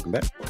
Welcome back.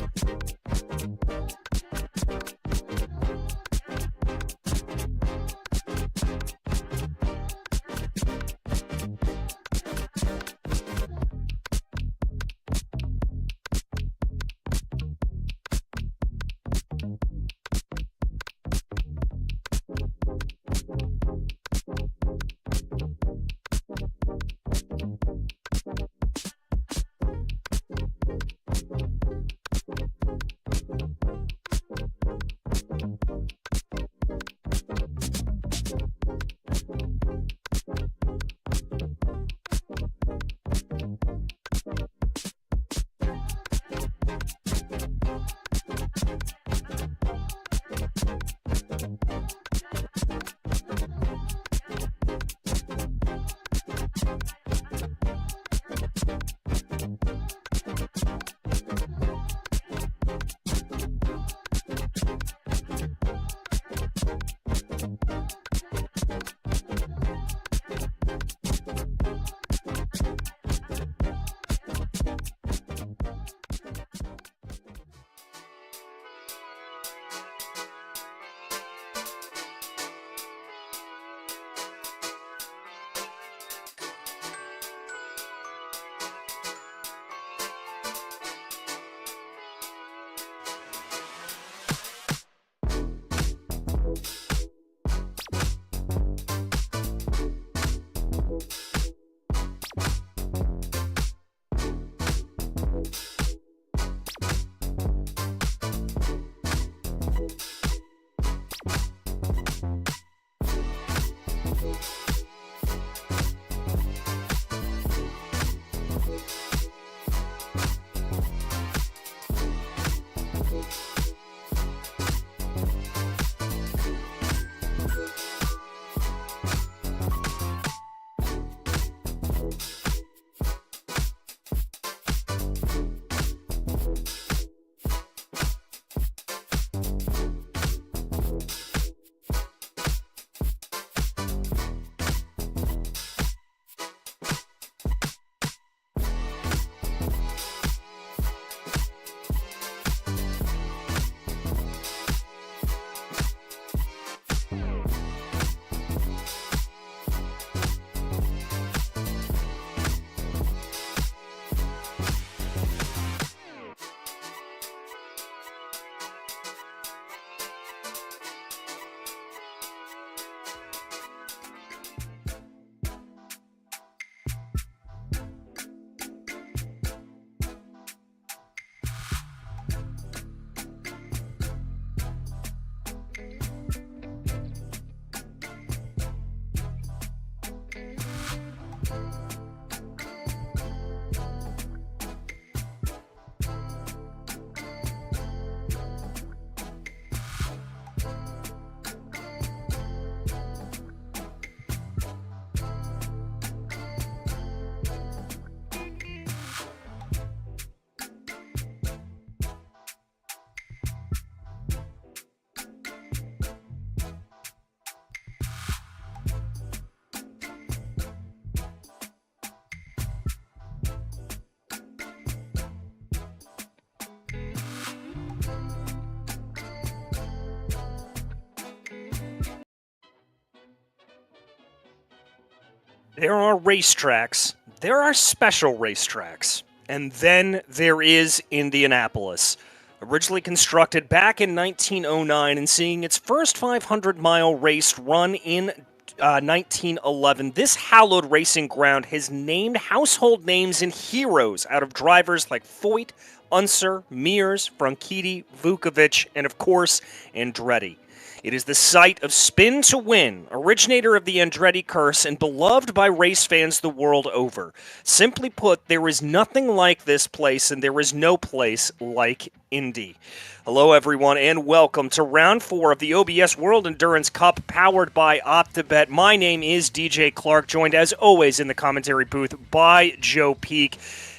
There are racetracks, there are special racetracks, and then there is Indianapolis. Originally constructed back in 1909 and seeing its first 500-mile race run in 1911, this hallowed racing ground has named household names and heroes out of drivers like Foyt, Unser, Mears, Franchitti, Vukovic, and of course, Andretti. It is the site of Spin to Win, originator of the Andretti curse and beloved by race fans the world over. Simply put, there is nothing like this place and there is no place like Indy. Hello everyone and welcome to round 4 of the OBS World Endurance Cup powered by OPTIBET. My name is DJ Clark, joined as always in the commentary booth by Joe Peak.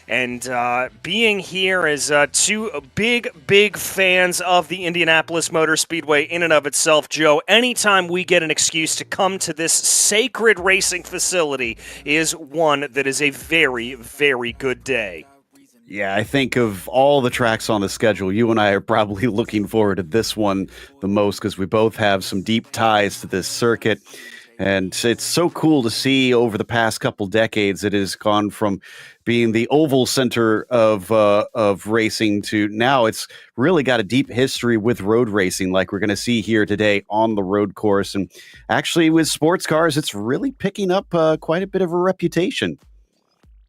And being here as two big fans of the Indianapolis Motor Speedway in and of itself, Joe, anytime we get an excuse to come to this sacred racing facility is one that is a very, very good day. Yeah, I think of all the tracks on the schedule, you and I are probably looking forward to this one the most because we both have some deep ties to this circuit. And it's so cool to see over the past couple decades it has gone from being the oval center of racing to now it's really got a deep history with road racing, like we're going to see here today on the road course. And actually, with sports cars, it's really picking up quite a bit of a reputation.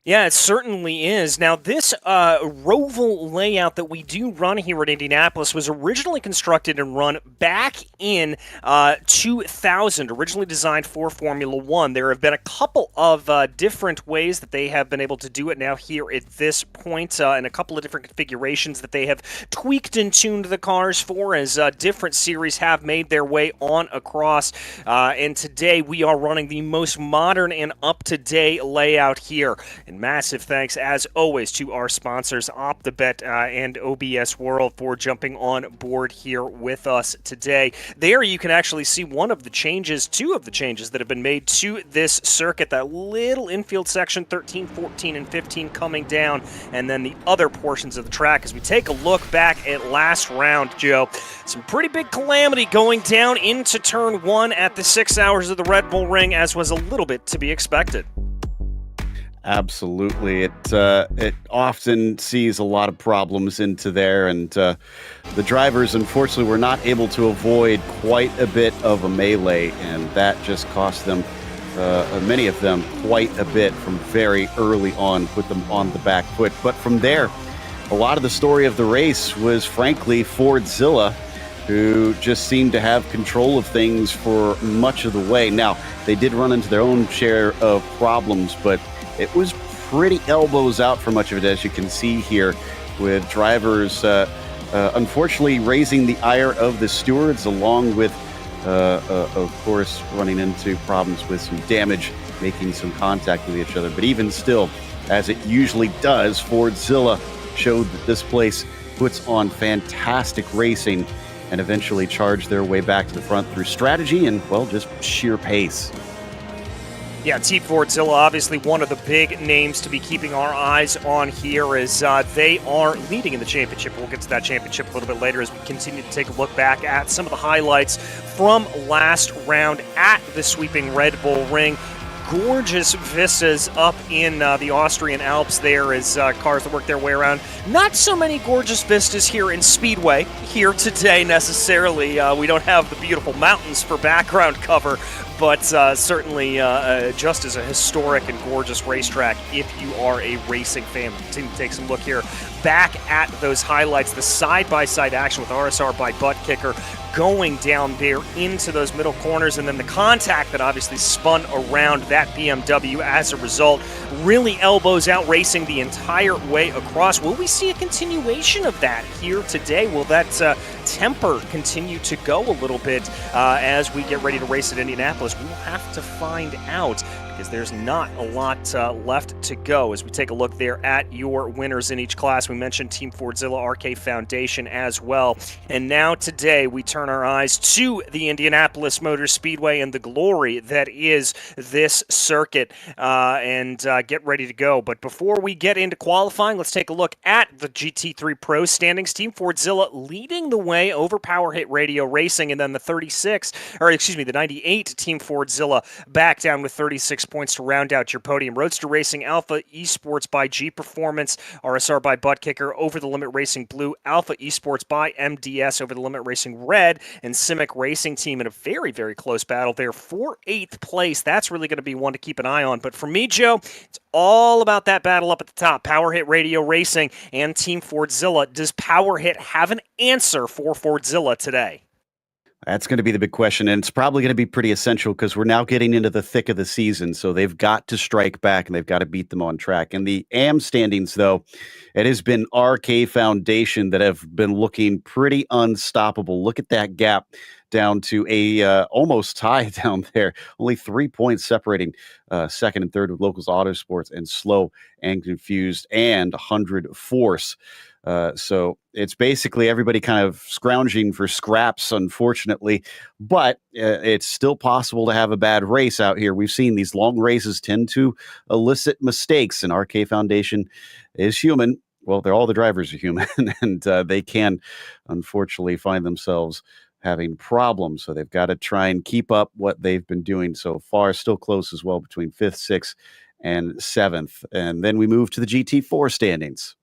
Yeah, it certainly is. Now, this roval layout that we do run here at Indianapolis was originally constructed and run back in 2000, originally designed for Formula One. There have been a couple of different ways that they have been able to do it now here at this point, and a couple of different configurations that they have tweaked and tuned the cars for as different series have made their way on across. And today we are running the most modern and up-to-date layout here. And massive thanks, as always, to our sponsors, OPTIBET and OBS World, for jumping on board here with us today. There you can actually see one of the changes, two of the changes that have been made to this circuit. That little infield section, 13, 14, and 15 coming down, and then the other portions of the track. As we take a look back at last round, Joe, some pretty big calamity going down into turn one at the 6 hours of the Red Bull Ring, as was a little bit to be expected. Absolutely. It often sees a lot of problems into there, and the drivers, unfortunately, were not able to avoid quite a bit of a melee, and that just cost them, many of them, quite a bit from very early on, put them on the back foot. But from there, a lot of the story of the race was, frankly, Fordzilla, who just seemed to have control of things for much of the way. Now, they did run into their own share of problems, but it was pretty elbows out for much of it, as you can see here, with drivers unfortunately raising the ire of the stewards, along with, of course, running into problems with some damage, making some contact with each other. But even still, as it usually does, Fordzilla showed that this place puts on fantastic racing and eventually charged their way back to the front through strategy and, well, just sheer pace. Yeah, Team Fordzilla, obviously one of the big names to be keeping our eyes on here, as they are leading in the championship. We'll get to that championship a little bit later as we continue to take a look back at some of the highlights from last round at the sweeping Red Bull Ring. Gorgeous vistas up in the Austrian Alps there as cars that work their way around. Not so many gorgeous vistas here in Speedway here today necessarily. We don't have the beautiful mountains for background cover, but certainly just as a historic and gorgeous racetrack if you are a racing fan. We'll continue to take some look here back at those highlights, the side-by-side action with RSR by Butt Kicker going down there into those middle corners, and then the contact that obviously spun around that BMW as a result. Really elbows out racing the entire way across. Will we see a continuation of that here today? Will that temper continue to go a little bit as we get ready to race at Indianapolis? We'll have to find out, because there's not a lot left to go. As we take a look there at your winners in each class, we mentioned Team Fordzilla, RK Foundation as well. And now today we turn our eyes to the Indianapolis Motor Speedway and the glory that is this circuit, and get ready to go. But before we get into qualifying, let's take a look at the GT3 Pro standings. Team Fordzilla leading the way over Power Hit Radio Racing, and then the 98 Team Fordzilla back down with 36 points to round out your podium. Roadster Racing Alpha Esports by G Performance, RSR by Butt Kicker, Over the Limit Racing Blue, Alpha Esports by MDS, Over the Limit Racing Red, and Simic Racing Team in a very, very close battle there for 8th place. That's really going to be one to keep an eye on. But for me, Joe, it's all about that battle up at the top. Power Hit Radio Racing and Team Fordzilla. Does Power Hit have an answer for Fordzilla today? That's going to be the big question, and it's probably going to be pretty essential because we're now getting into the thick of the season, so they've got to strike back, and they've got to beat them on track. In the AM standings, though, it has been RK Foundation that have been looking pretty unstoppable. Look at that gap down to a almost tie down there. Only 3 points separating second and third with Locals Autosports and Slow and Confused and 100 Force. So it's basically everybody kind of scrounging for scraps, unfortunately, but it's still possible to have a bad race out here. We've seen these long races tend to elicit mistakes, and RK Foundation is human. well, all the drivers are human, and they can unfortunately find themselves having problems. So they've got to try and keep up what they've been doing so far. Still close as well between fifth, sixth, and seventh. And then we move to the GT4 standings.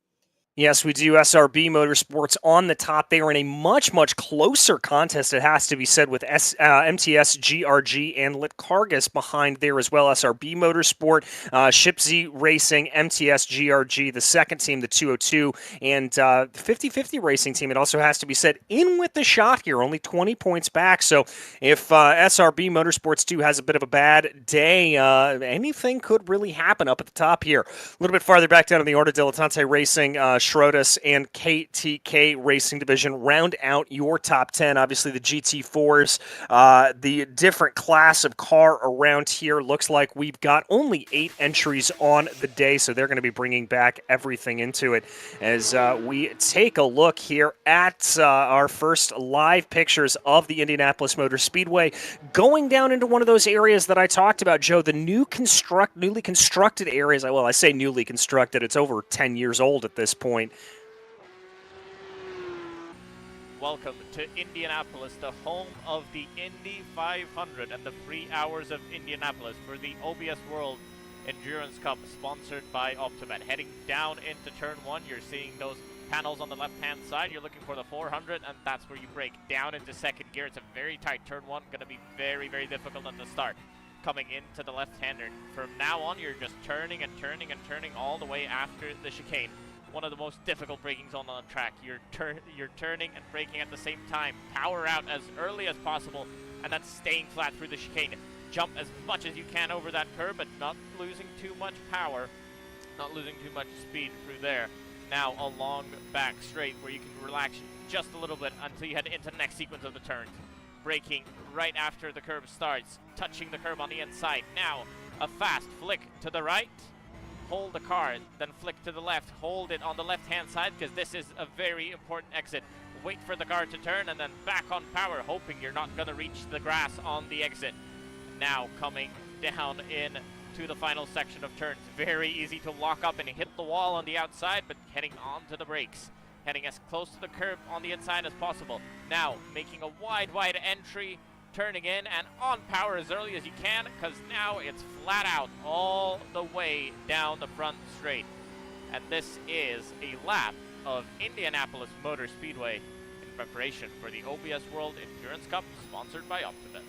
Yes, we do. SRB Motorsports on the top. They are in a much, much closer contest, it has to be said, with MTS, GRG, and Litkargus behind there as well. SRB Motorsport, Shipsy Racing, MTS, GRG, the second team, the 202, and 50-50 Racing team, it also has to be said, in with the shot here, only 20 points back. So if SRB Motorsports 2 has a bit of a bad day, anything could really happen up at the top here. A little bit farther back down in the order, Dilettante Racing, Schrotus and KTK Racing Division round out your top 10. Obviously, the GT4s, the different class of car around here. Looks like we've got only 8 entries on the day, so they're going to be bringing back everything into it as we take a look here at our first live pictures of the Indianapolis Motor Speedway, going down into one of those areas that I talked about, Joe, the newly constructed areas. Well, I say newly constructed, it's over 10 years old at this point. Welcome to Indianapolis, the home of the Indy 500 and the free hours of Indianapolis for the OBS World Endurance Cup, sponsored by OPTIBET. Heading down into turn 1, you're seeing those panels on the left-hand side. You're looking for the 400, and that's where you break down into second gear. It's a very tight turn 1, going to be very, very difficult at the start. Coming into the left-hander. From now on, you're just turning and turning and turning all the way after the chicane. One of the most difficult brakings on the track. You're turning and braking at the same time. Power out as early as possible, and that's staying flat through the chicane. Jump as much as you can over that curb, but not losing too much power, not losing too much speed through there. Now a long back straight where you can relax just a little bit until you head into the next sequence of the turns. Braking right after the curb starts, touching the curb on the inside. Now a fast flick to the right. Hold the car, then flick to the left. Hold it on the left-hand side because this is a very important exit. Wait for the car to turn and then back on power, hoping you're not going to reach the grass on the exit. Now coming down in to the final section of turns. Very easy to lock up and hit the wall on the outside, but heading on to the brakes. Heading as close to the curb on the inside as possible. Now making a wide entry. Turning in and on power as early as you can, because now it's flat out all the way down the front straight. And this is a lap of Indianapolis Motor Speedway in preparation for the OBS World Endurance Cup, sponsored by OPTIBET.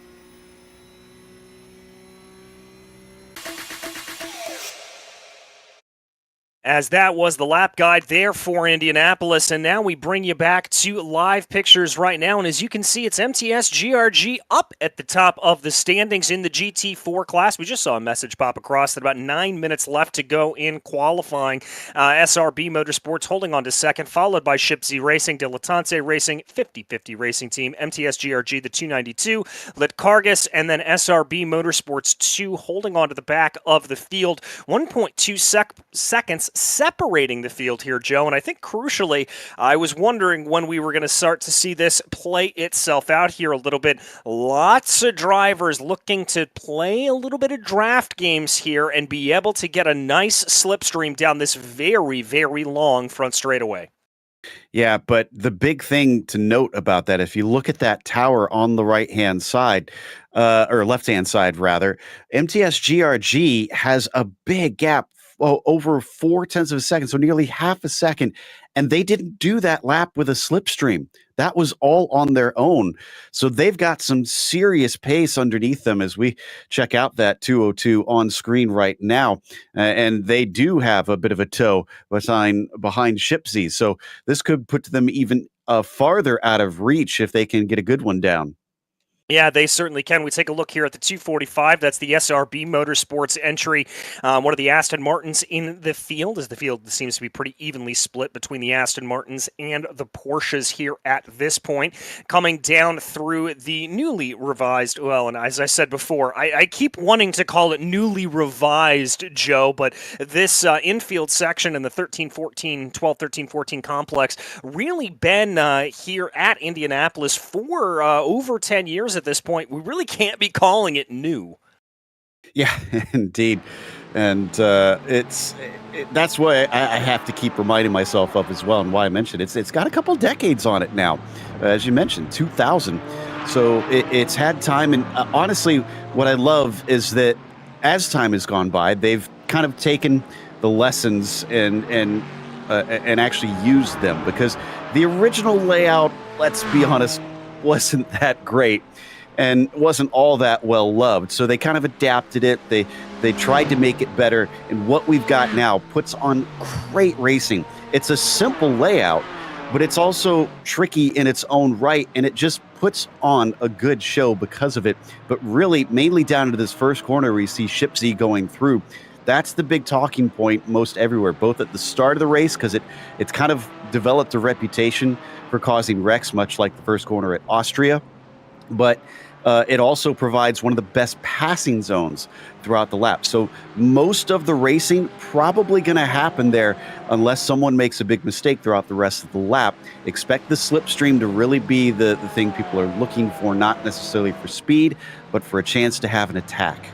As that was the lap guide there for Indianapolis, and now we bring you back to live pictures right now, and as you can see, it's MTS GRG up at the top of the standings in the GT4 class. We just saw a message pop across that about 9 minutes left to go in qualifying. SRB Motorsports holding on to second, followed by Shipsy Racing, Dilettante Racing, 50-50 Racing Team, MTS GRG, the 292, Litkargus, and then SRB Motorsports 2 holding on to the back of the field. 1.2 seconds separating the field here, Joe, and I think crucially, I was wondering when we were going to start to see this play itself out here a little bit. Lots of drivers looking to play a little bit of draft games here and be able to get a nice slipstream down this very, very long front straightaway. Yeah, but the big thing to note about that, if you look at that tower on the right-hand side, or left-hand side, rather, MTS GRG has a big gap, over 0.4 of a second, so nearly half a second, and they didn't do that lap with a slipstream. That was all on their own. So they've got some serious pace underneath them as we check out that 202 on screen right now. And they do have a bit of a toe behind Shipsy. So this could put them even farther out of reach if they can get a good one down. Yeah, they certainly can. We take a look here at the 245. That's the SRB Motorsports entry. One of the Aston Martins in the field, as the field seems to be pretty evenly split between the Aston Martins and the Porsches here at this point. Coming down through the newly revised, well, and as I said before, I keep wanting to call it newly revised, Joe, but this infield section in the 12-13-14 complex really been here at Indianapolis for over 10 years at this point. We really can't be calling it new. Yeah, indeed. And that's why I have to keep reminding myself of as well, and why I mentioned it's got a couple decades on it now, as you mentioned, 2000. So it's had time, and honestly, what I love is that as time has gone by, they've kind of taken the lessons and actually used them, because the original layout, let's be honest, wasn't that great and wasn't all that well loved. So they kind of adapted it. They tried to make it better, and what we've got now puts on great racing. It's a simple layout, but it's also tricky in its own right, and it just puts on a good show because of it. But really, mainly down to this first corner where you see Ship Z going through, that's the big talking point most everywhere, both at the start of the race, because it's kind of developed a reputation for causing wrecks, much like the first corner at Austria, but it also provides one of the best passing zones throughout the lap. So most of the racing probably going to happen there unless someone makes a big mistake throughout the rest of the lap. Expect the slipstream to really be the thing people are looking for, not necessarily for speed, but for a chance to have an attack.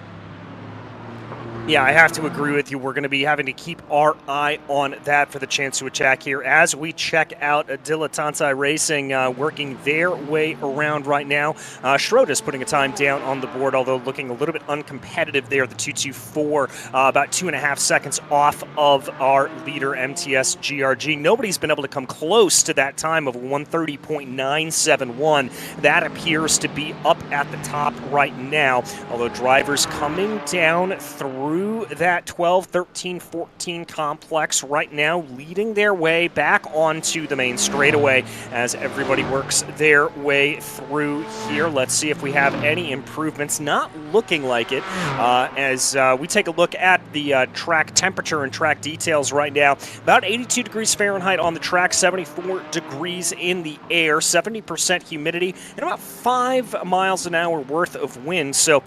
Yeah, I have to agree with you. We're going to be having to keep our eye on that for the chance to attack here as we check out Dilettante Racing working their way around right now. Schroeder's putting a time down on the board, although looking a little bit uncompetitive there. The 2:24, about 2.5 seconds off of our leader, MTS GRG. Nobody's been able to come close to that time of 1:30.971. That appears to be up at the top right now, although drivers coming down through that 12, 13, 14 complex right now, leading their way back onto the main straightaway as everybody works their way through here. Let's see if we have any improvements. Not looking like it as we take a look at the track temperature and track details right now. About 82 degrees Fahrenheit on the track, 74 degrees in the air, 70% humidity, and about 5 miles an hour worth of wind. So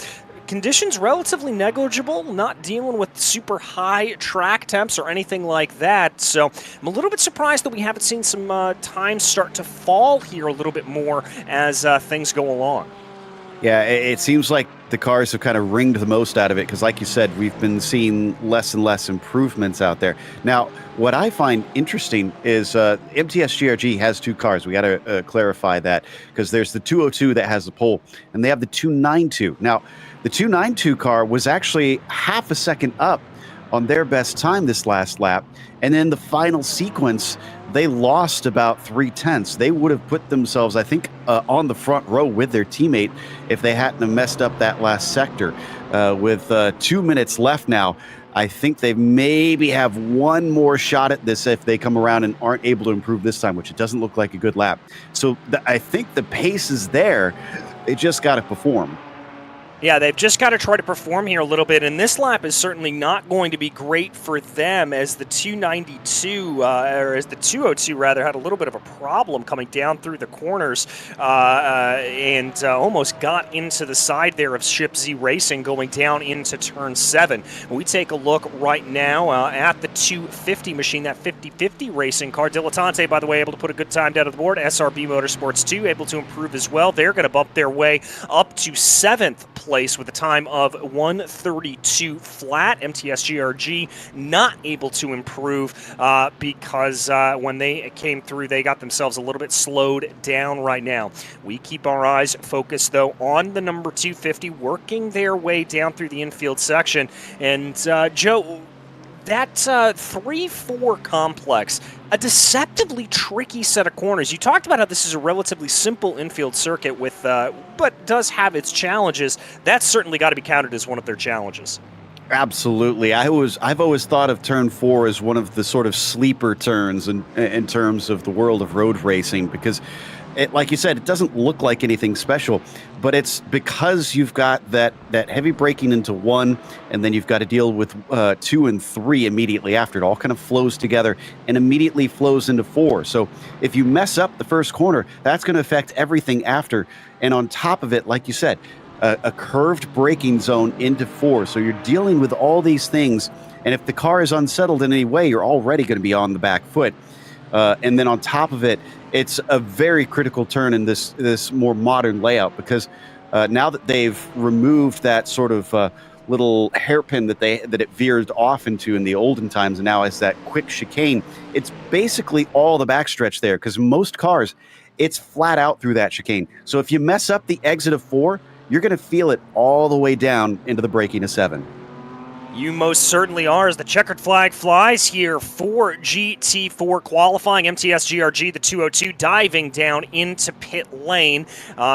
conditions relatively negligible, not dealing with super high track temps or anything like that. So I'm a little bit surprised that we haven't seen some time start to fall here a little bit more as things go along. Yeah, it seems like the cars have kind of wringed the most out of it because, like you said, we've been seeing less and less improvements out there. Now, what I find interesting is MTS GRG has two cars. We got to clarify that, because there's the 202 that has the pole, and they have the 292. Now, the 292 car was actually half a second up on their best time this last lap, and then the final sequence, they lost about 0.3. They would have put themselves, I think, on the front row with their teammate if they hadn't have messed up that last sector. With 2 minutes left now, I think they maybe have one more shot at this if they come around and aren't able to improve this time, which it doesn't look like a good lap. So I think the pace is there. They just got to perform. Yeah, they've just got to try to perform here a little bit, and this lap is certainly not going to be great for them as the 292, or as the 202 rather, had a little bit of a problem coming down through the corners and almost got into the side there of Ship Z Racing going down into turn 7. We take a look right now at the 250 machine, that 50-50 racing car. Dilettante, by the way, able to put a good time down at the board. SRB Motorsports 2 able to improve as well. They're going to bump their way up to 7th place with a time of 1:32 flat. MTS GRG not able to improve because when they came through, they got themselves a little bit slowed down right now. We keep our eyes focused, though, on the number 250, working their way down through the infield section. And, Joe, that 3-4 complex, a deceptively tricky set of corners. You talked about how this is a relatively simple infield circuit with, but does have its challenges. That's certainly got to be counted as one of their challenges. Absolutely. I've always thought of turn 4 as one of the sort of sleeper turns in terms of the world of road racing, because like you said, it doesn't look like anything special, but it's because you've got that heavy braking into 1, and then you've got to deal with 2 and 3 immediately after. It all kind of flows together and immediately flows into 4. So if you mess up the first corner, that's going to affect everything after. And on top of it, like you said, a curved braking zone into 4. So you're dealing with all these things, and if the car is unsettled in any way, you're already going to be on the back foot. And then on top of it, it's a very critical turn in this more modern layout, because now that they've removed that sort of little hairpin that it veered off into in the olden times, and now has that quick chicane. It's basically all the backstretch there, because most cars, it's flat out through that chicane. So if you mess up the exit of 4, you're going to feel it all the way down into the braking of 7. You most certainly are, as the checkered flag flies here for GT4 qualifying. MTS GRG, the 202, diving down into pit lane.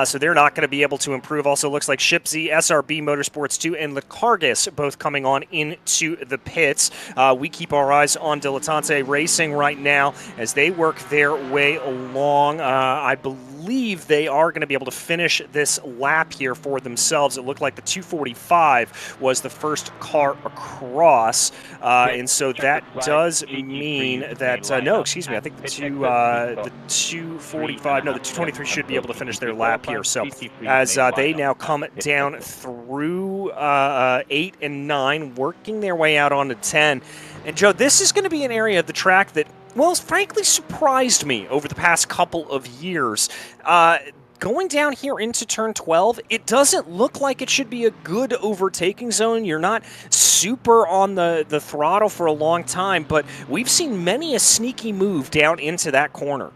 So they're not going to be able to improve. Also looks like Shipsy, SRB Motorsports 2, and Lecargus both coming on into the pits. We keep our eyes on Dilettante Racing right now as they work their way along. I believe they are going to be able to finish this lap here for themselves. It looked like the 245 was the first car across, and so that does mean that no, excuse me, I think the 245, no, the 223 should be able to finish their lap here. So as they now come down through 8 and 9, working their way out onto 10. And Joe, this is going to be an area of the track that, well, frankly surprised me over the past couple of years. Going down here into turn 12, it doesn't look like it should be a good overtaking zone. You're not super on the throttle for a long time, but we've seen many a sneaky move down into that corner.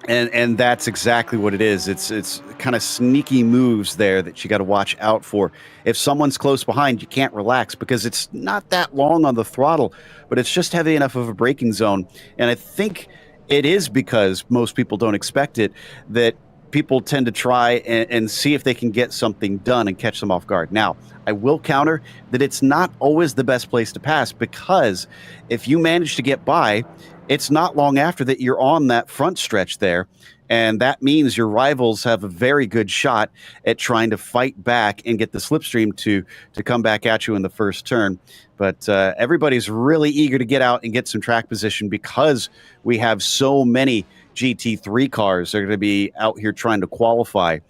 And that's exactly what it is. It's kind of sneaky moves there that you got to watch out for. If someone's close behind, you can't relax because it's not that long on the throttle, but it's just heavy enough of a braking zone. And I think it is because most people don't expect it, that people tend to try and see if they can get something done and catch them off guard. Now, I will counter that it's not always the best place to pass, because if you manage to get by, it's not long after that you're on that front stretch there, and that means your rivals have a very good shot at trying to fight back and get the slipstream to come back at you in the first turn. But everybody's really eager to get out and get some track position, because we have so many GT3 cars that are going to be out here trying to qualify.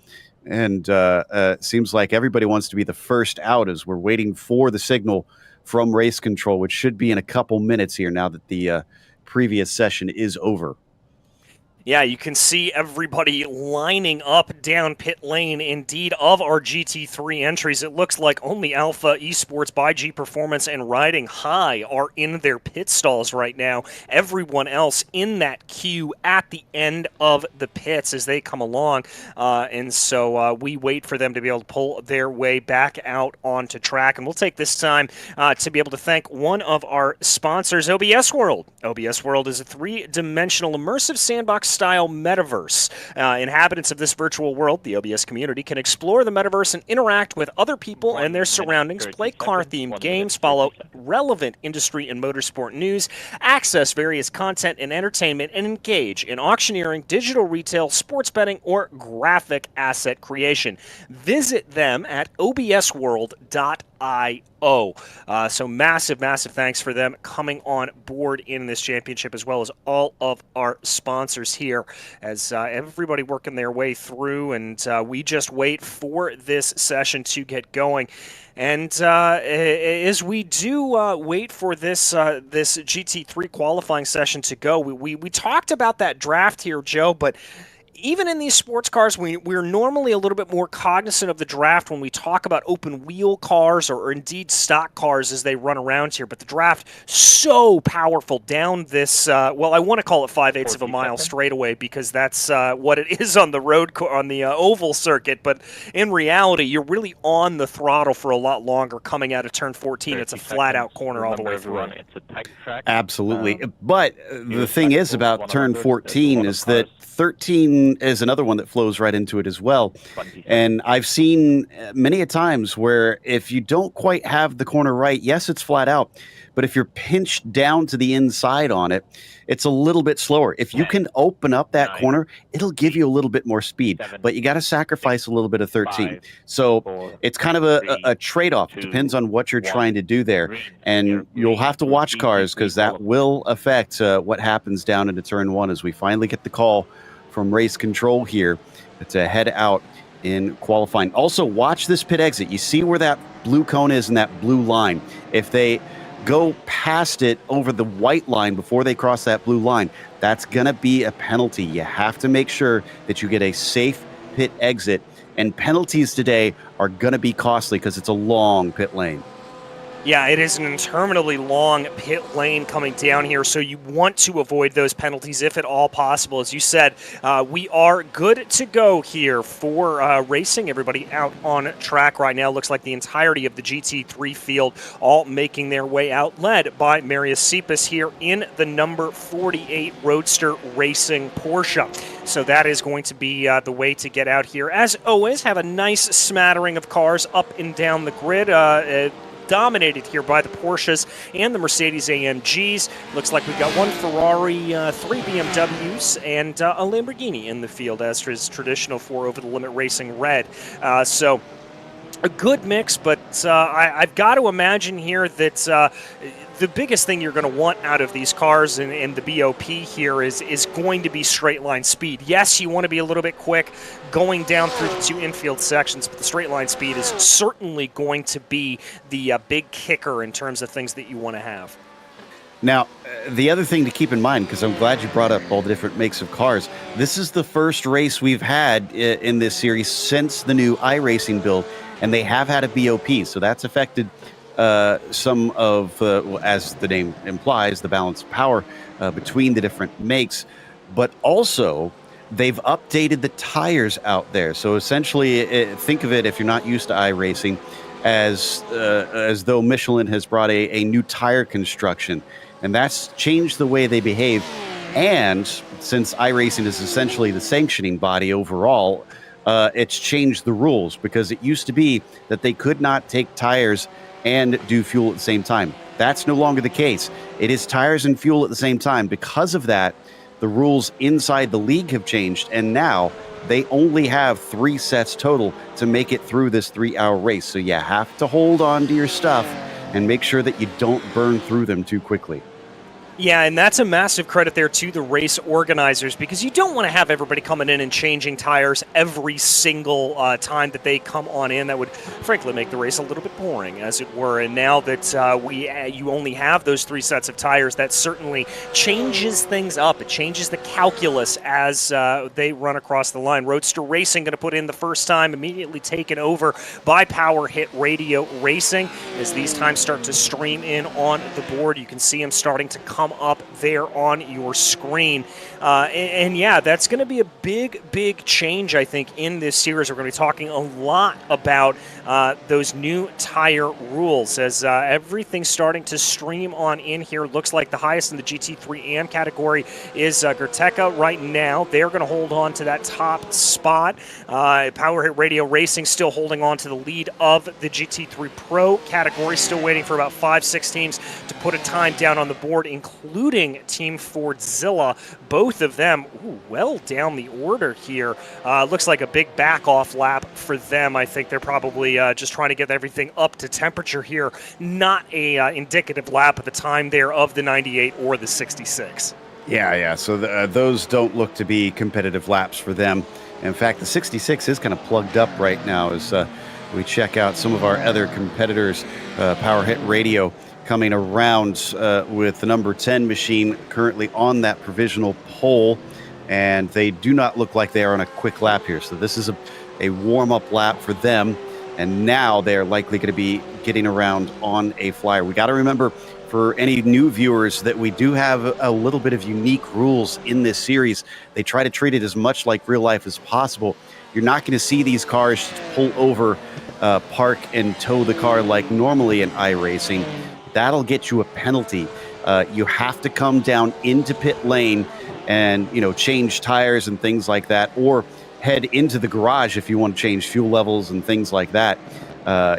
And seems like everybody wants to be the first out as we're waiting for the signal from race control, which should be in a couple minutes here now that the previous session is over. Yeah, you can see everybody lining up down pit lane. Indeed, of our GT3 entries, it looks like only Alpha Esports by G Performance and Riding High are in their pit stalls right now. Everyone else in that queue at the end of the pits as they come along. And so we wait for them to be able to pull their way back out onto track. And we'll take this time to be able to thank one of our sponsors, OBS World. OBS World is a three-dimensional immersive sandbox style metaverse. Inhabitants of this virtual world, the OBS community, can explore the metaverse and interact with other people and their surroundings, play car-themed games, follow relevant industry and motorsport news, access various content and entertainment, and engage in auctioneering, digital retail, sports betting, or graphic asset creation. Visit them at obsworld.io. So massive thanks for them coming on board in this championship, as well as all of our sponsors here, as everybody working their way through, and we just wait for this session to get going. And as we do wait for this this GT3 qualifying session to go, we talked about that draft here, Joe, but even in these sports cars, we're normally a little bit more cognizant of the draft when we talk about open wheel cars or indeed stock cars as they run around here. But the draft, so powerful down this, well, I want to call it 5/8 of a mile straightaway, because that's what it is on the road, on the oval circuit. But in reality, you're really on the throttle for a lot longer coming out of turn 14. It's a flat-out corner all the way through. It's a tight track. Absolutely. But the thing is about turn 14 is that 13 is another one that flows right into it as well. And I've seen many a times where if you don't quite have the corner right, yes, it's flat out, but if you're pinched down to the inside on it, it's a little bit slower. If you can open up that corner, it'll give you a little bit more speed, but you got to sacrifice a little bit of 13. So it's kind of a trade-off. It depends on what you're trying to do there. And you'll have to watch cars, because that will affect what happens down into turn 1 as we finally get the call from race control here to head out in qualifying. Also, watch this pit exit. You see where that blue cone is and that blue line. If they go past it over the white line before they cross that blue line, that's going to be a penalty. You have to make sure that you get a safe pit exit, and penalties today are going to be costly because it's a long pit lane. Yeah, it is an interminably long pit lane coming down here, so you want to avoid those penalties if at all possible. As you said, we are good to go here for racing. Everybody out on track right now. Looks like the entirety of the GT3 field all making their way out, led by Marius Cepas here in the number 48 Roadster Racing Porsche. So that is going to be the way to get out here. As always, have a nice smattering of cars up and down the grid. Dominated here by the Porsches and the Mercedes AMGs. Looks like we've got one Ferrari, 3 BMWs, and a Lamborghini in the field, as is traditional for over-the-limit racing red. So a good mix, but I've got to imagine here that the biggest thing you're going to want out of these cars and the BOP here is going to be straight line speed. Yes, you want to be a little bit quick going down through the 2 infield sections, but the straight line speed is certainly going to be the big kicker in terms of things that you want to have. Now, the other thing to keep in mind, because I'm glad you brought up all the different makes of cars, this is the first race we've had in this series since the new iRacing build, and they have had a BOP, so that's affected some of, as the name implies, the balance of power between the different makes, but also they've updated the tires out there. So essentially, think of it, if you're not used to iRacing, as though Michelin has brought a new tire construction, and that's changed the way they behave. And since iRacing is essentially the sanctioning body overall, it's changed the rules, because it used to be that they could not take tires and do fuel at the same time. That's no longer the case. It is tires and fuel at the same time. Because of that, the rules inside the league have changed, and now they only have 3 sets total to make it through this 3-hour race. So you have to hold on to your stuff and make sure that you don't burn through them too quickly. Yeah, and that's a massive credit there to the race organizers, because you don't want to have everybody coming in and changing tires every single time that they come on in. That would, frankly, make the race a little bit boring, as it were. And now that you only have those 3 sets of tires, that certainly changes things up. It changes the calculus as they run across the line. Roadster Racing going to put in the first time, immediately taken over by Power Hit Radio Racing. As these times start to stream in on the board, you can see them starting to come up there on your screen. And yeah, that's going to be a big change, I think, in this series. We're going to be talking a lot about those new tire rules as everything's starting to stream on in here. Looks like the highest in the GT3 AM category is Gerteca right now. They're going to hold on to that top spot. Power Hit Radio Racing still holding on to the lead of the GT3 Pro category, still waiting for about 5-6 teams to put a time down on the board, including Team Fordzilla. Both of them well down the order here. Looks like a big back-off lap for them. I think they're probably just trying to get everything up to temperature here. Not a indicative lap at the time there of the 98 or the 66. Yeah. So those don't look to be competitive laps for them. In fact, the 66 is kind of plugged up right now as we check out some of our other competitors. Power Hit Radio coming around with the number 10 machine currently on that provisional pole, and they do not look like they are on a quick lap here. So this is a warm-up lap for them, and now they're likely going to be getting around on a flyer. We got to remember, for any new viewers, that we do have a little bit of unique rules in this series. They try to treat it as much like real life as possible. You're not going to see these cars pull over, park, and tow the car like normally in iRacing. That'll get you a penalty. You have to come down into pit lane and, change tires and things like that, or head into the garage if you want to change fuel levels and things like that.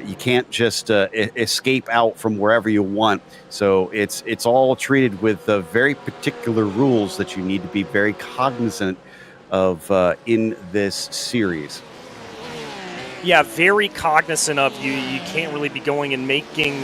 You can't just escape out from wherever you want. So it's all treated with very particular rules that you need to be very cognizant of in this series. Yeah, very cognizant of you. You can't really be going and making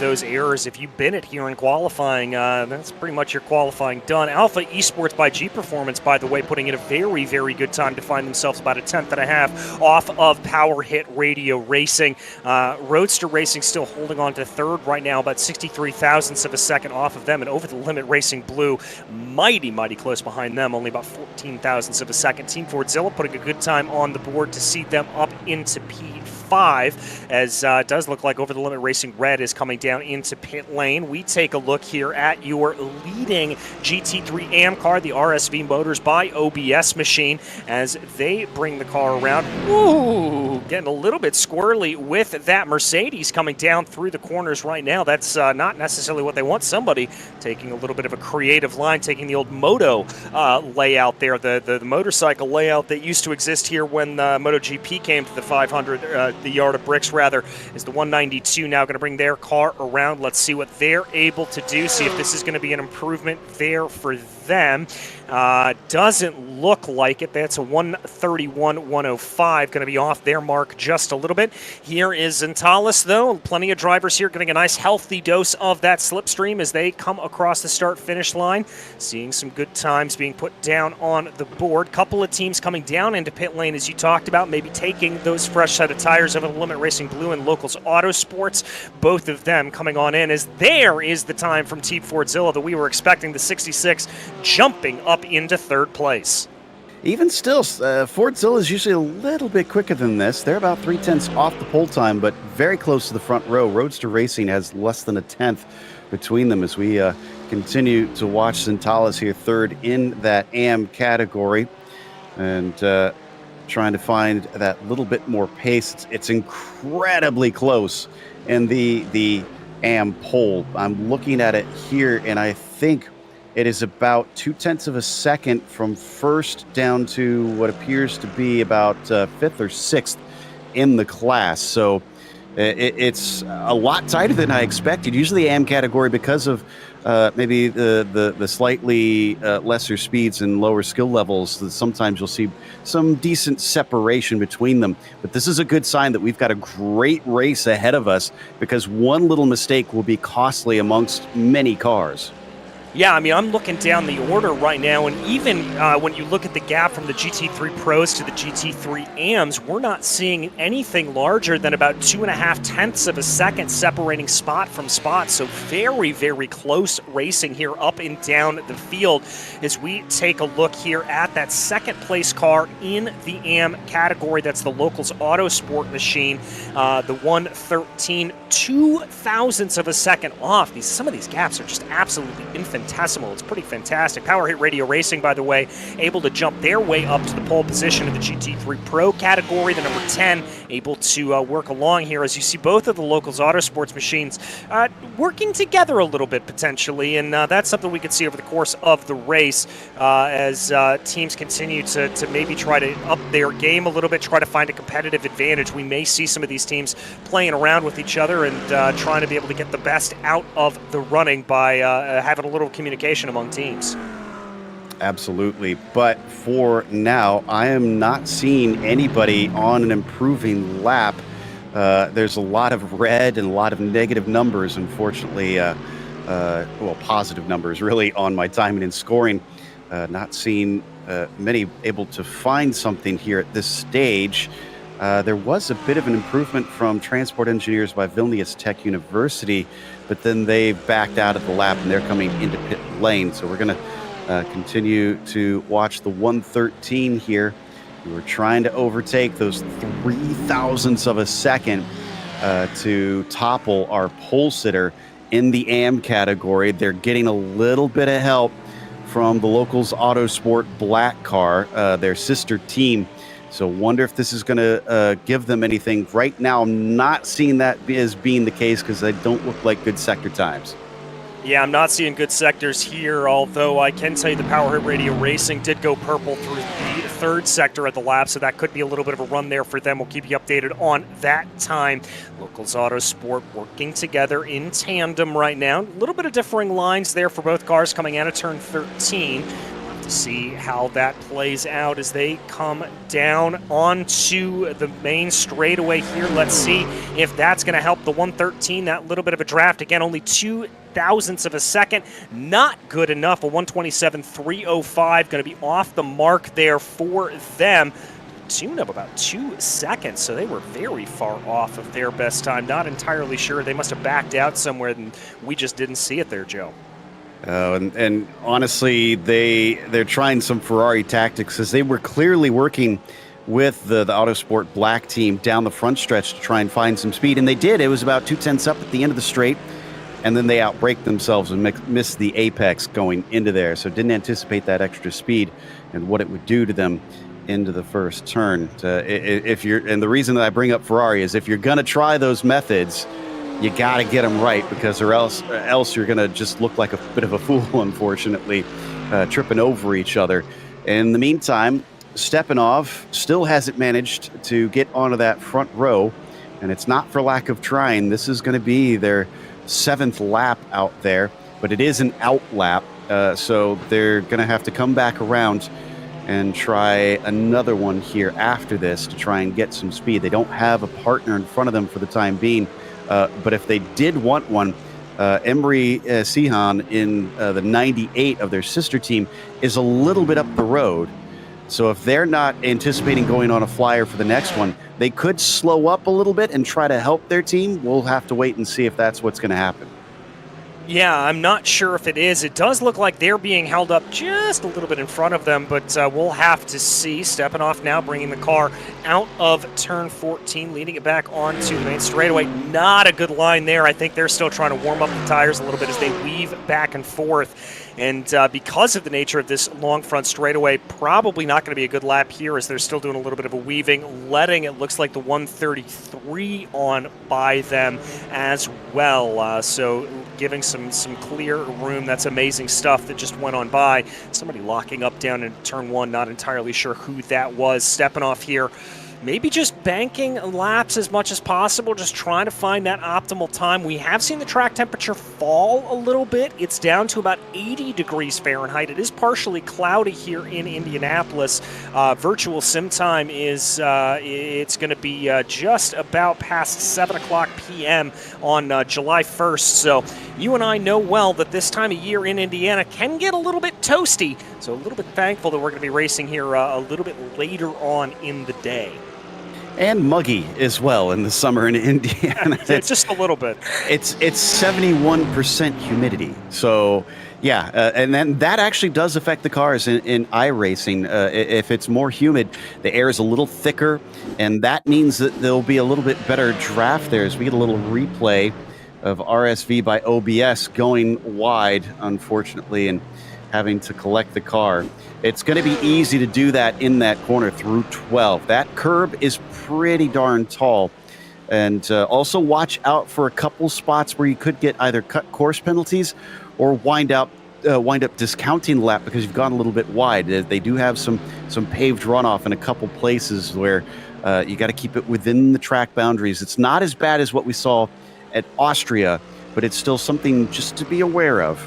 those errors. If you've been it here in qualifying, that's pretty much your qualifying done. Alpha Esports by G Performance, by the way, putting in a very good time to find themselves about a 10th and a half off of Power Hit Radio Racing. Roadster Racing still holding on to third right now, about 63 thousandths of a second off of them. And Over the Limit Racing Blue, mighty close behind them, only about 14 thousandths of a second. Team Fordzilla putting a good time on the board to see them up into P4. 105, as it does look like Over the Limit Racing Red is coming down into pit lane. We take a look here at your leading GT3 AM car, the RSV Motors by OBS machine, as they bring the car around. Ooh, getting a little bit squirrely with that Mercedes coming down through the corners right now. That's not necessarily what they want. Somebody taking a little bit of a creative line, taking the old Moto layout there, the motorcycle layout that used to exist here when MotoGP came to the 500, the yard of bricks rather, is the 192 now going to bring their car around. Let's see what they're able to do, see if this is going to be an improvement there for them. Doesn't look like it. That's a 131.105, going to be off their mark just a little bit. Here is Zentalis, though. Plenty of drivers here getting a nice healthy dose of that slipstream as they come across the start-finish line. Seeing some good times being put down on the board. Couple of teams coming down into pit lane, as you talked about, maybe taking those fresh set of tires Over the Limit Racing Blue and Locals Autosports. Both of them coming on in, as there is the time from Team Fordzilla that we were expecting, the 66 jumping up into third place. Even still, Fordzilla is usually a little bit quicker than this. They're about 0.3 off the pole time, but very close to the front row. Roadster Racing has less than a tenth between them as we continue to watch Zentalis here third in that AM category, and trying to find that little bit more pace. It's incredibly close in the AM pole. I'm looking at it here, and I think it is about 0.2 of a second from first down to what appears to be about fifth or sixth in the class. So it's a lot tighter than I expected. Usually the AM category, because of maybe the slightly lesser speeds and lower skill levels, sometimes you'll see some decent separation between them. But this is a good sign that we've got a great race ahead of us, because one little mistake will be costly amongst many cars. Yeah, I mean, I'm looking down the order right now, and even when you look at the gap from the GT3 Pros to the GT3 AMs, we're not seeing anything larger than about 2.5 tenths of a second separating spot from spot. So very, very close racing here up and down the field as we take a look here at that second place car in the AM category. That's the Locals Autosport machine, the 113, 2 thousandths of a second off. Some of these gaps are just absolutely infinitesimal. It's pretty fantastic. Power Hit Radio Racing, by the way, able to jump their way up to the pole position in the GT3 Pro category, the number 10, able to work along here as you see both of the Locals Autosports machines working together a little bit potentially, and that's something we could see over the course of the race as teams continue to maybe try to up their game a little bit, try to find a competitive advantage. We may see some of these teams playing around with each other and trying to be able to get the best out of the running by having a little communication among teams. Absolutely. But for now, I am not seeing anybody on an improving lap. There's a lot of red and a lot of negative numbers, unfortunately. Well, positive numbers, really, on my timing and scoring. Not seeing many able to find something here at this stage. There was a bit of an improvement from transport engineers by Vilnius Tech University, but then they backed out of the lap and they're coming into pit lane. So we're going to continue to watch the 113 here. We were trying to overtake those 3 thousandths of a second to topple our pole sitter in the AM category. They're getting a little bit of help from the Locals Autosport Black car, their sister team. So wonder if this is going to give them anything. Right now, I'm not seeing that as being the case because they don't look like good sector times. Yeah, I'm not seeing good sectors here, although I can tell you the Power Hit Radio Racing did go purple through the third sector at the lap, so that could be a little bit of a run there for them. We'll keep you updated on that time. Locals Autosport working together in tandem right now. A little bit of differing lines there for both cars coming out of turn 13. See how that plays out as they come down onto the main straightaway here. Let's see if that's going to help the 113. That little bit of a draft. Again, only 2 thousandths of a second. Not good enough. A 127.305 going to be off the mark there for them. Tune of about 2 seconds, so they were very far off of their best time. Not entirely sure. They must have backed out somewhere and we just didn't see it there, Joe. And honestly, they're trying some Ferrari tactics as they were clearly working with the Autosport Black team down the front stretch to try and find some speed. And they did. It was about 2/10 up at the end of the straight. And then they outbraked themselves and missed the apex going into there. So didn't anticipate that extra speed and what it would do to them into the first turn. And the reason that I bring up Ferrari is if you're going to try those methods, you got to get them right, because or else you're going to just look like a bit of a fool, unfortunately, tripping over each other. In the meantime, Stepanov still hasn't managed to get onto that front row, and it's not for lack of trying. This is going to be their 7th lap out there, but it is an out lap, so they're going to have to come back around and try another one here after this to try and get some speed. They don't have a partner in front of them for the time being, but if they did want one, Emre Sihan in the 98 of their sister team is a little bit up the road. So if they're not anticipating going on a flyer for the next one, they could slow up a little bit and try to help their team. We'll have to wait and see if that's what's going to happen. Yeah, I'm not sure if it is. It does look like they're being held up just a little bit in front of them, but we'll have to see. Stepanov now bringing the car out of turn 14, leading it back onto the main straightaway. Not a good line there. I think they're still trying to warm up the tires a little bit as they weave back and forth. And because of the nature of this long front straightaway, probably not going to be a good lap here as they're still doing a little bit of a weaving, letting it looks like the 133 on by them as well. So giving some clear room. That's amazing stuff that just went on by. Somebody locking up down in turn 1, not entirely sure who that was. Stepanov here. Maybe just banking laps as much as possible, just trying to find that optimal time. We have seen the track temperature fall a little bit. It's down to about 80 degrees Fahrenheit. It is partially cloudy here in Indianapolis. Virtual sim time is it's going to be just about past 7 o'clock p.m. on July 1st. So you and I know well that this time of year in Indiana can get a little bit toasty. So a little bit thankful that we're going to be racing here a little bit later on in the day. And muggy as well in the summer in Indiana. Just a little bit. It's 71% humidity. So, yeah, and then that actually does affect the cars in iRacing. If it's more humid, the air is a little thicker, and that means that there'll be a little bit better draft there as we get a little replay of RSV by OBS going wide, unfortunately, and having to collect the car. It's going to be easy to do that in that corner through 12. That curb is pretty darn tall. And also watch out for a couple spots where you could get either cut course penalties or wind up discounting the lap because you've gone a little bit wide. They do have some paved runoff in a couple places where you got to keep it within the track boundaries. It's not as bad as what we saw at Austria, but it's still something just to be aware of.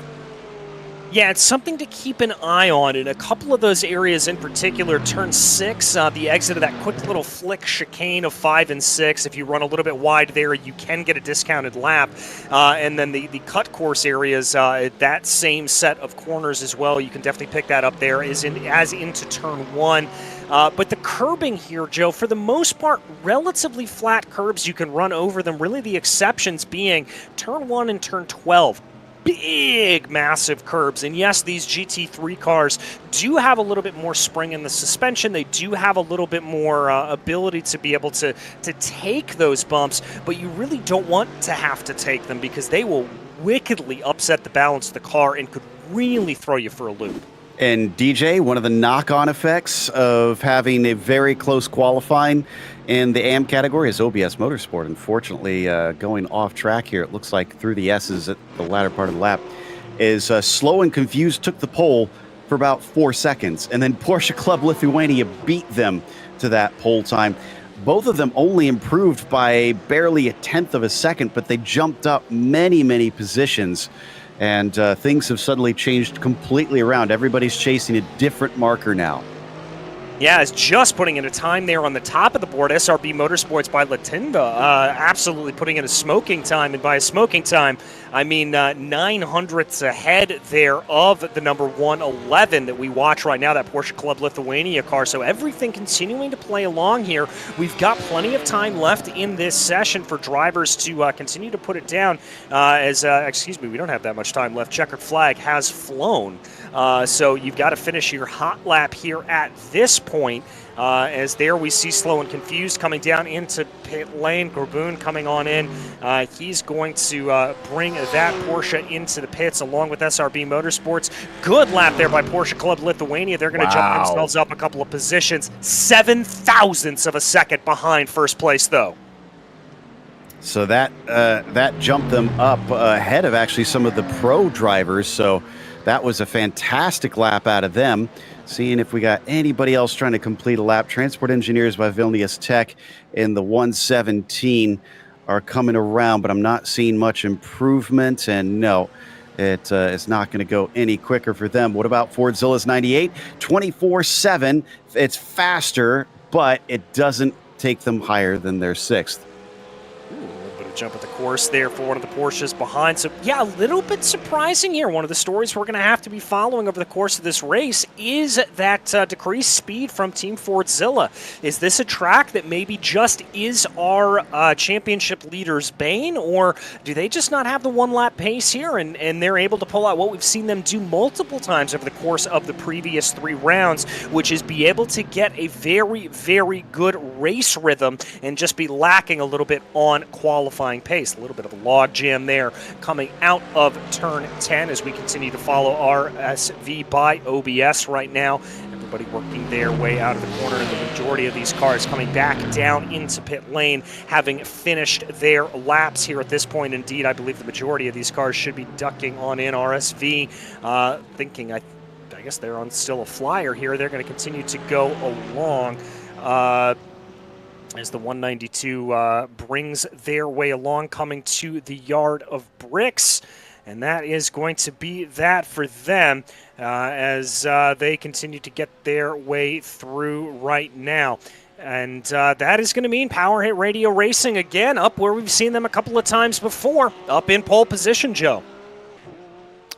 Yeah, it's something to keep an eye on in a couple of those areas in particular. Turn 6, the exit of that quick little flick chicane of 5 and 6. If you run a little bit wide there, you can get a discounted lap. And then the cut course areas, that same set of corners as well, you can definitely pick that up there as into turn 1. But the curbing here, Joe, for the most part, relatively flat curbs. You can run over them. Really the exceptions being turn 1 and turn 12. Big, massive curbs. And yes, these GT3 cars do have a little bit more spring in the suspension. They do have a little bit more ability to be able to take those bumps, but you really don't want to have to take them because they will wickedly upset the balance of the car and could really throw you for a loop. And DJ, one of the knock-on effects of having a very close qualifying in the AM category is OBS Motorsport. Unfortunately, going off track here, it looks like through the S's at the latter part of the lap, is Slow and Confused took the pole for about 4 seconds. And then Porsche Club Lithuania beat them to that pole time. Both of them only improved by barely a tenth of a second, but they jumped up many, many positions. And things have suddenly changed completely around. Everybody's chasing a different marker now. Yeah, it's just putting in a time there on the top of the board. SRB Motorsports by Latinda absolutely putting in a smoking time. And by a smoking time, I mean 900ths ahead there of the number 111 that we watch right now, that Porsche Club Lithuania car. So everything continuing to play along here. We've got plenty of time left in this session for drivers to continue to put it down. Excuse me, we don't have that much time left. Checkered flag has flown. So you've got to finish your hot lap here at this point, as there we see Slow and Confused coming down into pit lane. Graboon coming on in. He's going to bring that Porsche into the pits along with SRB Motorsports. Good lap there by Porsche Club Lithuania. They're going to jump themselves up a couple of positions. 7 thousandths of a second behind first place, though. So that jumped them up ahead of actually some of the pro drivers. So that was a fantastic lap out of them. Seeing if we got anybody else trying to complete a lap. Transport Engineers by Vilnius Tech in the 117 are coming around, but I'm not seeing much improvement. And no, it's not going to go any quicker for them. What about Fordzilla's 98? 24/7. It's faster, but it doesn't take them higher than their 6th. Jump at the course there for one of the Porsches behind. So, yeah, a little bit surprising here. One of the stories we're going to have to be following over the course of this race is that decreased speed from Team Fordzilla. Is this a track that maybe just is our championship leader's bane, or do they just not have the one-lap pace here and they're able to pull out what we've seen them do multiple times over the course of the previous 3 rounds, which is be able to get a very, very good race rhythm and just be lacking a little bit on qualifying pace. A little bit of a log jam there coming out of turn 10 as we continue to follow RSV by OBS right now. Everybody working their way out of the corner, and the majority of these cars coming back down into pit lane, having finished their laps here at this point. Indeed, I believe the majority of these cars should be ducking on in. RSV thinking, I guess they're on still a flyer here. They're going to continue to go along. As the 192 brings their way along, coming to the yard of bricks. And that is going to be that for them as they continue to get their way through right now. And that is going to mean Power Hit Radio Racing again, up where we've seen them a couple of times before, up in pole position, Joe.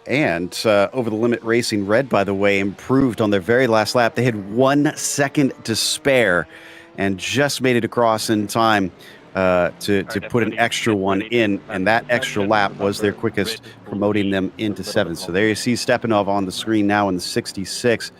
And Over the Limit Racing Red, by the way, improved on their very last lap. They had 1 second to spare and just made it across in time to put an extra one in, and that extra lap was their quickest, promoting them into 7th. So there you see Stepanov on the screen now in the 66,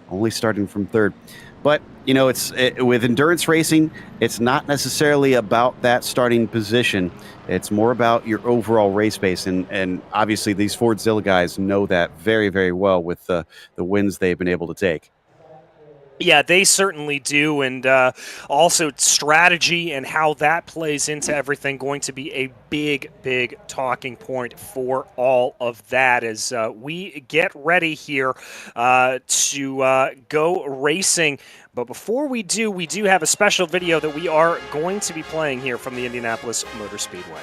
only starting from 3rd. But, you know, with endurance racing, it's not necessarily about that starting position. It's more about your overall race pace, and obviously these Fordzilla guys know that very, very well with the wins they've been able to take. Yeah, they certainly do, and also strategy and how that plays into everything going to be a big, big talking point for all of that as we get ready here to go racing. But before we do have a special video that we are going to be playing here from the Indianapolis Motor Speedway.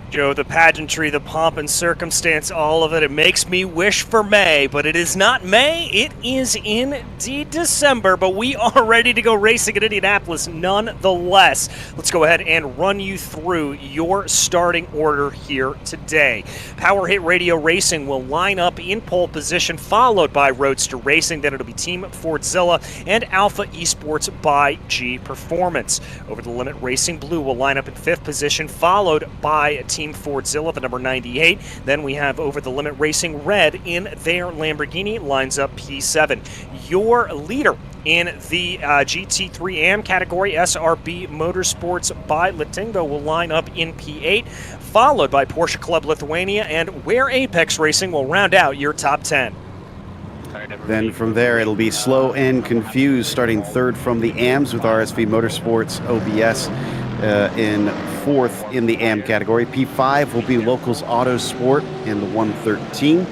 Joe, the pageantry, the pomp and circumstance, all of it, it makes me wish for May, but it is not May, it is indeed December, but we are ready to go racing at Indianapolis nonetheless. Let's go ahead and run you through your starting order here today. Power Hit Radio Racing will line up in pole position, followed by Roadster Racing, then it'll be Team Fordzilla and Alpha Esports by G Performance. Over the Limit Racing Blue will line up in 5th position, followed by Team Fordzilla, the number 98. Then we have Over the Limit Racing Red in their Lamborghini, lines up P7. Your leader in the GT3 AM category, SRB Motorsports by Latingo, will line up in P8, followed by Porsche Club Lithuania and Where Apex Racing will round out your top 10. Then from there, it'll be Slow and Confused, starting 3rd from the AMs with RSV Motorsports OBS in 4th in the AM category. P5 will be Locals Autosport in the 113.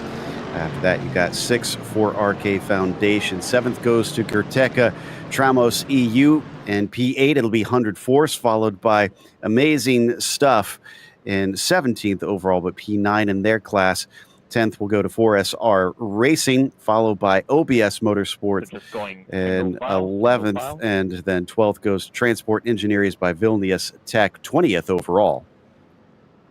After that, you got 6 for RK Foundation. 7th goes to Gerteca Tramos EU. And P8, it'll be 100 Force, followed by Amazing Stuff in 17th overall, but P9 in their class. 10th will go to 4SR Racing, followed by OBS Motorsport, and 11th, and then 12th goes to Transport Engineers by Vilnius Tech, 20th overall.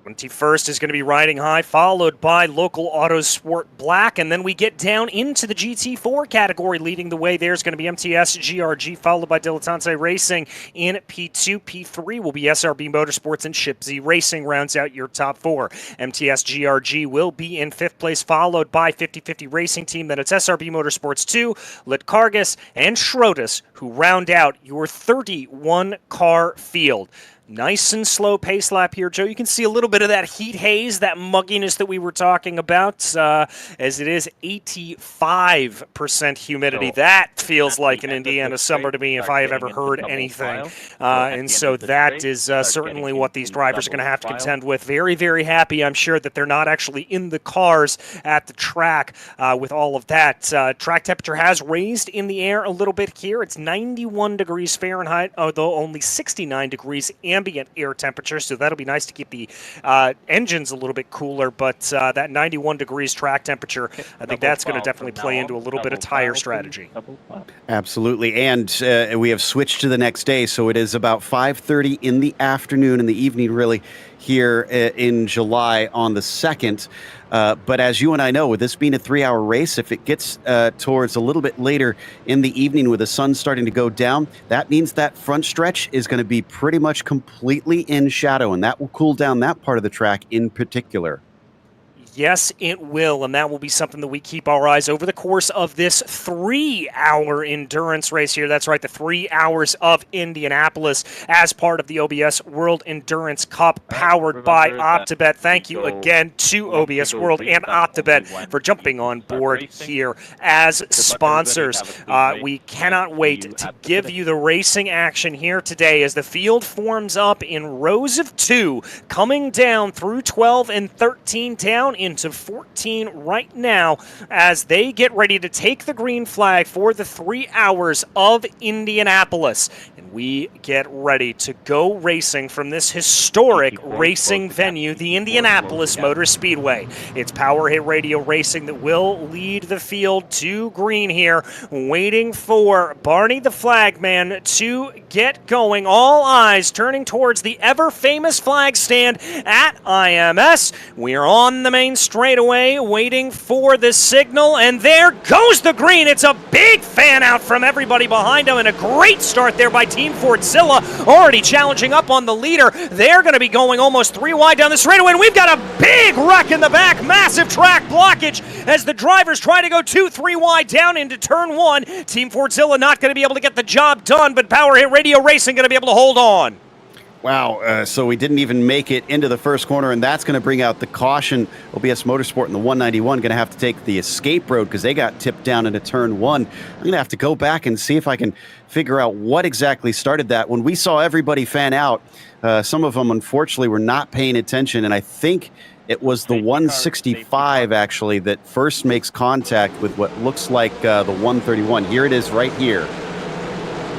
21st is going to be Riding High, followed by Local Autosport Black, and then we get down into the GT4 category. Leading the way, there's going to be MTS GRG, followed by Dilettante Racing in P2. P3 will be SRB Motorsports and Shipsy Racing, rounds out your top 4. MTS GRG will be in 5th place, followed by 50/50 Racing Team. Then it's SRB Motorsports 2, Litkargus, and Schrotus, who round out your 31-car field. Nice and slow pace lap here, Joe. You can see a little bit of that heat haze, that mugginess that we were talking about, as it is 85% humidity. That feels like an Indiana summer to me if I have ever heard anything. And so that is certainly what these drivers are going to have to contend with. Very, very happy, I'm sure, that they're not actually in the cars at the track with all of that. Track temperature has raised in the air a little bit here. It's 91 degrees Fahrenheit, although only 69 degrees ambient air temperature, so that'll be nice to keep the engines a little bit cooler, but that 91 degrees track temperature, I think that's going to definitely play into a little bit of tire strategy. Absolutely, and we have switched to the next day, so it is about 5:30 in the afternoon, in the evening really, here in July on the 2nd. But as you and I know, with this being a 3-hour race, if it gets towards a little bit later in the evening with the sun starting to go down, that means that front stretch is going to be pretty much completely in shadow, and that will cool down that part of the track in particular. Yes, it will, and that will be something that we keep our eyes over the course of this 3-hour endurance race here. That's right, the 3 hours of Indianapolis as part of the OBS World Endurance Cup powered by OPTIBET. Thank you again to OBS World and OPTIBET for jumping on board here as sponsors. We cannot wait to give you the racing action here today as the field forms up in rows of 2, coming down through 12 and 13 down into 14 right now as they get ready to take the green flag for the 3 hours of Indianapolis. And we get ready to go racing from this historic racing venue, the Indianapolis Motor Speedway. It's Power Hit Radio Racing that will lead the field to green here, waiting for Barney the Flagman to get going. All eyes turning towards the ever-famous flag stand at IMS. We're on the main straightaway, waiting for the signal, and there goes the green. It's a big fan out from everybody behind him, and a great start there by Team Fordzilla, already challenging up on the leader. They're going to be going almost 3 wide down the straightaway, and we've got a big wreck in the back, massive track blockage as the drivers try to go 2-3 wide down into turn 1. Team Fordzilla not going to be able to get the job done, but Power Hit Radio Racing going to be able to hold on. Wow, so we didn't even make it into the first corner, and that's going to bring out the caution. OBS Motorsport in the 191 going to have to take the escape road because they got tipped down into turn 1. I'm going to have to go back and see if I can figure out what exactly started that. When we saw everybody fan out, some of them unfortunately were not paying attention, and I think it was the 165 actually that first makes contact with what looks like the 131. Here it is right here.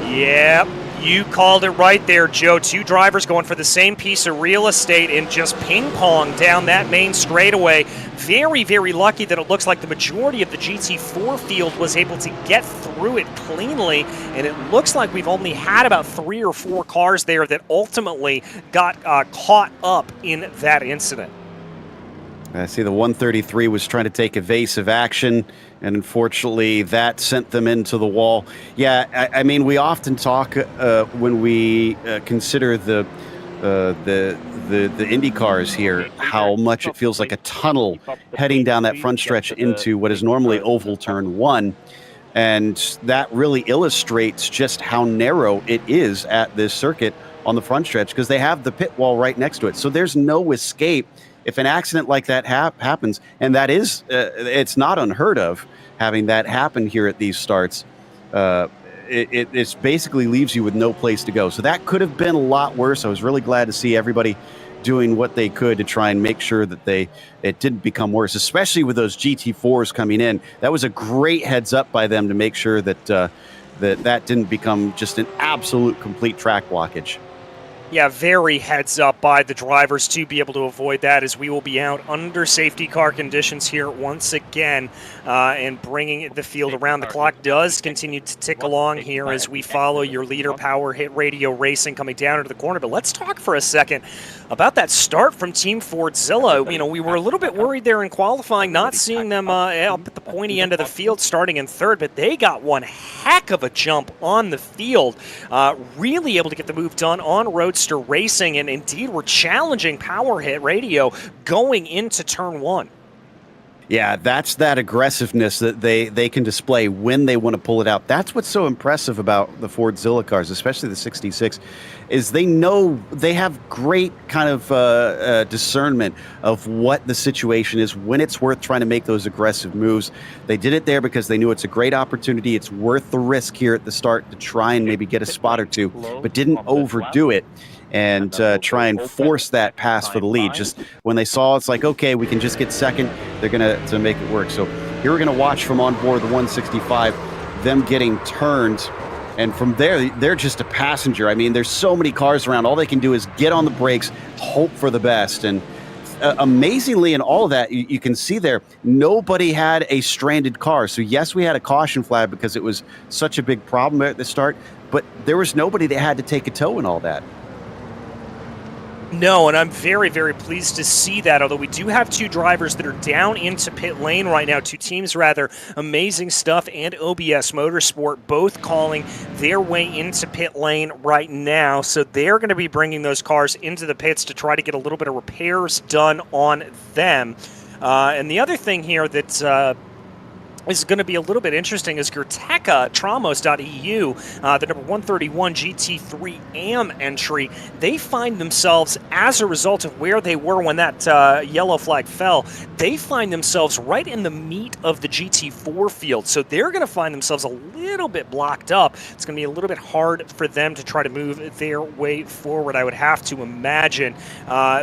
Yep. You called it right there, Joe. Two drivers going for the same piece of real estate and just ping-pong down that main straightaway. Very, very lucky that it looks like the majority of the GT4 field was able to get through it cleanly, and it looks like we've only had about 3 or 4 cars there that ultimately got caught up in that incident. I see the 133 was trying to take evasive action, and unfortunately that sent them into the wall. Yeah, I mean, we often talk when we consider the Indy cars here, how much it feels like a tunnel heading down that front stretch into what is normally oval turn 1. And that really illustrates just how narrow it is at this circuit on the front stretch, because they have the pit wall right next to it. So there's no escape if an accident like that happens. And that is, it's not unheard of having that happen here at these starts. It basically leaves you with no place to go. So that could have been a lot worse. I was really glad to see everybody doing what they could to try and make sure that it didn't become worse, especially with those GT4s coming in. That was a great heads up by them to make sure that that didn't become just an absolute complete track blockage. Yeah, very heads up by the drivers to be able to avoid that, as we will be out under safety car conditions here once again, and bringing the field around. The clock does continue to tick along here as we follow your leader, Power Hit Radio Racing, coming down into the corner. But let's talk for a second about that start from Team Fordzilla. You know, we were a little bit worried there in qualifying, not seeing them up at the pointy end of the field starting in third, but they got one heck of a jump on the field, really able to get the move done on Roadster Racing, and indeed were challenging Power Hit Radio going into turn 1. Yeah, that's that aggressiveness that they can display when they want to pull it out. That's what's so impressive about the Fordzilla cars, especially the 66, is they know they have great kind of discernment of what the situation is, when it's worth trying to make those aggressive moves. They did it there because they knew it's a great opportunity. It's worth the risk here at the start to try and maybe get a spot or two, but didn't overdo it and try and force that pass for the lead. Just when they saw it's like, okay, we can just get second, they're going to make it work. So here we're going to watch from on board the 165, them getting turned. And from there, they're just a passenger. I mean, there's so many cars around. All they can do is get on the brakes, hope for the best. And amazingly, in all of that, you can see there, nobody had a stranded car. So yes, we had a caution flag because it was such a big problem at the start, but there was nobody that had to take a tow in all that. No, and I'm very, very pleased to see that, although we do have 2 drivers that are down into pit lane right now, 2 teams rather. Amazing Stuff and OBS Motorsport both calling their way into pit lane right now, so they're going to be bringing those cars into the pits to try to get a little bit of repairs done on them. And the other thing here that is going to be a little bit interesting is Gerteca, Tramos.eu, the number 131 GT3 AM entry. They find themselves, as a result of where they were when that yellow flag fell, they find themselves right in the meat of the GT4 field. So they're going to find themselves a little bit blocked up. It's going to be a little bit hard for them to try to move their way forward, I would have to imagine.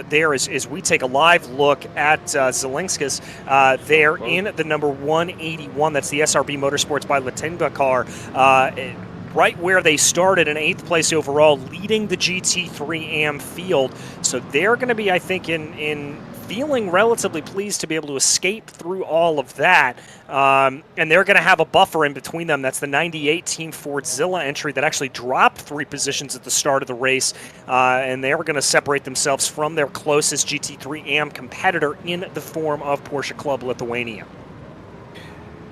There, as we take a live look at Zelinskas, there in the number 181. That's the SRB Motorsports by Latinga car, right where they started in 8th place overall, leading the GT3 AM field. So they're going to be, I think, in feeling relatively pleased to be able to escape through all of that. And they're going to have a buffer in between them. That's the 98 Team Fordzilla entry that actually dropped 3 positions at the start of the race. And they're going to separate themselves from their closest GT3 AM competitor in the form of Porsche Club Lithuania.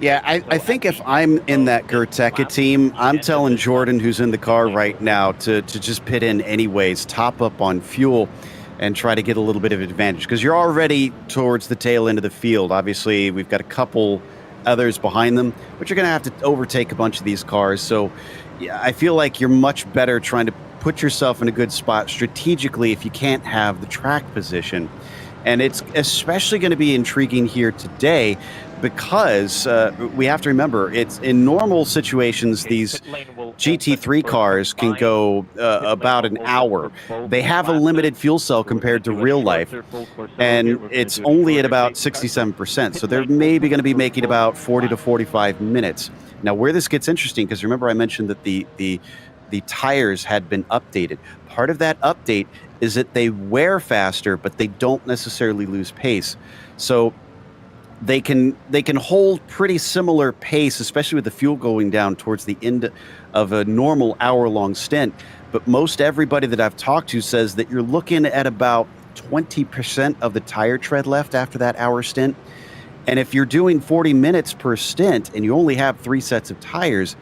Yeah, I think if I'm in that Gerteca team, I'm telling Jordan, who's in the car right now, to just pit in anyways, top up on fuel, and try to get a little bit of advantage. Because you're already towards the tail end of the field. Obviously, we've got a couple others behind them, but you're going to have to overtake a bunch of these cars. So yeah, I feel like you're much better trying to put yourself in a good spot strategically if you can't have the track position. And it's especially going to be intriguing here today because we have to remember, it's in normal situations, these GT3 cars can go about an hour. They have a limited fuel cell compared to real life, and it's only at about 67%. So they're maybe going to be making about 40 to 45 minutes. Now, where this gets interesting, because remember I mentioned that the the tires had been updated. Part of that update is that they wear faster, but they don't necessarily lose pace. So they can hold pretty similar pace, especially with the fuel going down towards the end of a normal hour-long stint. But most everybody that I've talked to says that you're looking at about 20% of the tire tread left after that hour stint. And if you're doing 40 minutes per stint and you only have 3 sets of tires,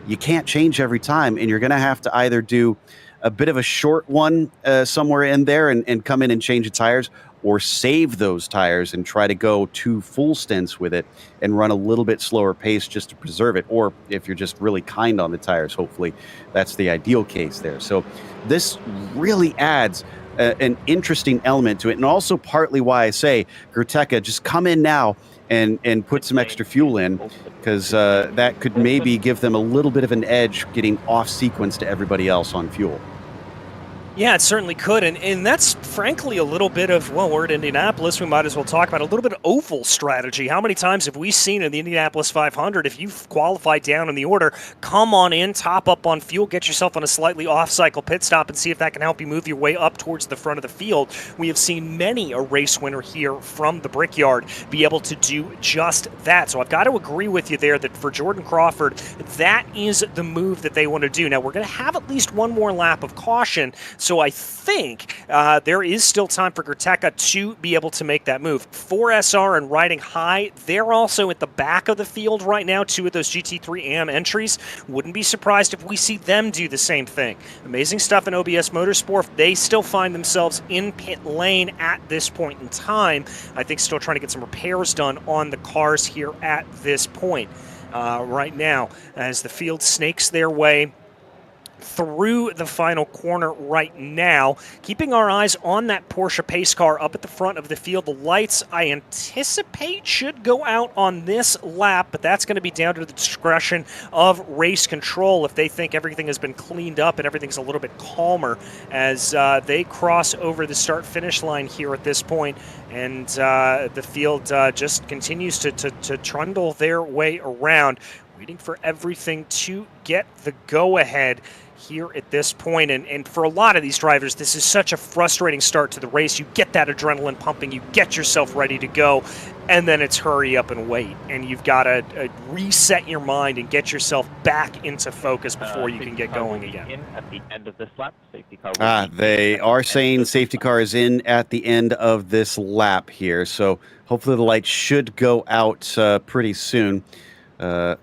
you can't change every time, and you're going to have to either do a bit of a short one somewhere in there and come in and change the tires, or save those tires and try to go 2 full stints with it and run a little bit slower pace just to preserve it. Or if you're just really kind on the tires, hopefully that's the ideal case there. So this really adds an interesting element to it, and also partly why I say, Gerteka, just come in now and put some extra fuel in, because that could maybe give them a little bit of an edge getting off sequence to everybody else on fuel. Yeah, it certainly could, and that's frankly a little bit of, well, we're at Indianapolis, we might as well talk about a little bit of oval strategy. How many times have we seen in the Indianapolis 500, if you've qualified down in the order, come on in, top up on fuel, get yourself on a slightly off-cycle pit stop and see if that can help you move your way up towards the front of the field. We have seen many a race winner here from the Brickyard be able to do just that. So I've got to agree with you there that for Jordan Crawford, that is the move that they want to do. Now, we're going to have at least one more lap of caution, so I think there is still time for Gerteka to be able to make that move. 4SR and Riding High, they're also at the back of the field right now, 2 of those GT3 AM entries. Wouldn't be surprised if we see them do the same thing. Amazing stuff in OBS Motorsport. They still find themselves in pit lane at this point in time. I think still trying to get some repairs done on the cars here at this point right now, as the field snakes their way through the final corner right now, keeping our eyes on that Porsche pace car up at the front of the field. The lights, I anticipate, should go out on this lap, but that's going to be down to the discretion of race control if they think everything has been cleaned up and everything's a little bit calmer as they cross over the start-finish line here at this point, and the field just continues to trundle their way around, waiting for everything to get the go-ahead here at this point. And for a lot of these drivers, this is such a frustrating start to the race. You get that adrenaline pumping, you get yourself ready to go, and then it's hurry up and wait. And you've got to reset your mind and get yourself back into focus before you can get going again. At the end of this lap, safety car they are saying safety car is in at the end of this lap here. So hopefully the lights should go out pretty soon.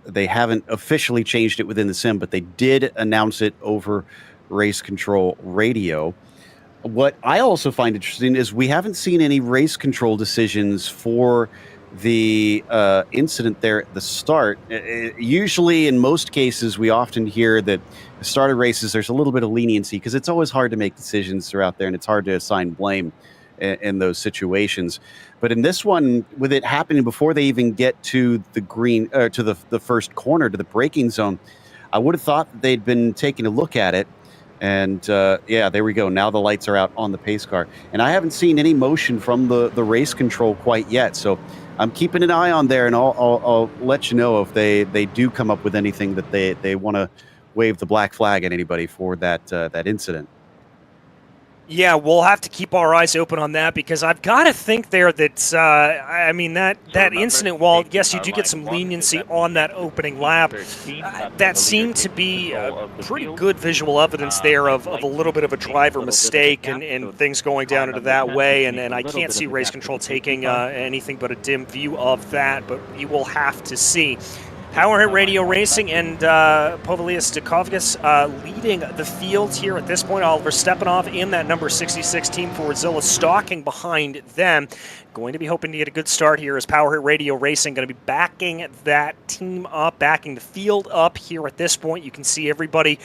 They haven't officially changed it within the sim, but they did announce it over race control radio. What I also find interesting is we haven't seen any race control decisions for the incident there at the start. Usually, in most cases, we often hear that the start of races, there's a little bit of leniency because it's always hard to make decisions throughout there, and it's hard to assign blame in those situations. But in this one, with it happening before they even get to the green, to the first corner, to the braking zone, I would have thought that they'd been taking a look at it. And yeah, there we go. Now the lights are out on the pace car. And I haven't seen any motion from the race control quite yet. So I'm keeping an eye on there, and I'll let you know if they do come up with anything that they want to wave the black flag at anybody for that incident. Yeah, we'll have to keep our eyes open on that, because I've got to think there that, I mean, that incident, while, yes, you do get some leniency on that opening lap, that seemed to be pretty good visual evidence there of a little bit of a driver mistake and things going down into that way, and I can't see race control taking anything but a dim view of that, but you will have to see. Power Hit Radio Racing and Povilius Dukovgis leading the field here at this point. Oliver Stepanov in that number 66 Team Fordzilla stalking behind them. Going to be hoping to get a good start here as Power Hit Radio Racing going to be backing that team up, backing the field up here at this point. You can see everybody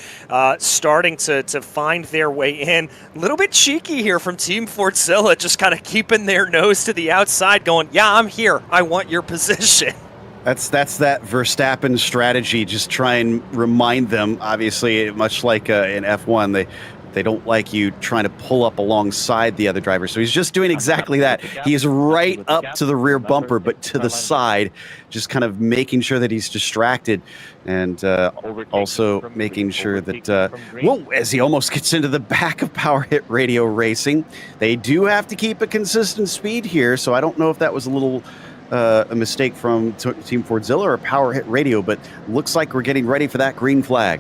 starting to find their way in. A little bit cheeky here from Team Fordzilla, just kind of keeping their nose to the outside going, yeah, I'm here. I want your position. That's that Verstappen strategy. Just try and remind them, obviously, much like in F1, they They don't like you trying to pull up alongside the other driver. So he's just doing exactly that. He is right up to the rear bumper, but to the side, just kind of making sure that he's distracted, and also making sure that, whoa, as he almost gets into the back of Power Hit Radio Racing. They do have to keep a consistent speed here, so I don't know if that was a little a mistake from Team Fordzilla or Power Hit Radio, but looks like we're getting ready for that green flag.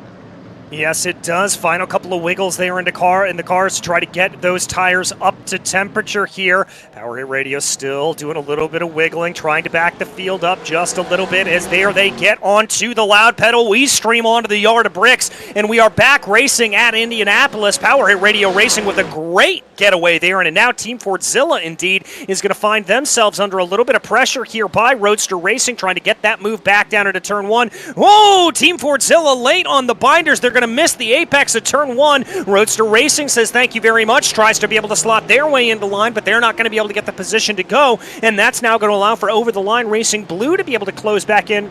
Yes, it does. Final couple of wiggles there in the cars to try to get those tires up to temperature here. Power Hit Radio still doing a little bit of wiggling, trying to back the field up just a little bit. As there they get onto the loud pedal, we stream onto the yard of bricks, and we are back racing at Indianapolis. Power Hit Radio Racing with a great getaway there, and now Team Fordzilla indeed is going to find themselves under a little bit of pressure here by Roadster Racing, trying to get that move back down into turn one. Whoa, Team Fordzilla late on the binders. They're going to miss the apex of turn one. Roadster Racing says thank you very much, tries to be able to slot their way into line, but they're not going to be able to get the position to go, and that's now going to allow for Over the Line Racing Blue to be able to close back in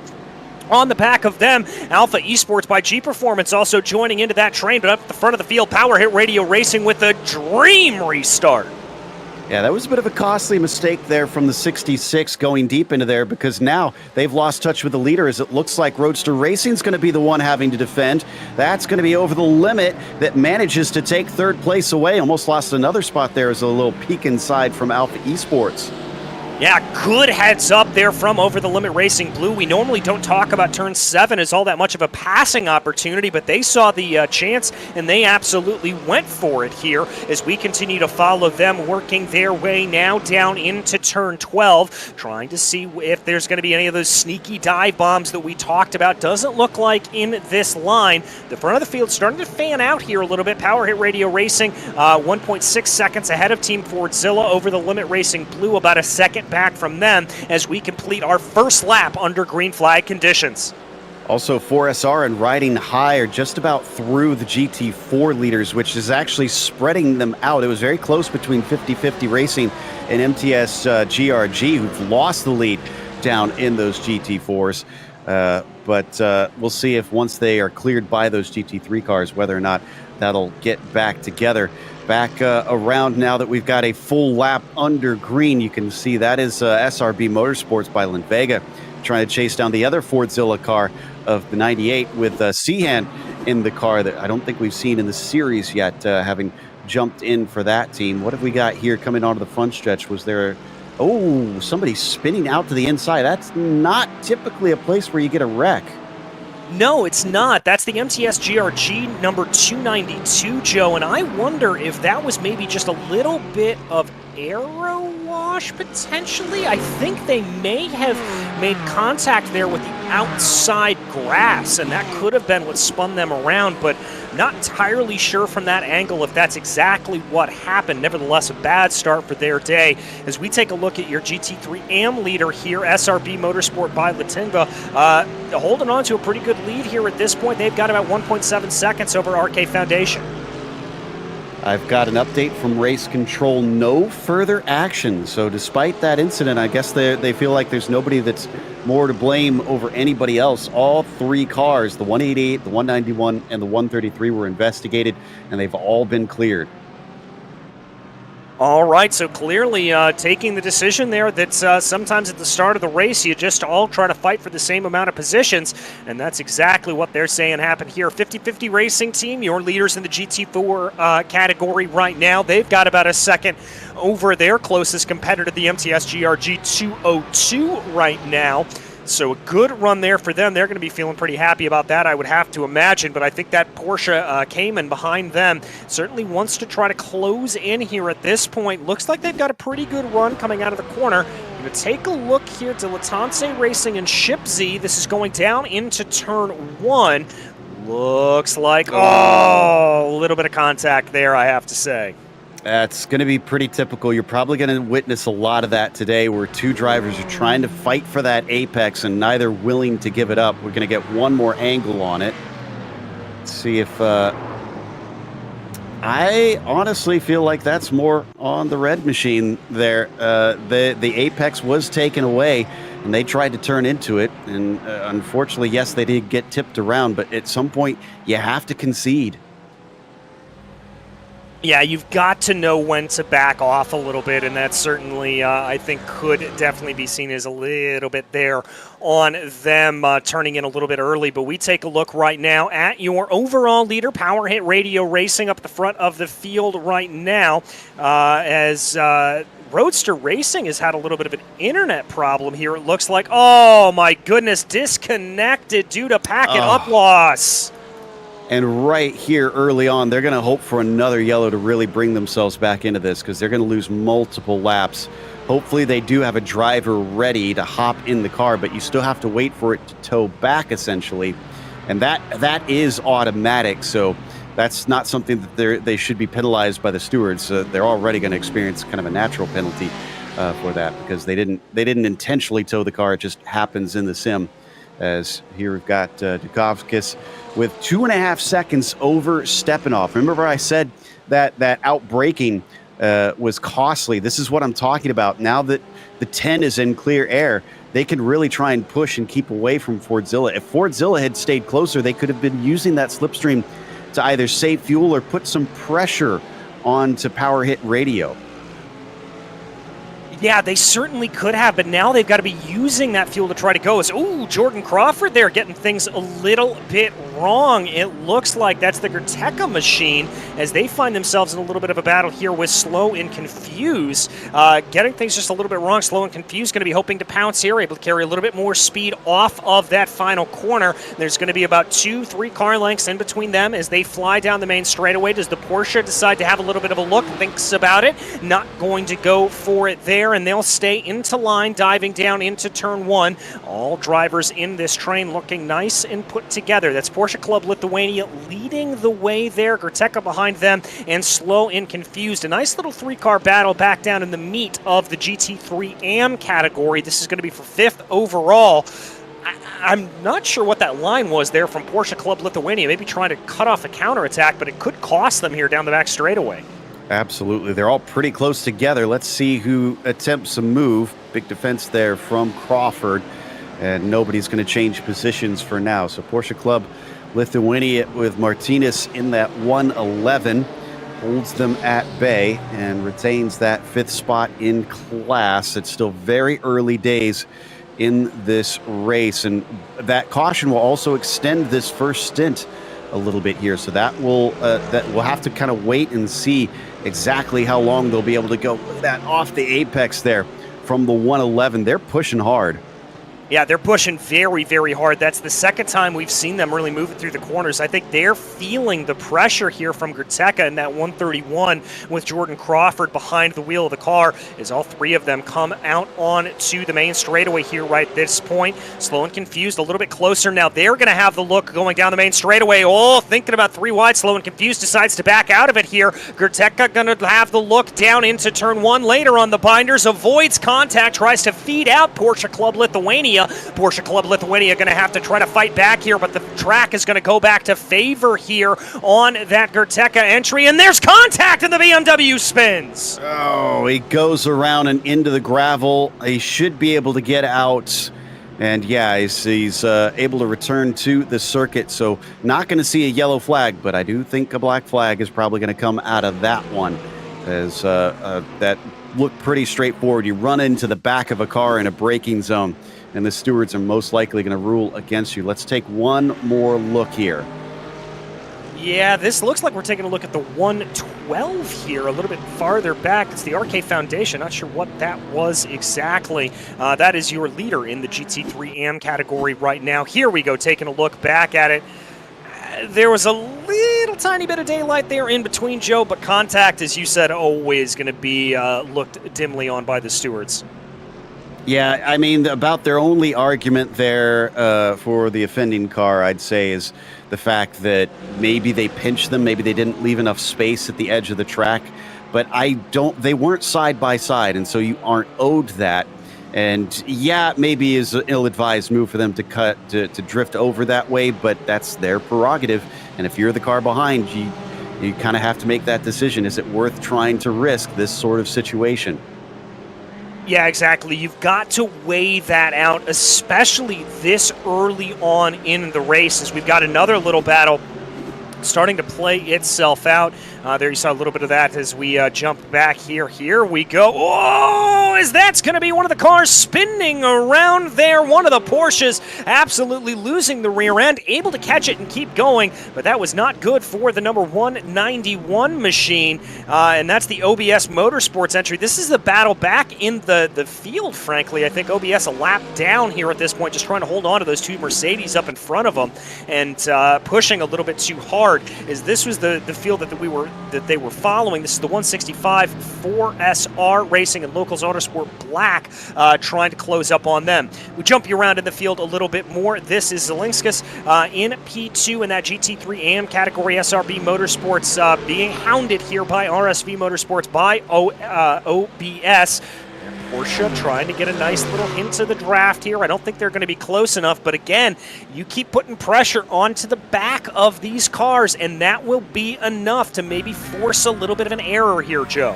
on the back of them. Alpha Esports by G Performance also joining into that train, but up at the front of the field, Power Hit Radio Racing with a dream restart. Yeah, that was a bit of a costly mistake there from the 66 going deep into there, because now they've lost touch with the leader, as it looks like Roadster Racing's going to be the one having to defend. That's going to be Over the Limit that manages to take third place away. Almost lost another spot there as a little peek inside from Alpha Esports. Yeah, good heads up there from Over the Limit Racing Blue. We normally don't talk about turn 7 as all that much of a passing opportunity, but they saw the chance and they absolutely went for it here as we continue to follow them working their way now down into turn 12, trying to see if there's going to be any of those sneaky dive bombs that we talked about. Doesn't look like in this line. The front of the field starting to fan out here a little bit. Power Hit Radio Racing 1.6 seconds ahead of Team Fordzilla. Over the Limit Racing Blue about a second back from them as we complete our first lap under green flag conditions. Also, 4SR and Riding High are just about through the GT4 leaders, which is actually spreading them out. It was very close between 50-50 Racing and MTS GRG, who've lost the lead down in those GT4s. But we'll see if once they are cleared by those GT3 cars, whether or not that'll get back together. Back around now that we've got a full lap under green, you can see that is SRB Motorsports by Lynn Vega trying to chase down the other Fordzilla car of the 98 with Sehan in the car that I don't think we've seen in the series yet, having jumped in for that team. What have we got here coming onto the front stretch? Was there somebody spinning out to the inside? That's not typically a place where you get a wreck. No, it's not. That's the MTS GRG number 292, Joe, and I wonder if that was maybe just a little bit of aero wash, potentially. I think they may have made contact there with the outside grass, and that could have been what spun them around, but not entirely sure from that angle if that's exactly what happened. Nevertheless, a bad start for their day. As we take a look at your GT3 AM leader here, SRB Motorsport by Latinga, holding on to a pretty good lead here at this point. They've got about 1.7 seconds over RK Foundation. I've got an update from Race Control. No further action. So despite that incident, I guess they feel like there's nobody that's more to blame over anybody else. All three cars, the 188, the 191, and the 133 were investigated, and they've all been cleared. All right, so clearly taking the decision there that sometimes at the start of the race you just all try to fight for the same amount of positions, and that's exactly what they're saying happened here. 50-50 Racing Team, your leaders in the GT4 category right now. They've got about a second over their closest competitor, the MTS GRG 202 right now. So a good run there for them. They're going to be feeling pretty happy about that, I would have to imagine. But I think that Porsche Cayman behind them certainly wants to try to close in here at this point. Looks like they've got a pretty good run coming out of the corner. Going to take a look here to Latance Racing and Ship Z. This is going down into turn 1. Looks like, a little bit of contact there, I have to say. That's going to be pretty typical. You're probably going to witness a lot of that today, where two drivers are trying to fight for that apex and neither willing to give it up. We're going to get one more angle on it. Let's see if... I honestly feel like that's more on the red machine there. The apex was taken away, and they tried to turn into it. And unfortunately, yes, they did get tipped around, but at some point, you have to concede. Yeah, you've got to know when to back off a little bit, and that certainly, I think, could definitely be seen as a little bit there on them turning in a little bit early. But we take a look right now at your overall leader, Power Hit Radio Racing, up at the front of the field right now, as Roadster Racing has had a little bit of an internet problem here. It looks like, oh my goodness, disconnected due to packet up loss. And right here early on, they're going to hope for another yellow to really bring themselves back into this because they're going to lose multiple laps. Hopefully they do have a driver ready to hop in the car, but you still have to wait for it to tow back, essentially. And that is automatic, so that's not something that they should be penalized by the stewards. They're already going to experience kind of a natural penalty for that because they didn't intentionally tow the car. It just happens in the sim. As here we've got Dukowskis with 2.5 seconds over Stepanov. Remember I said that outbraking was costly. This is what I'm talking about. Now that the 10 is in clear air, they can really try and push and keep away from Fordzilla. If Fordzilla had stayed closer, they could have been using that slipstream to either save fuel or put some pressure onto Power Hit Radio. Yeah, they certainly could have, but now they've got to be using that fuel to try to go. Ooh, Jordan Crawford there getting things a little bit wrong. It looks like that's the Gerteka machine as they find themselves in a little bit of a battle here with Slow and Confused. Getting things just a little bit wrong. Slow and Confused going to be hoping to pounce here, able to carry a little bit more speed off of that final corner. There's going to be about 2-3 car lengths in between them as they fly down the main straightaway. Does the Porsche decide to have a little bit of a look? Thinks about it. Not going to go for it there, and they'll stay into line, diving down into turn 1. All drivers in this train looking nice and put together. That's Porsche Club Lithuania leading the way there. Gerteka behind them, and Slow and Confused. A nice little 3-car battle back down in the meat of the GT3 AM category. This is going to be for 5th overall. I'm not sure what that line was there from Porsche Club Lithuania. Maybe trying to cut off a counterattack, but it could cost them here down the back straightaway. Absolutely. They're all pretty close together. Let's see who attempts a move. Big defense there from Crawford, and nobody's going to change positions for now. So Porsche Club Lithuania with Martinez in that 111 holds them at bay and retains that 5th spot in class. It's still very early days in this race, and that caution will also extend this first stint a little bit here. So that we'll have to kind of wait and see exactly how long they'll be able to go. Look at that off the apex there from the 111. They're pushing hard. Yeah, they're pushing very, very hard. That's the second time we've seen them really moving through the corners. I think they're feeling the pressure here from Gerteka in that 131 with Jordan Crawford behind the wheel of the car as all 3 of them come out on to the main straightaway here right at this point. Slow and Confused a little bit closer. Now they're going to have the look going down the main straightaway. Oh, thinking about 3 wide. Slow and Confused decides to back out of it here. Gerteka going to have the look down into turn 1 later on the binders. Avoids contact, tries to feed out Porsche Club Lithuania. Porsche Club Lithuania going to have to try to fight back here, but the track is going to go back to favor here on that Gerteka entry, and there's contact and the BMW spins. Oh, he goes around and into the gravel. He should be able to get out, and yeah, he's able to return to the circuit, so not going to see a yellow flag, but I do think a black flag is probably going to come out of that one, as that looked pretty straightforward. You run into the back of a car in a braking zone, and the stewards are most likely going to rule against you. Let's take one more look here. Yeah, this looks like we're taking a look at the 112 here, a little bit farther back. It's the RK Foundation. Not sure what that was exactly. That is your leader in the GT3 AM category right now. Here we go, taking a look back at it. There was a little tiny bit of daylight there in between, Joe, but contact, as you said, always going to be looked dimly on by the stewards. Yeah, I mean, about their only argument there for the offending car, I'd say, is the fact that maybe they pinched them, maybe they didn't leave enough space at the edge of the track, but they weren't side by side, and so you aren't owed that. And yeah, maybe is an ill-advised move for them to drift over that way, but that's their prerogative. And if you're the car behind, you kind of have to make that decision. Is it worth trying to risk this sort of situation? Yeah, exactly. You've got to weigh that out, especially this early on in the race, as we've got another little battle starting to play itself out. There you saw a little bit of that as we jump back here. Here we go. Oh, as that's going to be one of the cars spinning around there. One of the Porsches absolutely losing the rear end, able to catch it and keep going, but that was not good for the number 191 machine, and that's the OBS Motorsports entry. This is the battle back in the field, frankly. I think OBS a lap down here at this point, just trying to hold on to those two Mercedes up in front of them and pushing a little bit too hard, as this was the field that they were following. This is the 165 4SR Racing and Locals Autosport Black trying to close up on them. We jump you around in the field a little bit more. This is Zelinskas in P2 in that GT3 AM category. SRB Motorsports being hounded here by RSV Motorsports by OBS. Porsche trying to get a nice little hint of the draft here. I don't think they're going to be close enough, but again, you keep putting pressure onto the back of these cars, and that will be enough to maybe force a little bit of an error here, Joe.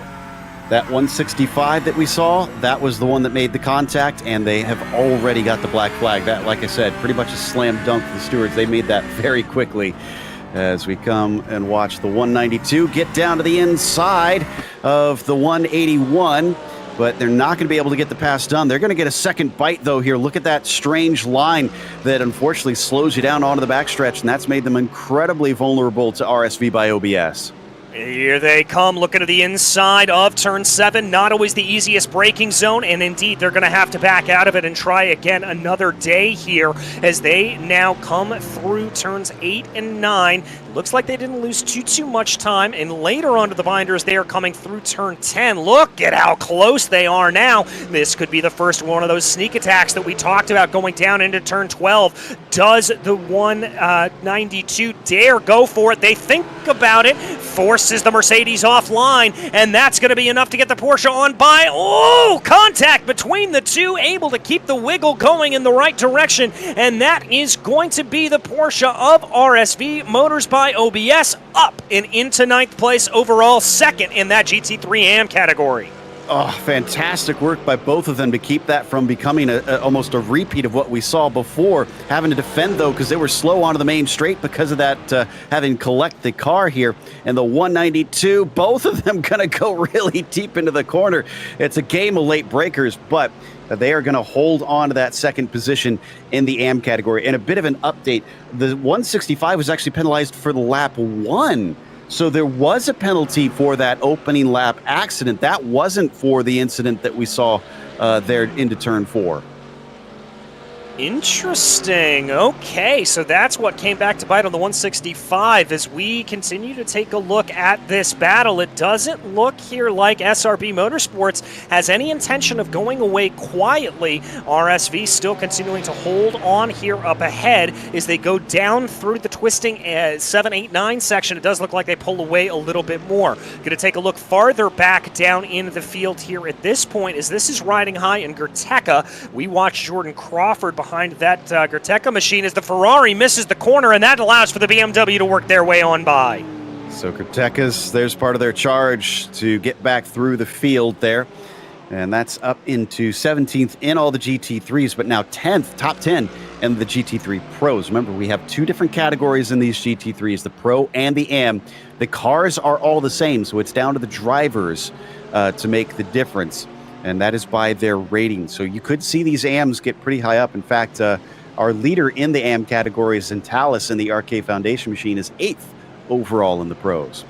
That 165 that we saw, that was the one that made the contact, and they have already got the black flag. That, like I said, pretty much a slam dunk for the stewards. They made that very quickly. As we come and watch the 192 get down to the inside of the 181. But they're not going to be able to get the pass done. They're going to get a second bite, though, here. Look at that strange line that unfortunately slows you down onto the backstretch, and that's made them incredibly vulnerable to RSV by OBS. Here they come, looking to the inside of Turn 7. Not always the easiest braking zone, and indeed, they're going to have to back out of it and try again another day here as they now come through Turns 8 and 9. Looks like they didn't lose too much time, and later onto the binders, they are coming through Turn 10. Look at how close they are now. This could be the first one of those sneak attacks that we talked about going down into Turn 12. Does the 192 dare go for it? They think about it, forces the Mercedes offline, and that's going to be enough to get the Porsche on by. Oh, contact between the two, able to keep the wiggle going in the right direction, and that is going to be the Porsche of RSV Motors by OBS up and into 9th place overall, second in that GT3 AM category. Oh, fantastic work by both of them to keep that from becoming almost a repeat of what we saw before. Having to defend, though, because they were slow onto the main straight because of that, having to collect the car here. And the 192, both of them going to go really deep into the corner. It's a game of late breakers, but they are going to hold on to that second position in the AM category. And a bit of an update, the 165 was actually penalized for the lap 1. So there was a penalty for that opening lap accident. That wasn't for the incident that we saw there into Turn 4. Interesting. Okay, so that's what came back to bite on the 165. As we continue to take a look at this battle, it doesn't look here like SRB Motorsports has any intention of going away quietly. RSV still continuing to hold on here up ahead as they go down through the twisting 7, 8, 9 section. It does look like they pull away a little bit more. Going to take a look farther back down in the field here at this point, as this is riding high in Gerteca. We watch Jordan Crawford behind that Gerteca machine as the Ferrari misses the corner, and that allows for the BMW to work their way on by. So Gerteca's, there's part of their charge to get back through the field there. And that's up into 17th in all the GT3s, but now 10th, top 10 in the GT3 Pros. Remember, we have two different categories in these GT3s, the Pro and the AM. The cars are all the same, so it's down to the drivers to make the difference. And that is by their rating. So you could see these AMs get pretty high up. In fact, our leader in the AM category, Zentalis, in the RK Foundation machine, is 8th overall in the pros.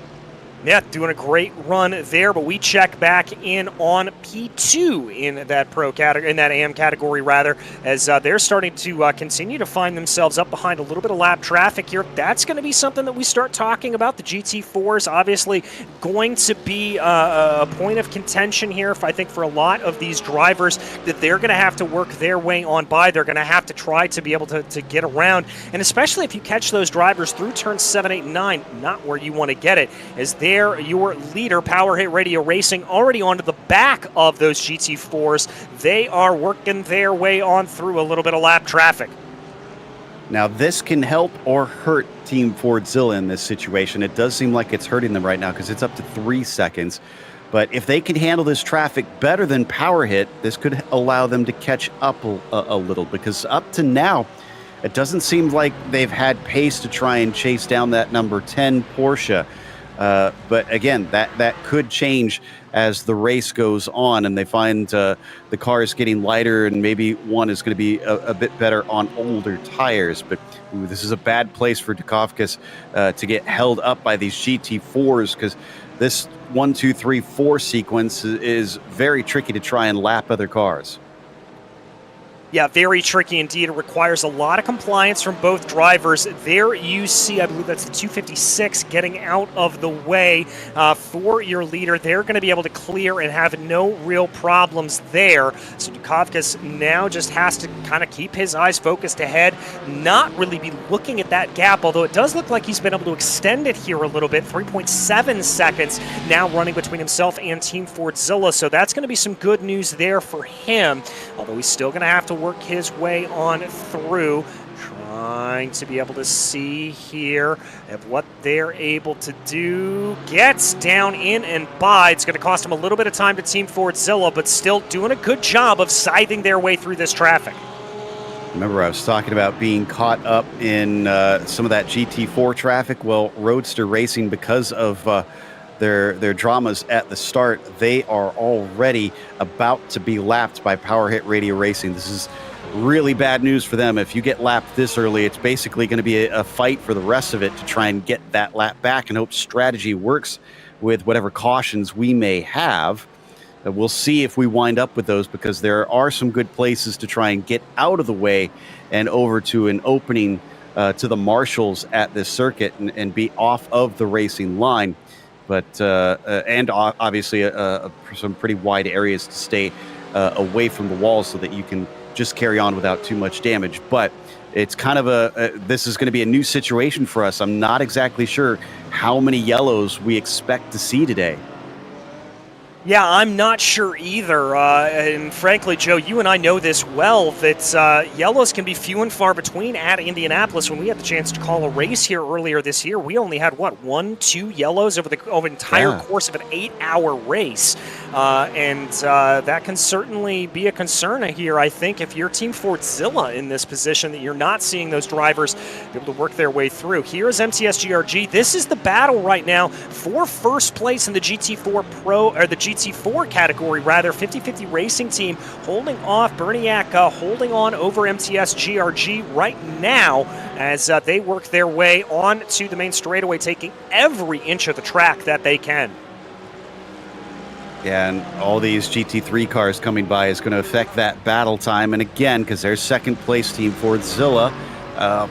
Yeah, doing a great run there, but we check back in on P2 in that pro category, in that AM category rather, as they're starting to continue to find themselves up behind a little bit of lap traffic here. That's going to be something that we start talking about. The GT4s obviously going to be a point of contention here, I think, for a lot of these drivers, that they're going to have to work their way on by. They're going to have to try to be able to get around, and especially if you catch those drivers through turns 7, 8, and 9, not where you want to get it, as they're your leader, Power Hit Radio Racing, already onto the back of those GT4s. They are working their way on through a little bit of lap traffic. Now, this can help or hurt Team Fordzilla in this situation. It does seem like it's hurting them right now because it's up to 3 seconds. But if they can handle this traffic better than Power Hit, this could allow them to catch up a little, because up to now, it doesn't seem like they've had pace to try and chase down that number 10 Porsche. But again, that could change as the race goes on and they find the car is getting lighter and maybe one is going to be a bit better on older tires. But this is a bad place for Dukakis to get held up by these GT4s, because this 1, 2, 3, 4 sequence is very tricky to try and lap other cars. Yeah, very tricky indeed. It requires a lot of compliance from both drivers. There you see, I believe that's the 256 getting out of the way for your leader. They're going to be able to clear and have no real problems there. So Dukakis now just has to kind of keep his eyes focused ahead, not really be looking at that gap, although it does look like he's been able to extend it here a little bit. 3.7 seconds now running between himself and Team Fordzilla. So that's going to be some good news there for him, although he's still going to have to work his way on through, trying to be able to see here of what they're able to do. Gets down in and by. It's going to cost him a little bit of time to Team Fordzilla, but still doing a good job of scything their way through this traffic. Remember, I was talking about being caught up in some of that GT4 traffic. Well, Roadster Racing, because of their dramas at the start, they are already about to be lapped by Power Hit Radio Racing. This is really bad news for them. If you get lapped this early, it's basically going to be a fight for the rest of it to try and get that lap back, and hope strategy works with whatever cautions we may have. We'll see if we wind up with those, because there are some good places to try and get out of the way and over to an opening to the marshals at this circuit and be off of the racing line. But and obviously some pretty wide areas to stay away from the walls so that you can just carry on without too much damage. But it's kind of this is going to be a new situation for us. I'm not exactly sure how many yellows we expect to see today. Yeah, I'm not sure either. And frankly, Joe, you and I know this well, that yellows can be few and far between at Indianapolis. When we had the chance to call a race here earlier this year, we only had, 1, 2 yellows over the entire course of an 8-hour race. And that can certainly be a concern here, I think, if you're Team Fordzilla in this position, that you're not seeing those drivers be able to work their way through. Here's MTS GRG. This is the battle right now for first place in the GT4 Pro, or the GT4 category, rather. 50-50 Racing Team holding off Berniak, holding on over MTS GRG right now as they work their way on to the main straightaway, taking every inch of the track that they can. Yeah, and all these GT3 cars coming by is going to affect that battle time. And again, because their second place Team Fordzilla,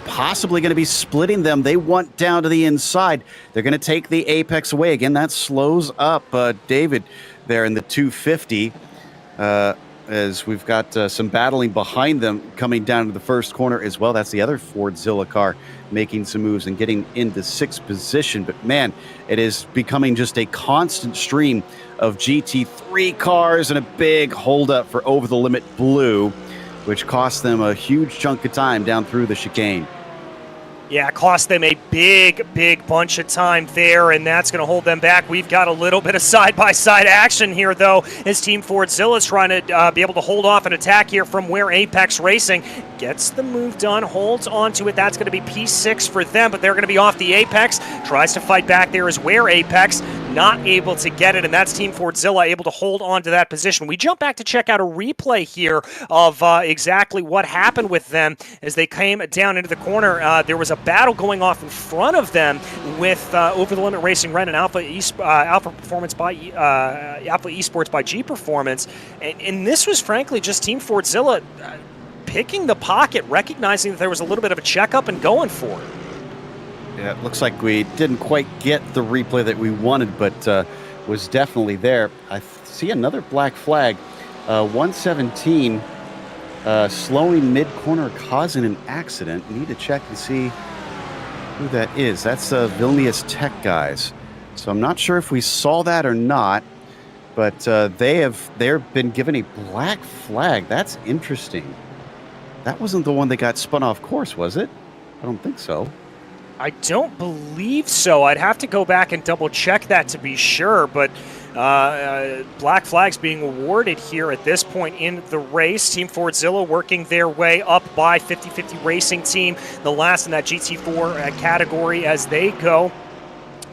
possibly going to be splitting them. They want down to the inside. They're going to take the apex away. Again, that slows up David there in the 250 as we've got some battling behind them coming down to the first corner as well. That's the other Fordzilla car making some moves and getting into 6th position. But man, it is becoming just a constant stream of GT3 cars and a big holdup for Over the Limit Blue, which cost them a huge chunk of time down through the chicane. Yeah, it cost them a big bunch of time there, and that's going to hold them back. We've got a little bit of side-by-side action here, though, as Team Fordzilla is trying to be able to hold off an attack here from where Apex Racing gets the move done, holds onto it. That's going to be P6 for them, but they're going to be off the Apex. Tries to fight back there is where Apex, not able to get it, and that's Team Fordzilla able to hold on to that position. We jump back to check out a replay here of exactly what happened with them as they came down into the corner. There was a battle going off in front of them with Over the Limit Racing Red and Alpha Performance by Alpha Esports by G Performance, and this was frankly just Team Fordzilla picking the pocket, recognizing that there was a little bit of a checkup and going for it. Yeah, it looks like we didn't quite get the replay that we wanted, but was definitely there. I see another black flag, 117. Slowing mid-corner, causing an accident. Need to check and see who that is. That's Vilnius Tech guys. So I'm not sure if we saw that or not, but they've been given a black flag. That's interesting. That wasn't the one that got spun off course, was it? I don't think so. I don't believe so. I'd have to go back and double check that to be sure, but Black flags being awarded here at this point in the race. Team Fordzilla working their way up by 50-50 Racing Team, the last in that GT4 category as they go.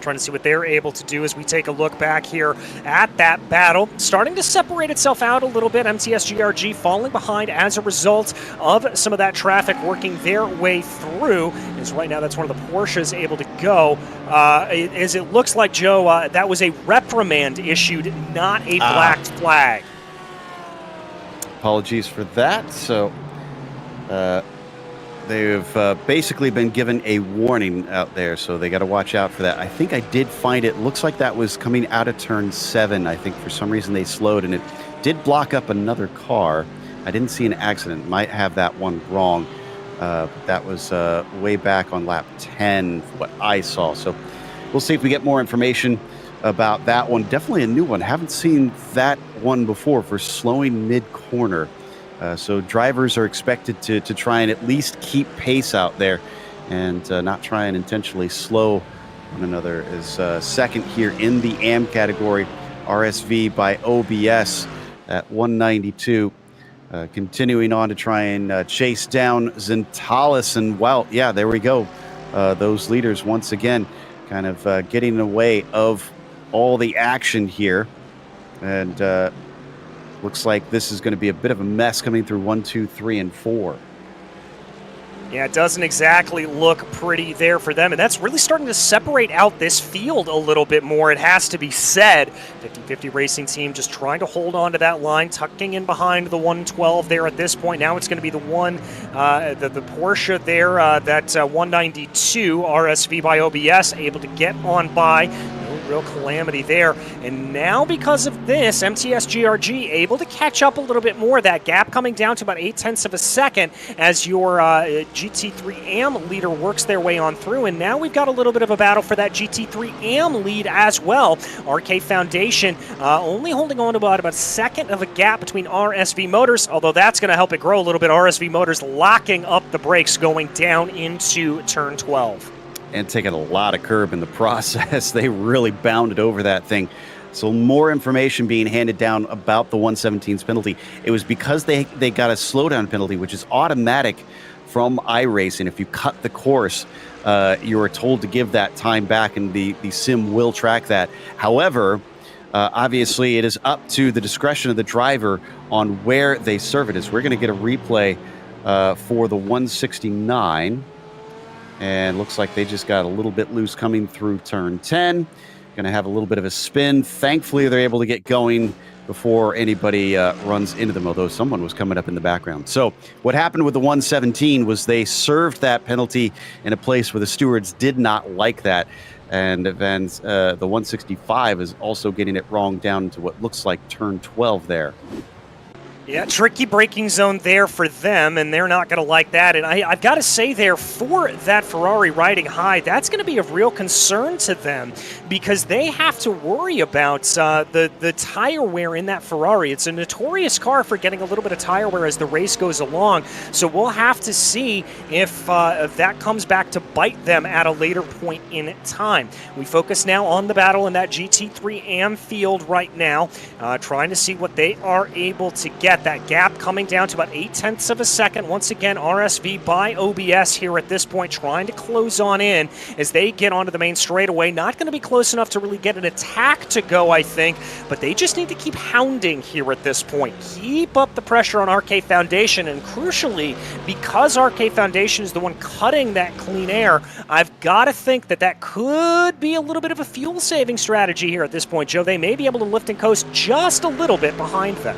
Trying to see what they're able to do as we take a look back here at that battle. Starting to separate itself out a little bit. MTSGRG falling behind as a result of some of that traffic working their way through. As right now, that's one of the Porsches able to go. As it looks like, Joe, that was a reprimand issued, not a black flag. Apologies for that. So, they've basically been given a warning out there, so they got to watch out for that. I think I did find it. Looks like that was coming out of turn 7. I think for some reason they slowed, and it did block up another car. I didn't see an accident. Might have that one wrong. That was way back on lap 10, what I saw. So we'll see if we get more information about that one. Definitely a new one. Haven't seen that one before for slowing mid-corner. So drivers are expected to try and at least keep pace out there and not try and intentionally slow one another. As second here in the AM category, RSV by OBS at 192. Continuing on to try and chase down Zentalis. And, well, yeah, there we go. Those leaders once again kind of getting in the way of all the action here. And looks like this is going to be a bit of a mess coming through 1, 2, 3, and 4. Yeah, it doesn't exactly look pretty there for them, and that's really starting to separate out this field a little bit more, it has to be said. 50-50 Racing Team just trying to hold on to that line, tucking in behind the 112 there at this point. Now it's going to be the Porsche there, that 192 RSV by OBS, able to get on by. Real calamity there. And now because of this, MTSGRG able to catch up a little bit more. That gap coming down to about 0.8 of a second as your GT3 AM leader works their way on through. And now we've got a little bit of a battle for that GT3 AM lead as well. RK Foundation only holding on to about a second of a gap between RSV Motors, although that's going to help it grow a little bit. RSV Motors locking up the brakes going down into turn 12. And taking a lot of curb in the process. They really bounded over that thing. So more information being handed down about the 117's penalty. It was because they got a slowdown penalty, which is automatic from iRacing. If you cut the course, you are told to give that time back, and the sim will track that. However, obviously it is up to the discretion of the driver on where they serve it. As we're going to get a replay for the 169. And looks like they just got a little bit loose coming through turn 10. Going to have a little bit of a spin. Thankfully, they're able to get going before anybody runs into them, although someone was coming up in the background. So what happened with the 117 was they served that penalty in a place where the stewards did not like that. And then the 165 is also getting it wrong down to what looks like turn 12 there. Yeah, tricky braking zone there for them, and they're not going to like that. And I've got to say there, for that Ferrari riding high, that's going to be of real concern to them because they have to worry about the tire wear in that Ferrari. It's a notorious car for getting a little bit of tire wear as the race goes along. So we'll have to see if that comes back to bite them at a later point in time. We focus now on the battle in that GT3 AM field right now, trying to see what they are able to get. That gap coming down to about 0.8 of a second. Once again, RSV by OBS here at this point, trying to close on in as they get onto the main straightaway. Not going to be close enough to really get an attack to go, I think, but they just need to keep hounding here at this point. Keep up the pressure on RK Foundation, and crucially, because RK Foundation is the one cutting that clean air, I've got to think that that could be a little bit of a fuel-saving strategy here at this point, Joe. They may be able to lift and coast just a little bit behind them.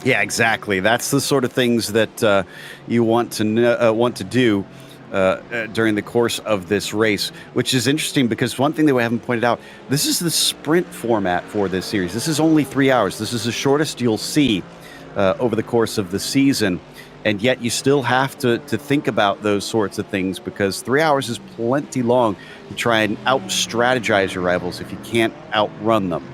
Yeah, exactly. That's the sort of things that you want to do during the course of this race, which is interesting because one thing that we haven't pointed out, this is the sprint format for this series. This is only 3 hours. This is the shortest you'll see over the course of the season, and yet you still have to think about those sorts of things because 3 hours is plenty long to try and out-strategize your rivals if you can't outrun them.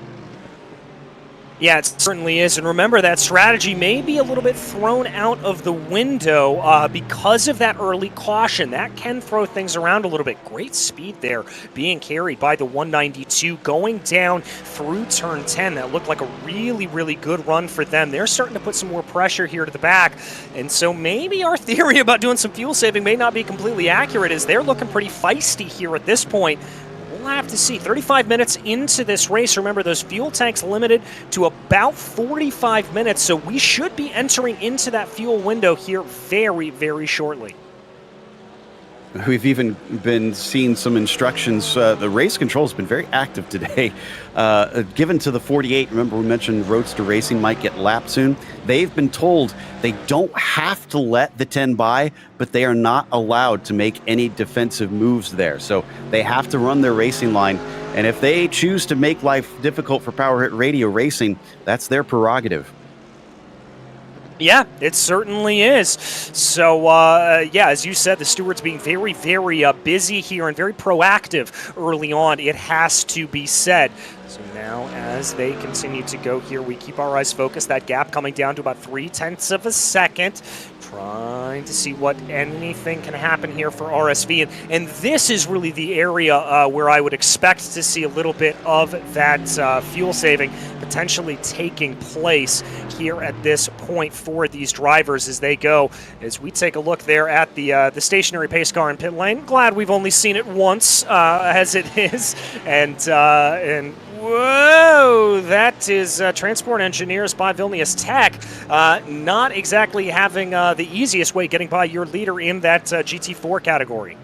Yeah, it certainly is. And remember, that strategy may be a little bit thrown out of the window because of that early caution. That can throw things around a little bit. Great speed there being carried by the 192 going down through turn 10. That looked like a really, really good run for them. They're starting to put some more pressure here to the back. And so maybe our theory about doing some fuel saving may not be completely accurate, as they're looking pretty feisty here at this point. We'll have to see. 35 minutes into this race. Remember, those fuel tanks limited to about 45 minutes, so we should be entering into that fuel window here very, very shortly. We've even been seeing some instructions. The race control has been very active today. Given to the 48, remember we mentioned Roadster Racing might get lapped soon. They've been told they don't have to let the 10 by, but they are not allowed to make any defensive moves there. So they have to run their racing line. And if they choose to make life difficult for Power Hit Radio Racing, that's their prerogative. Yeah, it certainly is. So, yeah, as you said, the stewards being very, very busy here and very proactive early on, it has to be said. So now as they continue to go here, we keep our eyes focused. That gap coming down to about 0.3 of a second. Trying to see what anything can happen here for RSV. And this is really the area where I would expect to see a little bit of that fuel saving potentially taking place here at this point for these drivers as they go. As we take a look there at the stationary pace car in pit lane. Glad we've only seen it once as it is. And whoa, that is Transport Engineers by Vilnius Tech. Not exactly having the easiest way getting by your leader in that GT4 category.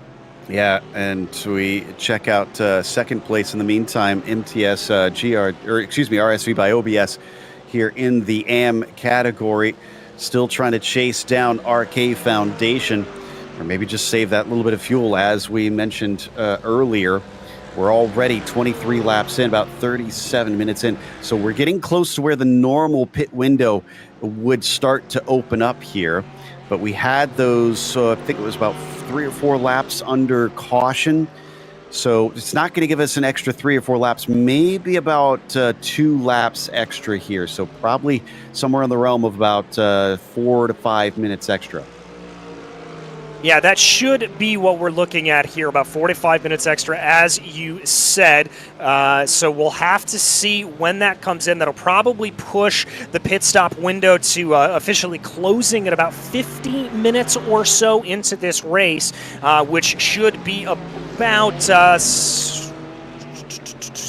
Yeah, and we check out second place in the meantime, RSV by OBS here in the AM category. Still trying to chase down RK Foundation, or maybe just save that little bit of fuel as we mentioned earlier. We're already 23 laps in, about 37 minutes in. So we're getting close to where the normal pit window would start to open up here. But we had those, I think it was about 3 or 4 laps under caution. So it's not going to give us an extra 3 or 4 laps, maybe about 2 laps extra here. So probably somewhere in the realm of about 4 to 5 minutes extra. Yeah, that should be what we're looking at here, about 45 minutes extra, as you said. So we'll have to see when that comes in. That'll probably push the pit stop window to officially closing at about 50 minutes or so into this race, which should be about...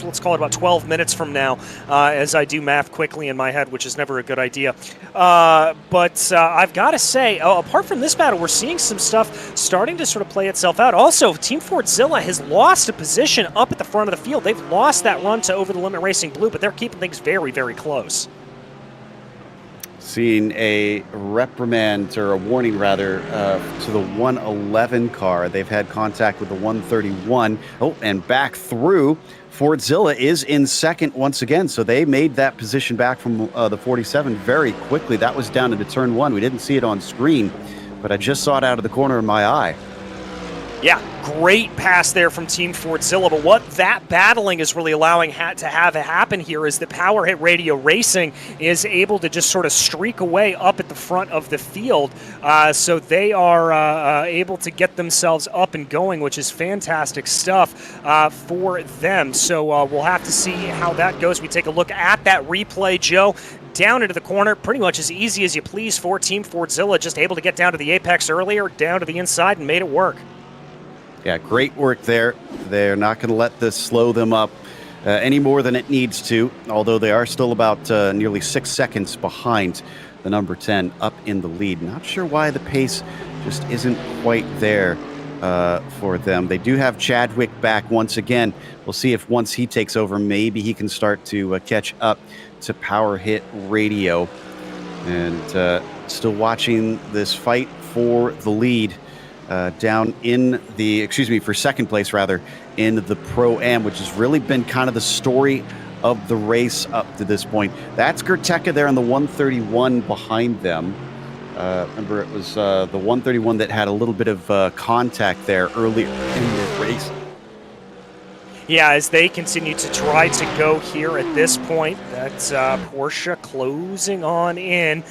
let's call it about 12 minutes from now, as I do math quickly in my head, which is never a good idea. But I've got to say, apart from this battle, we're seeing some stuff starting to sort of play itself out. Also, Team Fordzilla has lost a position up at the front of the field. They've lost that run to Over the Limit Racing Blue, but they're keeping things very, very close. Seeing a reprimand, or a warning rather, to the 111 car. They've had contact with the 131. Oh, and back through. Fordzilla is in second once again, so they made that position back from the 47 very quickly. That was down into turn 1. We didn't see it on screen, but I just saw it out of the corner of my eye. Yeah, great pass there from Team Fordzilla, but what that battling is really allowing to have happen here is that Power Hit Radio Racing is able to just sort of streak away up at the front of the field, so they are able to get themselves up and going, which is fantastic stuff for them. So we'll have to see how that goes. We take a look at that replay, Joe. Down into the corner, pretty much as easy as you please for Team Fordzilla, just able to get down to the apex earlier, down to the inside, and made it work. Yeah, great work there. They're not going to let this slow them up any more than it needs to, although they are still about nearly 6 seconds behind the number 10 up in the lead. Not sure why the pace just isn't quite there for them. They do have Chadwick back once again. We'll see if once he takes over, maybe he can start to catch up to Power Hit Radio. And still watching this fight for the lead. Down in the, for second place rather, in the Pro-Am, which has really been kind of the story of the race up to this point. That's Gerteka there in the 131 behind them. Remember, it was the 131 that had a little bit of contact there earlier in the race. Yeah, as they continue to try to go here at this point, that's Porsche closing on in.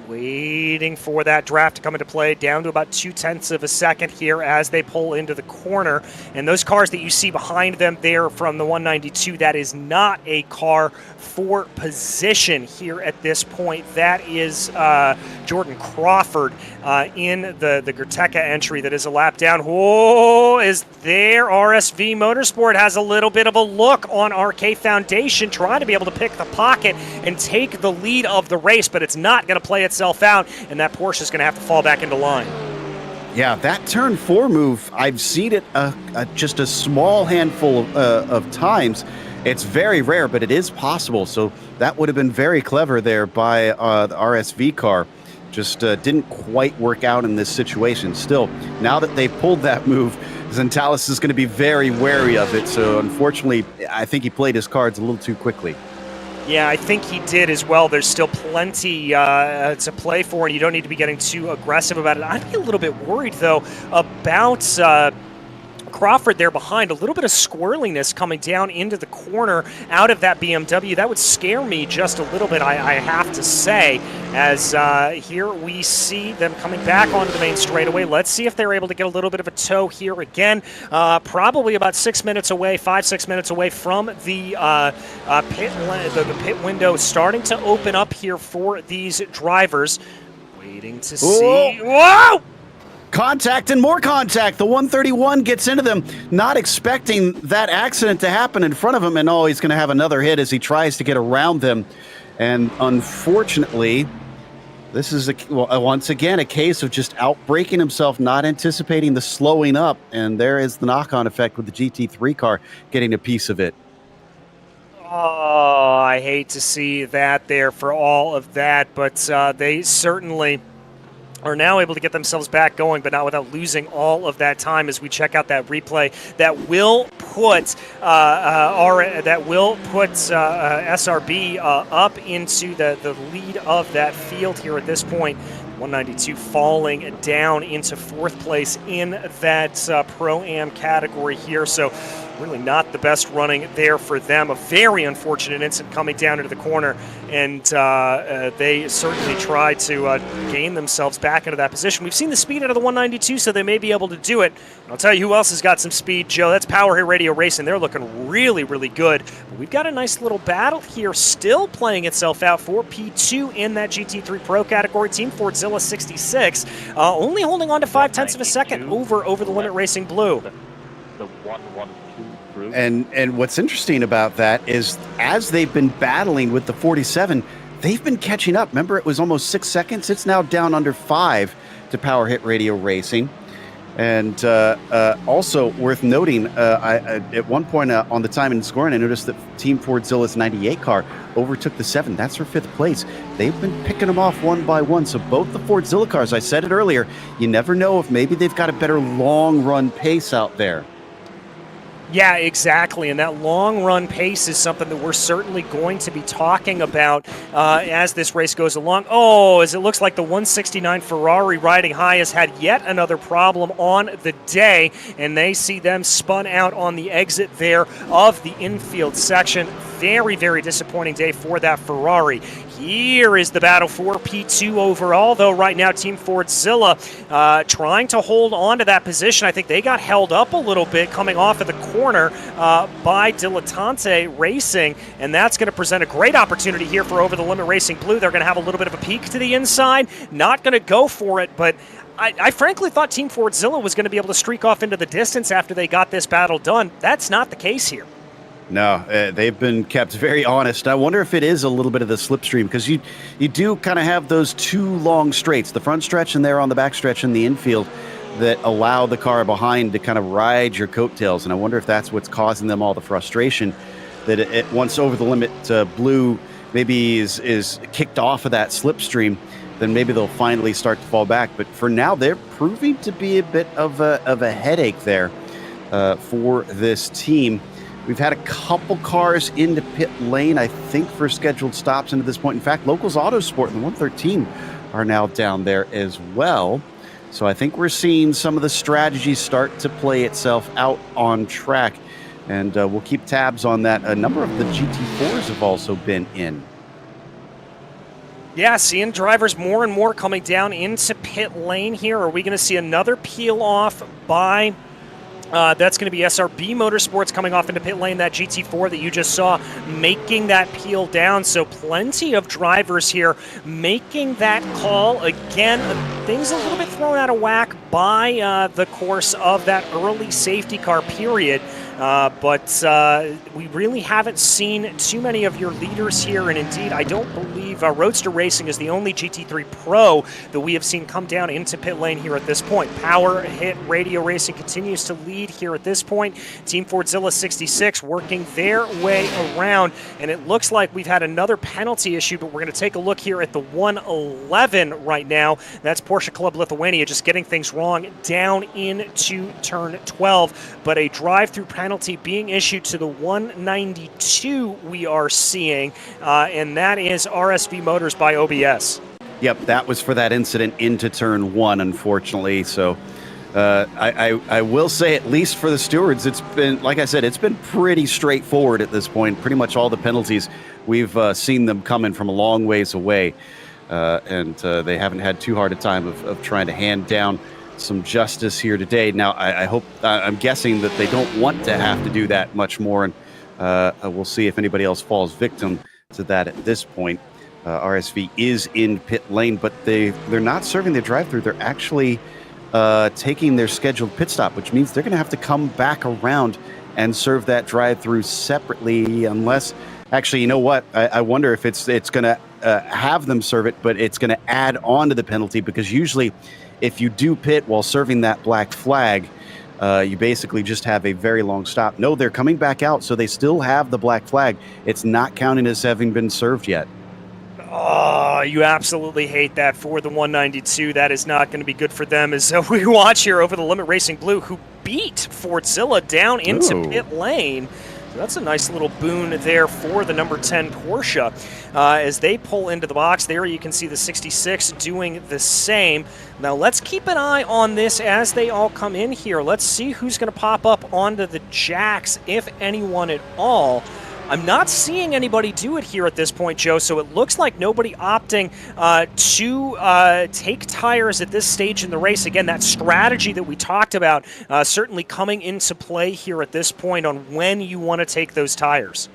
Waiting for that draft to come into play, down to about 0.2 of a second here as they pull into the corner. And those cars that you see behind them there from the 192, that is not a car for position here at this point. That is Jordan Crawford in the Gerteca entry that is a lap down. Whoa, is there RSV Motorsport has a little bit of a look on RK Foundation, trying to be able to pick the pocket and take the lead of the race, but it's not going to play itself out, and that Porsche is going to have to fall back into line. Yeah, that turn 4 move, I've seen it just a small handful of times. It's very rare, but it is possible. So that would have been very clever there by the RSV car. Just didn't quite work out in this situation. Still, now that they've pulled that move, Zentalis is going to be very wary of it. So unfortunately, I think he played his cards a little too quickly. Yeah, I think he did as well. There's still plenty to play for, and you don't need to be getting too aggressive about it. I'd be a little bit worried, though, about Crawford there behind. A little bit of squirreliness coming down into the corner out of that BMW. That would scare me just a little bit, I have to say, as here we see them coming back onto the main straightaway. Let's see if they're able to get a little bit of a tow here again. Probably about 6 minutes away, 5-6 minutes away from the pit window starting to open up here for these drivers. Waiting to see. Whoa! Contact and more contact. The 131 gets into them, not expecting that accident to happen in front of him, and he's going to have another hit as he tries to get around them. And unfortunately, this is once again a case of just outbraking himself, not anticipating the slowing up, and there is the knock-on effect with the GT3 car getting a piece of it. Oh, I hate to see that there for all of that, but they certainly are now able to get themselves back going, but not without losing all of that time as we check out that replay that will put SRB up into the lead of that field here at this point. 192 falling down into 4th place in that Pro-Am category here. So really not the best running there for them. A very unfortunate incident coming down into the corner, and they certainly tried to gain themselves back into that position. We've seen the speed out of the 192, so they may be able to do it. And I'll tell you who else has got some speed, Joe. That's Power Hit Radio Racing. They're looking really, really good. But we've got a nice little battle here still playing itself out for P2 in that GT3 Pro category. Team Fordzilla 66, only holding on to 0.5 of a second over the Limit Racing Blue. The 112 group. And what's interesting about that is as they've been battling with the 47, they've been catching up. Remember, it was almost 6 seconds. It's now down under 5 to Power Hit Radio Racing. And also worth noting, at one point on the time and scoring, I noticed that Team Fordzilla's 98 car overtook the 7. That's for 5th place. They've been picking them off one by one. So both the Fordzilla cars, I said it earlier, you never know if maybe they've got a better long run pace out there. Yeah, exactly, and that long-run pace is something that we're certainly going to be talking about as this race goes along. Oh, as it looks like the 169 Ferrari riding high has had yet another problem on the day, and they see them spun out on the exit there of the infield section. Very, very disappointing day for that Ferrari. Here is the battle for P2 overall, though right now Team Fordzilla trying to hold on to that position. I think they got held up a little bit coming off of the corner by Dilettante Racing, and that's going to present a great opportunity here for Over the Limit Racing Blue. They're going to have a little bit of a peek to the inside, not going to go for it, but I frankly thought Team Fordzilla was going to be able to streak off into the distance after they got this battle done. That's not the case here. No, they've been kept very honest. I wonder if it is a little bit of the slipstream, because you do kind of have those two long straights, the front stretch and there on the back stretch in the infield, that allow the car behind to kind of ride your coattails. And I wonder if that's what's causing them all the frustration, that it once Over the Limit Blue maybe is kicked off of that slipstream, then maybe they'll finally start to fall back. But for now, they're proving to be a bit of a headache there for this team. We've had a couple cars into pit lane, I think, for scheduled stops into this point. In fact, Locals Autosport and the 113 are now down there as well. So I think we're seeing some of the strategies start to play itself out on track. And we'll keep tabs on that. A number of the GT4s have also been in. Yeah, seeing drivers more and more coming down into pit lane here. Are we going to see another peel off by... that's going to be SRB Motorsports coming off into pit lane, that GT4 that you just saw, making that peel down. So plenty of drivers here making that call. Again, things a little bit thrown out of whack by the course of that early safety car period. But we really haven't seen too many of your leaders here, and indeed, I don't believe Roadster Racing is the only GT3 Pro that we have seen come down into pit lane here at this point. Power Hit Radio Racing continues to lead here at this point. Team Fordzilla 66 working their way around, and it looks like we've had another penalty issue, but we're going to take a look here at the 111 right now. That's Porsche Club Lithuania just getting things wrong down into turn 12, but a drive-through penalty being issued to the 192 we are seeing, and that is RSV Motors by OBS. Yep, that was for that incident into turn 1, unfortunately. So I will say, at least for the stewards, it's been, like I said, it's been pretty straightforward at this point. Pretty much all the penalties, we've seen them coming from a long ways away, and they haven't had too hard a time of trying to hand down some justice here today. Now, I hope, I'm guessing that they don't want to have to do that much more, and we'll see if anybody else falls victim to that at this point. RSV is in pit lane, but they're not serving the drive-through. They're actually taking their scheduled pit stop, which means they're going to have to come back around and serve that drive-through separately, unless, actually, you know what? I wonder if it's going to have them serve it, but it's going to add on to the penalty, because usually if you do pit while serving that black flag, you basically just have a very long stop. No, they're coming back out, so they still have the black flag. It's not counting as having been served yet. Oh, you absolutely hate that for the 192. That is not going to be good for them, as we watch here over the Limit Racing Blue, who beat Fordzilla down into pit lane. So that's a nice little boon there for the number 10 Porsche. As they pull into the box there, you can see the 66 doing the same. Now let's keep an eye on this as they all come in here. Let's see who's going to pop up onto the jacks, if anyone at all. I'm not seeing anybody do it here at this point, Joe, so it looks like nobody opting to take tires at this stage in the race. Again, that strategy that we talked about certainly coming into play here at this point on when you want to take those tires.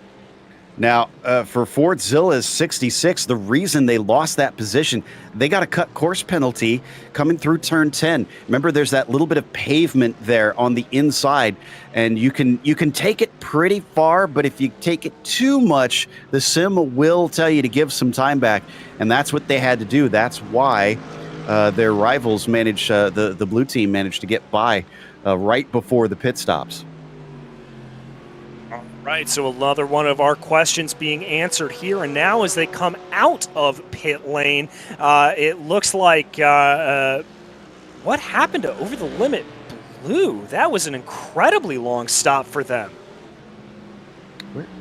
Now, for Fordzilla's 66, the reason they lost that position, they got a cut course penalty coming through turn 10. Remember, there's that little bit of pavement there on the inside, and you can take it pretty far, but if you take it too much, the sim will tell you to give some time back, and that's what they had to do. That's why their rivals managed, the blue team managed to get by right before the pit stops. Right, so another one of our questions being answered here, and now as they come out of pit lane, it looks like what happened to Over the Limit Blue? That was an incredibly long stop for them.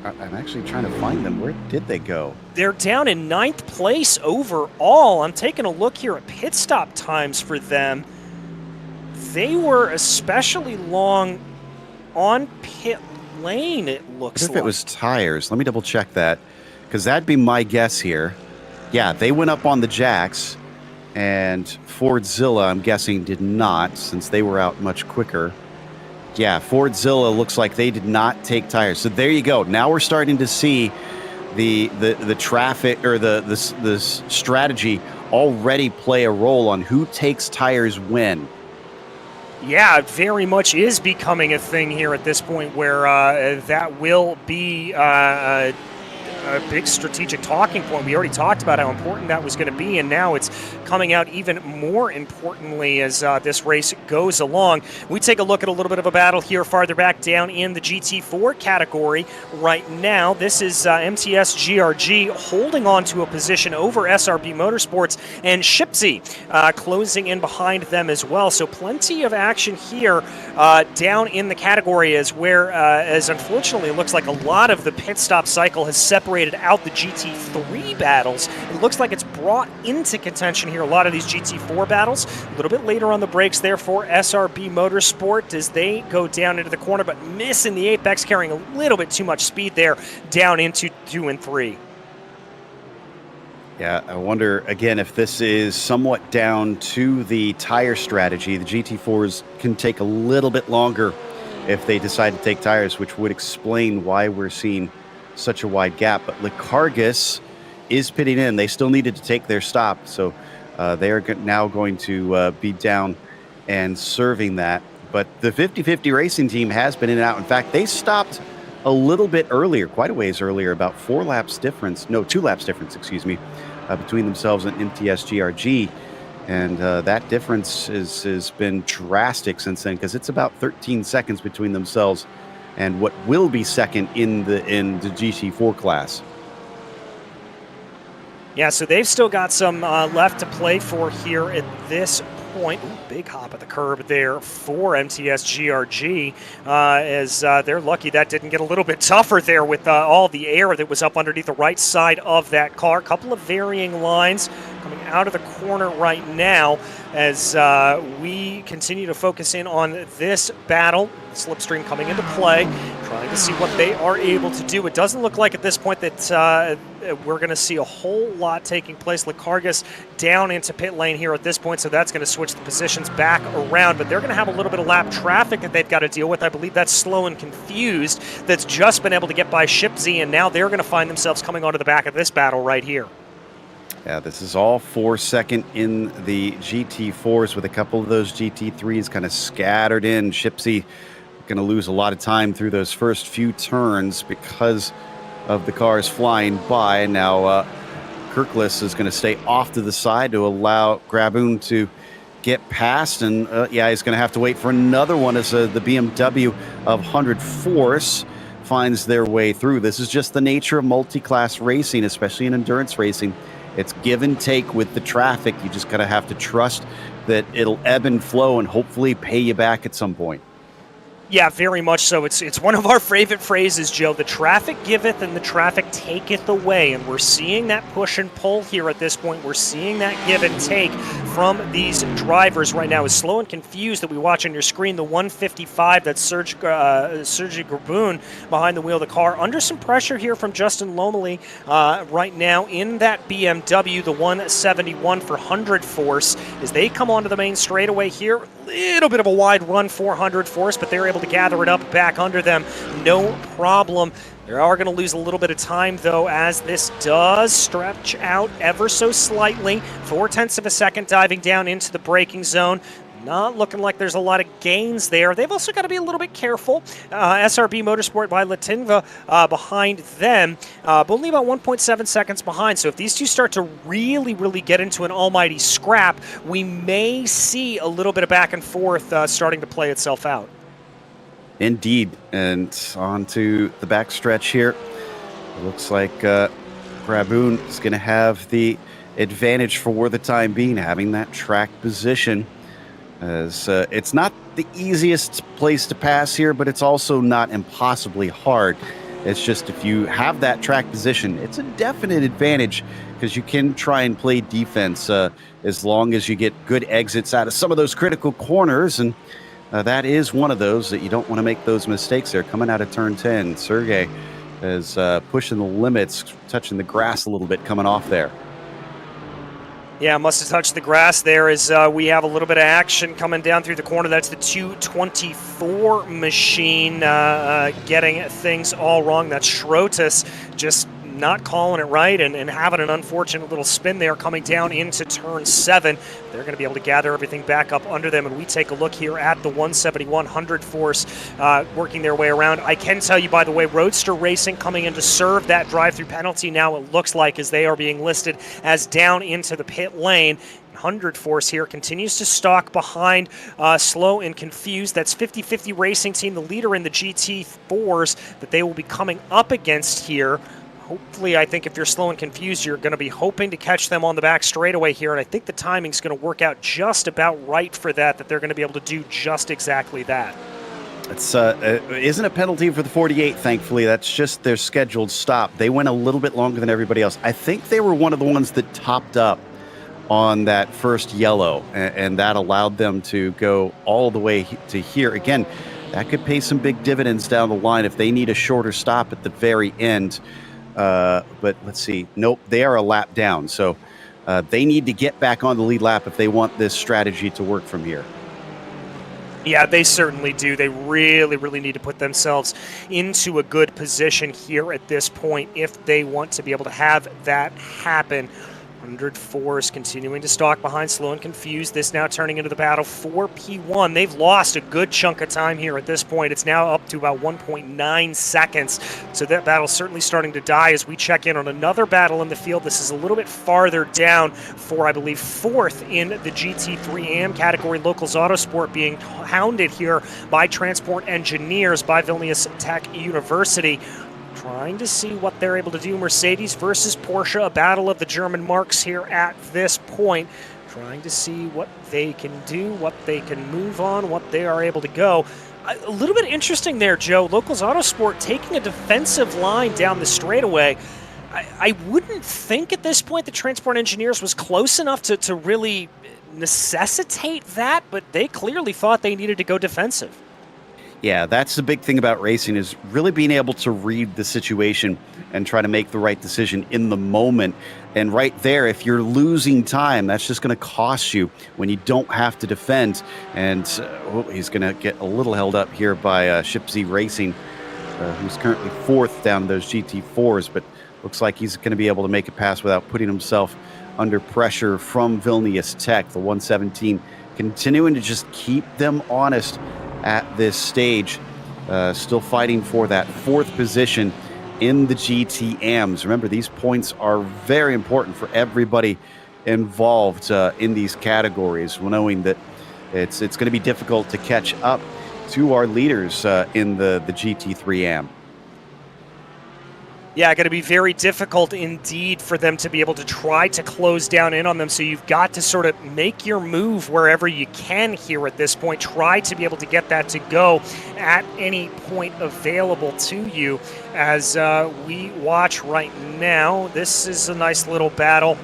I'm actually trying to find them. Where did they go? They're down in 9th place overall. I'm taking a look here at pit stop times for them. They were especially long on pit lane, it looks like. If it was tires, let me double check that, because that'd be my guess here. Yeah, they went up on the jacks, and Fordzilla, I'm guessing, did not, since they were out much quicker. Yeah, Fordzilla looks like they did not take tires. So there you go. Now we're starting to see the traffic, or the strategy already play a role on who takes tires when. Yeah, it very much is becoming a thing here at this point, where that will be a big strategic talking point. We already talked about how important that was going to be, and now it's coming out even more importantly as this race goes along. We take a look at a little bit of a battle here farther back down in the GT4 category right now. This is MTS GRG holding on to a position over SRB Motorsports, and Shipsy closing in behind them as well. So plenty of action here down in the category, as unfortunately it looks like a lot of the pit stop cycle has separated separated out the GT3 battles. It looks like it's brought into contention here a lot of these GT4 battles. A little bit later on the brakes there for SRB Motorsport as they go down into the corner, but missing the apex, carrying a little bit too much speed there down into 2 and 3. Yeah, I wonder, again, if this is somewhat down to the tire strategy. The GT4s can take a little bit longer if they decide to take tires, which would explain why we're seeing such a wide gap. But Likargas is pitting in. They still needed to take their stop, so they are now going to be down and serving that. But the 50-50 racing team has been in and out. In fact, they stopped a little bit earlier, quite a ways earlier, about 2 laps difference, excuse me, between themselves and MTS GRG. And that difference has been drastic since then, because it's about 13 seconds between themselves and what will be second in the GT4 class. Yeah, so they've still got some left to play for here at this point. Ooh, big hop at the curb there for MTS GRG, as they're lucky that didn't get a little bit tougher there with all the air that was up underneath the right side of that car. A couple of varying lines coming out of the corner right now as we continue to focus in on this battle. Slipstream coming into play, trying to see what they are able to do. It doesn't look like at this point that we're going to see a whole lot taking place. Likargas down into pit lane here at this point, so that's going to switch the positions back around, but they're going to have a little bit of lap traffic that they've got to deal with. I believe that's Slow and Confused that's just been able to get by Shipsy, and now they're going to find themselves coming onto the back of this battle right here. Yeah, this is all 4nd in the GT4s, with a couple of those GT3s kind of scattered in. Shipsy going to lose a lot of time through those first few turns because of the cars flying by. Now Kirklis is going to stay off to the side to allow Graboon to get past, and yeah, he's going to have to wait for another one as the BMW of 100 Force finds their way through. This is just the nature of multi-class racing, especially in endurance racing. It's give and take with the traffic. You just gotta have to trust that it'll ebb and flow and hopefully pay you back at some point. Yeah, very much so. It's one of our favorite phrases, Joe. The traffic giveth and the traffic taketh away. And we're seeing that push and pull here at this point. We're seeing that give and take from these drivers right now. As Slow and Confused that we watch on your screen, the 155, that's Sergey Graboon behind the wheel of the car. Under some pressure here from Justin Lomeli right now in that BMW, the 171 for 100 Force, as they come onto the main straightaway here. Little bit of a wide run for 100 Force, but they're able to gather it up back under them, no problem. They are going to lose a little bit of time, though, as this does stretch out ever so slightly. 0.4 of a second diving down into the braking zone. Not looking like there's a lot of gains there. They've also got to be a little bit careful. SRB Motorsport by Latinva behind them, but only about 1.7 seconds behind. So if these two start to really get into an almighty scrap, we may see a little bit of back and forth starting to play itself out. Indeed, and on to the backstretch here. It looks like Graboon is going to have the advantage for the time being, having that track position. As it's not the easiest place to pass here, but it's also not impossibly hard. It's just if you have that track position, it's a definite advantage because you can try and play defense as long as you get good exits out of some of those critical corners, and that is one of those that you don't want to make those mistakes there. Coming out of turn 10, Sergey is pushing the limits, touching the grass a little bit coming off there. Yeah, must have touched the grass there as we have a little bit of action coming down through the corner. That's the 224 machine getting things all wrong. That's Schrotus just not calling it right and having an unfortunate little spin there coming down into turn 7. They're going to be able to gather everything back up under them, and we take a look here at the 171 Force working their way around. I can tell you, by the way, Roadster Racing coming in to serve that drive-through penalty now, it looks like, as they are being listed as down into the pit lane. 100 Force here continues to stalk behind Slow and Confused. That's 50-50 Racing Team, the leader in the GT4s that they will be coming up against here. Hopefully, I think if you're Slow and Confused, you're going to be hoping to catch them on the back straightaway here, and I think the timing's going to work out just about right for that they're going to be able to do just exactly that. It's isn't a penalty for the 48, thankfully. That's just their scheduled stop. They went a little bit longer than everybody else. I think they were one of the ones that topped up on that first yellow, and that allowed them to go all the way to here. Again, that could pay some big dividends down the line if they need a shorter stop at the very end. But let's see. Nope, they are a lap down. So they need to get back on the lead lap if they want this strategy to work from here. Yeah, they certainly do. They really, really need to put themselves into a good position here at this point if they want to be able to have that happen. 104 is continuing to stalk behind Slow and Confused. This now turning into the battle for P1. They've lost a good chunk of time here at this point. It's now up to about 1.9 seconds. So that battle's certainly starting to die as we check in on another battle in the field. This is a little bit farther down for, I believe, 4th in the GT3 AM category. Locals Autosport being hounded here by Transport Engineers, by Vilnius Tech University. Trying to see what they're able to do. Mercedes versus Porsche, a battle of the German marks here at this point. Trying to see what they can do, what they can move on, what they are able to go. A little bit interesting there, Joe. Locals Autosport taking a defensive line down the straightaway. I wouldn't think at this point the Transport Engineers was close enough to really necessitate that, but they clearly thought they needed to go defensive. Yeah, that's the big thing about racing, is really being able to read the situation and try to make the right decision in the moment. And right there, if you're losing time, that's just going to cost you when you don't have to defend. And he's going to get a little held up here by Ship Z Racing, who's currently 4th down in those GT4s, but looks like he's going to be able to make a pass without putting himself under pressure from Vilnius Tech. The 117 continuing to just keep them honest at this stage, still fighting for that 4th position in the GTAMs. Remember, these points are very important for everybody involved in these categories, knowing that it's going to be difficult to catch up to our leaders in the GT3 AM. Yeah, going to be very difficult indeed for them to be able to try to close down in on them. So you've got to sort of make your move wherever you can here at this point. Try to be able to get that to go at any point available to you. As we watch right now, this is a nice little battle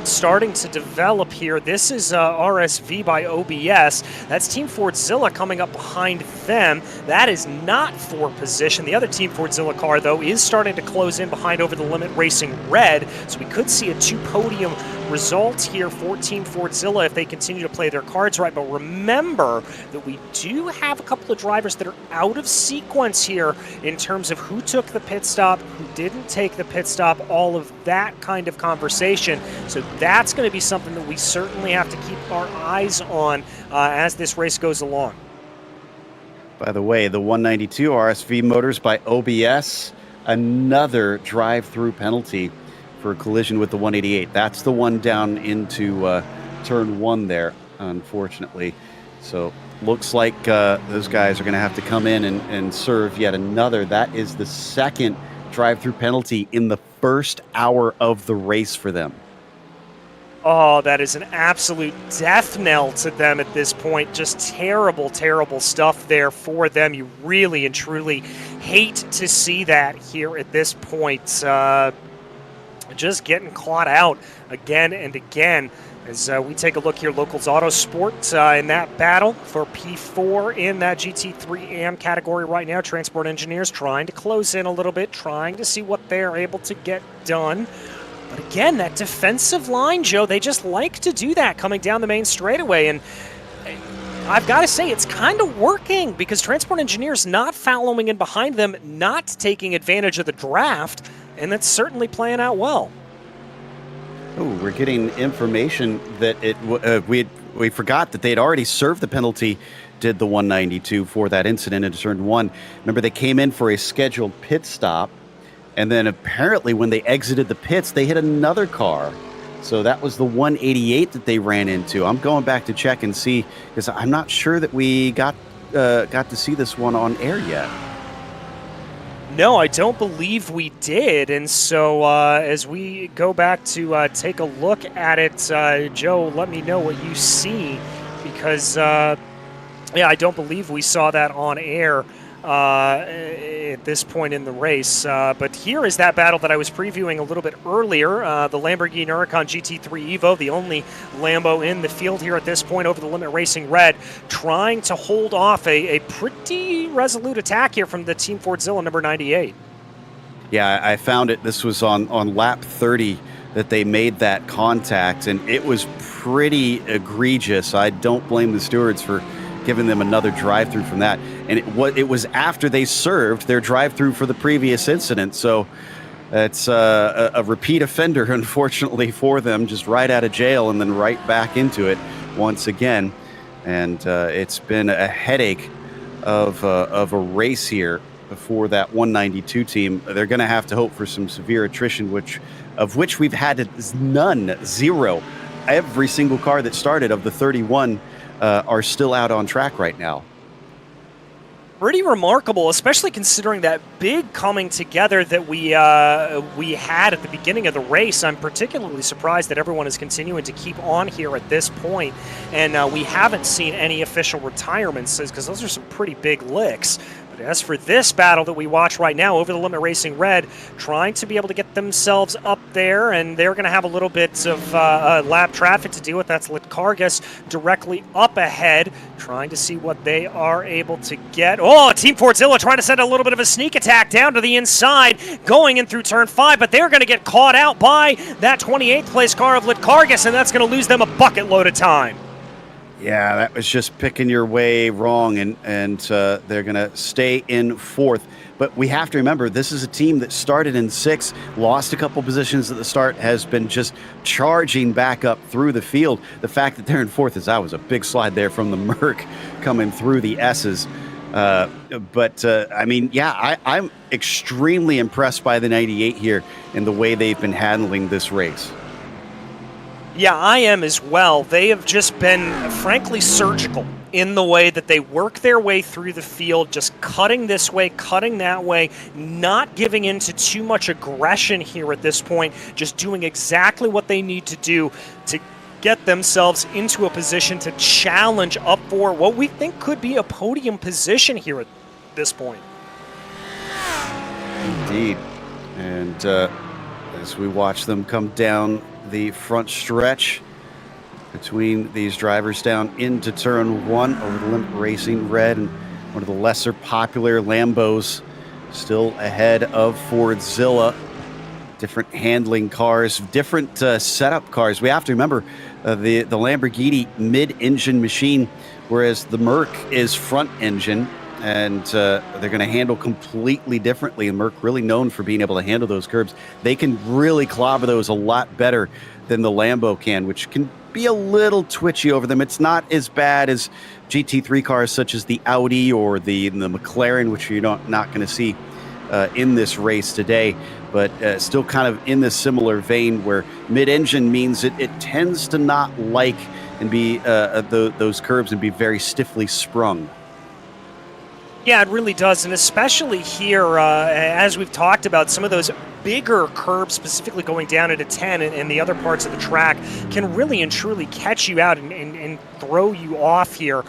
starting to develop here. This is RSV by OBS. That's Team Fordzilla coming up behind them. That is not for position. The other Team Fordzilla car, though, is starting to close in behind Over the Limit Racing Red. So we could see a 2-podium result here for Team Fordzilla if they continue to play their cards right. But remember that we do have a couple of drivers that are out of sequence here in terms of who took the pit stop, who didn't take the pit stop, all of that kind of conversation. So that's going to be something that we certainly have to keep our eyes on as this race goes along. By the way, the 192 RSV Motors by OBS, another drive-through penalty for a collision with the 188. That's the one down into turn 1 there, unfortunately. So looks like those guys are going to have to come in and serve yet another. That is the 2nd drive-through penalty in the 1st hour of the race for them. Oh, that is an absolute death knell to them at this point. Just terrible, terrible stuff there for them. You really and truly hate to see that here at this point. Just getting caught out again and again. As we take a look here, Locals Autosport in that battle for P4 in that GT3 AM category right now. Transport Engineers trying to close in a little bit, trying to see what they're able to get done. But again, that defensive line, Joe, they just like to do that coming down the main straightaway. And I've got to say, it's kind of working because Transport Engineers not following in behind them, not taking advantage of the draft, and that's certainly playing out well. Oh, we're getting information that we forgot that they'd already served the penalty, did the 192 for that incident in turn 1. Remember, they came in for a scheduled pit stop, and then apparently when they exited the pits, they hit another car. So that was the 188 that they ran into. I'm going back to check and see, because I'm not sure that we got to see this one on air yet. No, I don't believe we did. And so as we go back to take a look at it, Joe, let me know what you see, because Yeah, I don't believe we saw that on air at this point in the race. But here is that battle that I was previewing a little bit earlier. The Lamborghini Huracan GT3 Evo, the only Lambo in the field here at this point, over the limit racing red, trying to hold off a pretty resolute attack here from the Team Fordzilla number 98. Yeah, I found it. This was on lap 30 that they made that contact, and it was pretty egregious. I don't blame the stewards for giving them another drive-through from that. And it was after they served their drive-through for the previous incident. So it's a repeat offender, unfortunately, for them, just right out of jail and then right back into it once again. And it's been a headache of a race here for that 192 team. They're going to have to hope for some severe attrition, of which we've had zero. Every single car that started of the 31 are still out on track right now. Pretty remarkable, especially considering that big coming together that we had at the beginning of the race. I'm particularly surprised that everyone is continuing to keep on here at this point, and we haven't seen any official retirements, because those are some pretty big licks. As for this battle that we watch right now, over the limit racing red, trying to be able to get themselves up there, and they're going to have a little bit of lap traffic to deal with. That's Litkargas directly up ahead, trying to see what they are able to get. Oh, Team Fordzilla trying to send a little bit of a sneak attack down to the inside, going in through turn 5, but they're going to get caught out by that 28th place car of Litkargas, and that's going to lose them a bucket load of time. Yeah, that was just picking your way wrong, and they're going to stay in 4th. But we have to remember, this is a team that started in 6th, lost a couple positions at the start, has been just charging back up through the field. The fact that they're in 4th that was a big slide there from the Merc coming through the S's. I mean, yeah, I'm extremely impressed by the 98 here and the way they've been handling this race. Yeah, I am as well. They have just been, frankly, surgical in the way that they work their way through the field, just cutting this way, cutting that way, not giving in to too much aggression here at this point, just doing exactly what they need to do to get themselves into a position to challenge up for what we think could be a podium position here at this point. Indeed. And as we watch them come down the front stretch between these drivers down into turn 1 over the limit racing red, and one of the lesser popular Lambos still ahead of Fordzilla. Different handling cars, different setup cars. We have to remember the Lamborghini mid-engine machine, whereas the Merc is front engine, and they're going to handle completely differently. And Merc really known for being able to handle those curbs. They can really clobber those a lot better than the Lambo can, which can be a little twitchy over them. It's not as bad as GT3 cars such as the Audi or the McLaren, which you're not going to see in this race today, but still kind of in this similar vein where mid-engine means it tends to not like and be those curbs and be very stiffly sprung. Yeah, it really does, and especially here, as we've talked about, some of those bigger curbs, specifically going down into 10 and the other parts of the track, can really and truly catch you out and throw you off here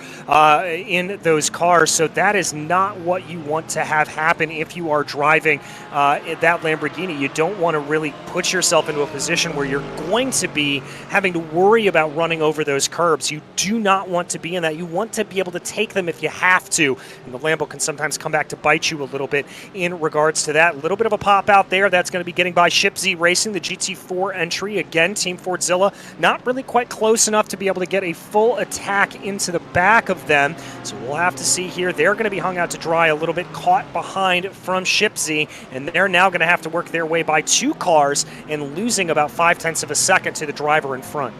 in those cars. So that is not what you want to have happen if you are driving that Lamborghini. You don't want to really put yourself into a position where you're going to be having to worry about running over those curbs. You do not want to be in that. You want to be able to take them if you have to, and the Lambo can sometimes come back to bite you a little bit in regards to that. A little bit of a pop out there. That's going to be getting by Ship Z Racing, the GT4 entry. Again, Team Fordzilla not really quite close enough to be able to get a full attack into the back of them. So we'll have to see here. They're going to be hung out to dry a little bit, caught behind from Ship Z, and they're now going to have to work their way by 2 cars and losing about 0.5 of a second to the driver in front.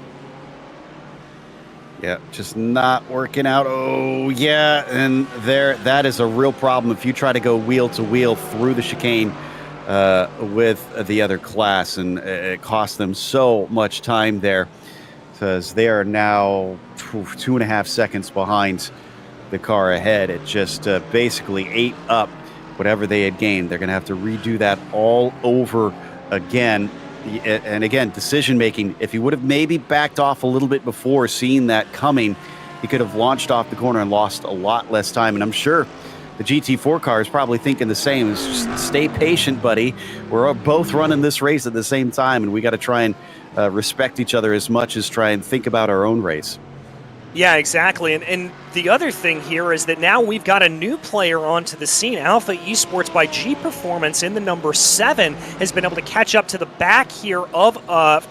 Yeah, just not working out. Oh, yeah, and that is a real problem if you try to go wheel to wheel through the chicane with the other class, and it costs them so much time there because they are now 2.5 seconds behind the car ahead. It just basically ate up whatever they had gained. They're going to have to redo that all over again. And again, decision making, if he would have maybe backed off a little bit before seeing that coming, he could have launched off the corner and lost a lot less time. And I'm sure the GT4 car is probably thinking the same. It's just stay patient, buddy. We're both running this race at the same time, and we got to try and respect each other as much as try and think about our own race. Yeah, exactly. And the other thing here is that now we've got a new player onto the scene. Alpha Esports by G Performance in the number 7 has been able to catch up to the back here of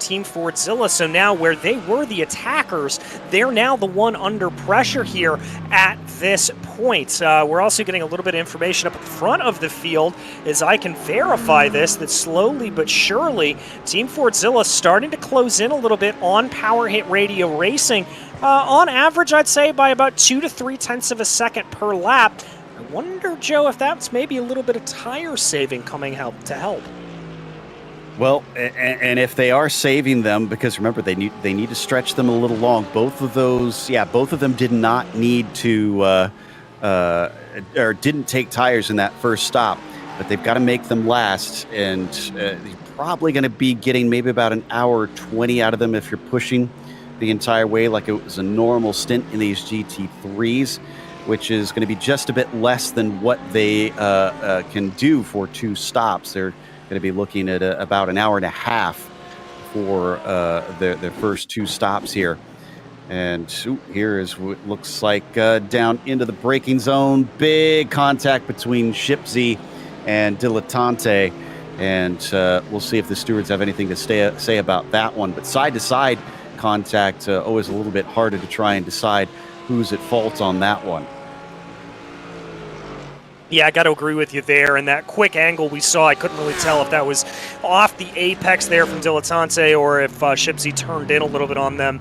Team Fordzilla. So now where they were the attackers, they're now the one under pressure here at this point. We're also getting a little bit of information up at the front of the field as I can verify this, that slowly but surely Team Fordzilla starting to close in a little bit on Power Hit Radio Racing. On average, I'd say by about 2 to 3 tenths of a second per lap. I wonder, Joe, if that's maybe a little bit of tire saving coming to help. Well, and if they are saving them, because remember, they need to stretch them a little long. Both of them did not need to, or didn't take tires in that first stop, but they've got to make them last. And you're probably going to be getting maybe about an hour 20 out of them if you're pushing the entire way like it was a normal stint in these GT3s, which is going to be just a bit less than what they can do for 2 stops. They're going to be looking at about an hour and a half for their first 2 stops here. And here is what looks like down into the braking zone. Big contact between Shipsy and Dilettante. And we'll see if the stewards have anything to say about that one. But side-to-side contact, always a little bit harder to try and decide who's at fault on that one. Yeah, I got to agree with you there. And that quick angle we saw, I couldn't really tell if that was off the apex there from Dilettante or if Shipsy turned in a little bit on them.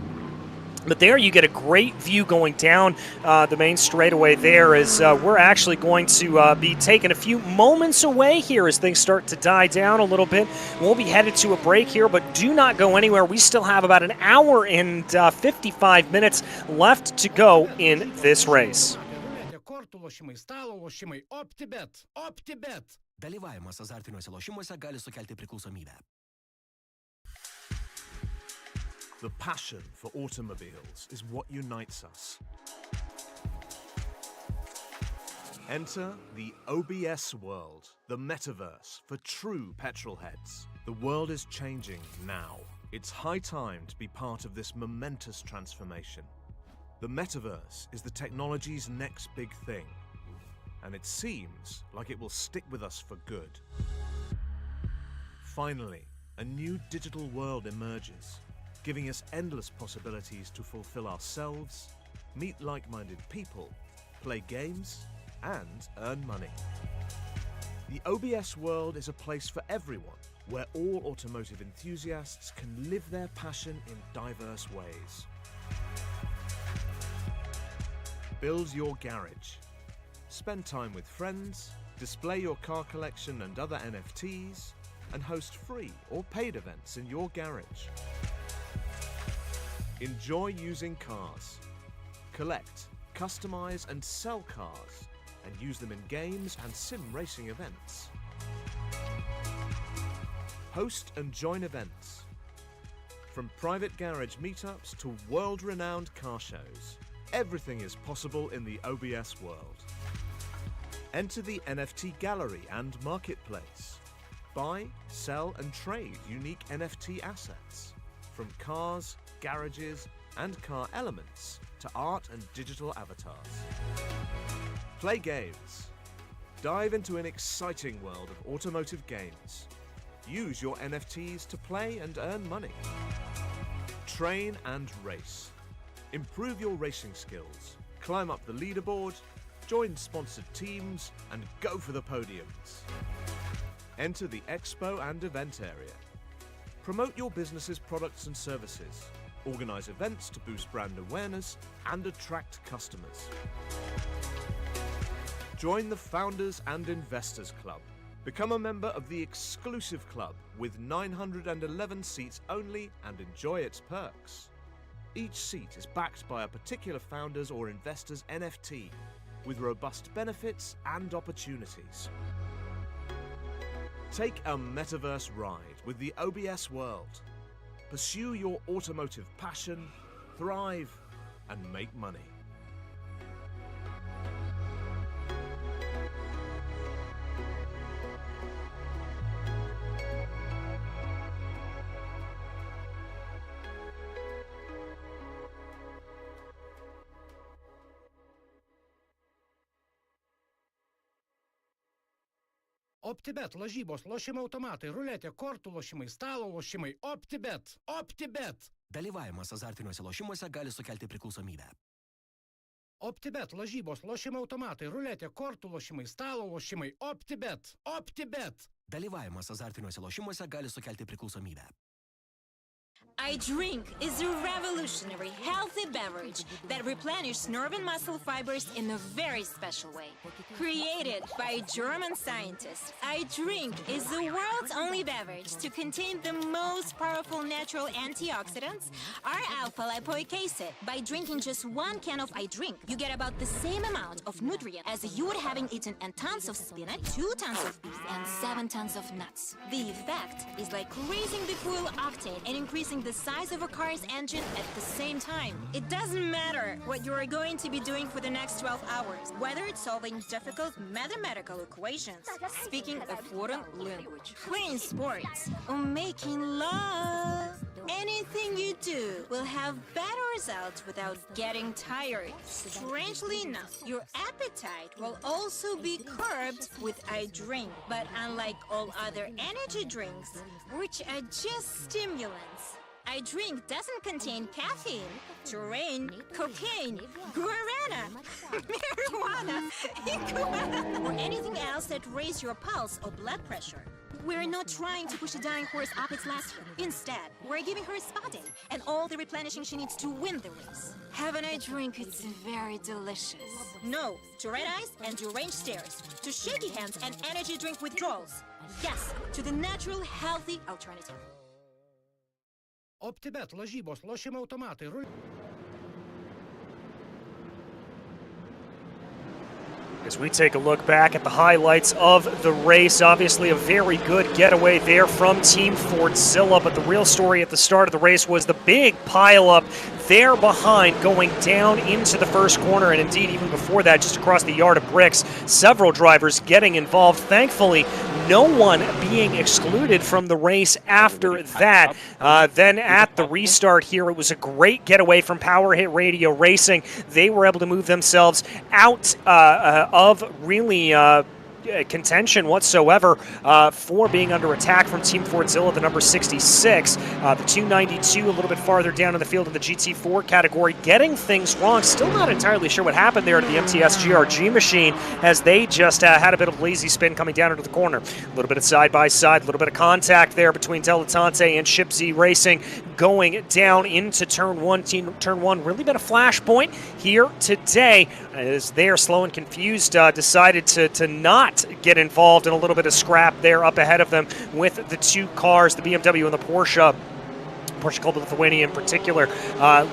But there you get a great view going down the main straightaway there as we're actually going to be taking a few moments away here as things start to die down a little bit. We'll be headed to a break here, but do not go anywhere. We still have about an hour and 55 minutes left to go in this race. OPTIBET. Dalyvavimas azartiniuose lošimuose gali sukelti priklausomybę. The passion for automobiles is what unites us. Enter the OBS world, the metaverse for true petrol heads. The world is changing now. It's high time to be part of this momentous transformation. The metaverse is the technology's next big thing, and it seems like it will stick with us for good. Finally, a new digital world emerges, giving us endless possibilities to fulfill ourselves, meet like-minded people, play games, and earn money. The OBS world is a place for everyone, where all automotive enthusiasts can live their passion in diverse ways. Build your garage. Spend time with friends, display your car collection and other NFTs, and host free or paid events in your garage. Enjoy using cars. Collect, customize and sell cars, and use them in games and sim racing events. Host and join events. From private garage meetups to world-renowned car shows, everything is possible in the OBS world. Enter the NFT gallery and marketplace. Buy, sell and trade unique NFT assets. From cars, garages, and car elements to art and digital avatars. Play games. Dive into an exciting world of automotive games. Use your NFTs to play and earn money. Train and race. Improve your racing skills. Climb up the leaderboard, join sponsored teams, and go for the podiums. Enter the expo and event area. Promote your business's products and services. Organize events to boost brand awareness and attract customers. Join the Founders and Investors Club. Become a member of the exclusive club with 911 seats only and enjoy its perks. Each seat is backed by a particular founder's or investor's NFT with robust benefits and opportunities. Take a metaverse ride with the OBS world. Pursue your automotive passion, thrive, and make money. OPTIBET lažybos, lošimo automatai, ruletė, kortų lošimai, stalo lošimai. OPTIBET. OPTIBET. Dalyvavimas azartiniuose lošimuose gali sukelti priklausomybę. OPTIBET lažybos, lošimo automatai, ruletė, kortų lošimai, stalo lošimai. OPTIBET. OPTIBET. Dalyvavimas azartiniuose lošimuose gali sukelti priklausomybę. iDrink is a revolutionary, healthy beverage that replenishes nerve and muscle fibers in a very special way. Created by German scientists, iDrink is the world's only beverage to contain the most powerful natural antioxidants, R-alpha-lipoic acid. By drinking just 1 can of iDrink, you get about the same amount of nutrient as you would having eaten a tons of spinach, 2 tons of beef, and 7 tons of nuts. The effect is like raising the fuel octane and increasing the size of a car's engine at the same time. It doesn't matter what you are going to be doing for the next 12 hours, whether it's solving difficult mathematical equations, speaking a foreign language, playing sports, or making love. Anything you do will have better results without getting tired. Strangely enough, your appetite will also be curbed with iDrink. But unlike all other energy drinks, which are just stimulants, iDrink doesn't contain caffeine, terrain, cocaine, guarana, marijuana, iguana, or anything else that raises your pulse or blood pressure. We're not trying to push a dying horse up its last hill. Instead, we're giving her a spa day and all the replenishing she needs to win the race. Have an iDrink, it's very delicious. No to red eyes and deranged stares, to shaky hands and energy drink withdrawals. Yes, to the natural, healthy alternative. OPTIBET lažybos, lošimo automatai, ruletė. As we take a look back at the highlights of the race, obviously a very good getaway there from Team Fordzilla, but the real story at the start of the race was the big pileup there behind going down into the first corner, and indeed even before that, just across the yard of bricks, several drivers getting involved. Thankfully, no one being excluded from the race after that. Then at the restart here, it was a great getaway from Power Hit Radio Racing. They were able to move themselves out of really contention whatsoever for being under attack from Team Fordzilla, the number 66. The 292 a little bit farther down in the field in the GT4 category, getting things wrong. Still not entirely sure what happened there to the MTS GRG machine, as they just had a bit of lazy spin coming down into the corner. A little bit of side-by-side, a little bit of contact there between Dilettante and Ship Z Racing going down into turn one. Turn one really been a flashpoint here today, as they are slow and confused, decided to not get involved in a little bit of scrap there up ahead of them with the 2 cars, the BMW and the Porsche Called Lithuania in particular,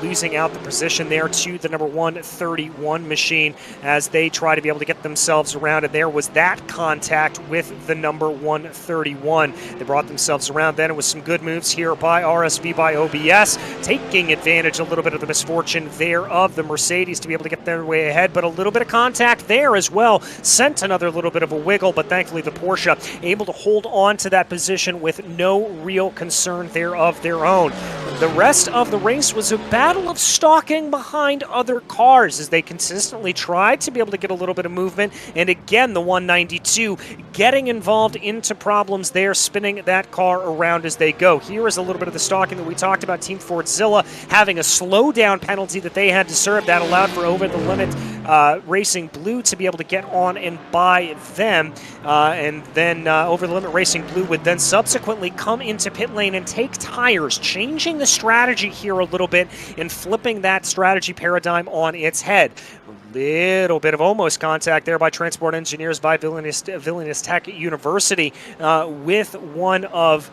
losing out the position there to the number 131 machine as they try to be able to get themselves around, and there was that contact with the number 131. They brought themselves around then. It was some good moves here by RSV, by OBS, taking advantage a little bit of the misfortune there of the Mercedes to be able to get their way ahead, but a little bit of contact there as well sent another little bit of a wiggle, but thankfully the Porsche able to hold on to that position with no real concern there of their own. The rest of the race was a battle of stalking behind other cars as they consistently tried to be able to get a little bit of movement, and again the 192 getting involved into problems there, spinning that car around as they go. Here is a little bit of the stalking that we talked about. Team Fordzilla having a slowdown penalty that they had to serve. That allowed for Over the Limit Racing Blue to be able to get on and by them, and then Over the Limit Racing Blue would then subsequently come into pit lane and take tires, changing the strategy here a little bit and flipping that strategy paradigm on its head. A little bit of almost contact there by Transport Engineers by Vilnius Tech University with one of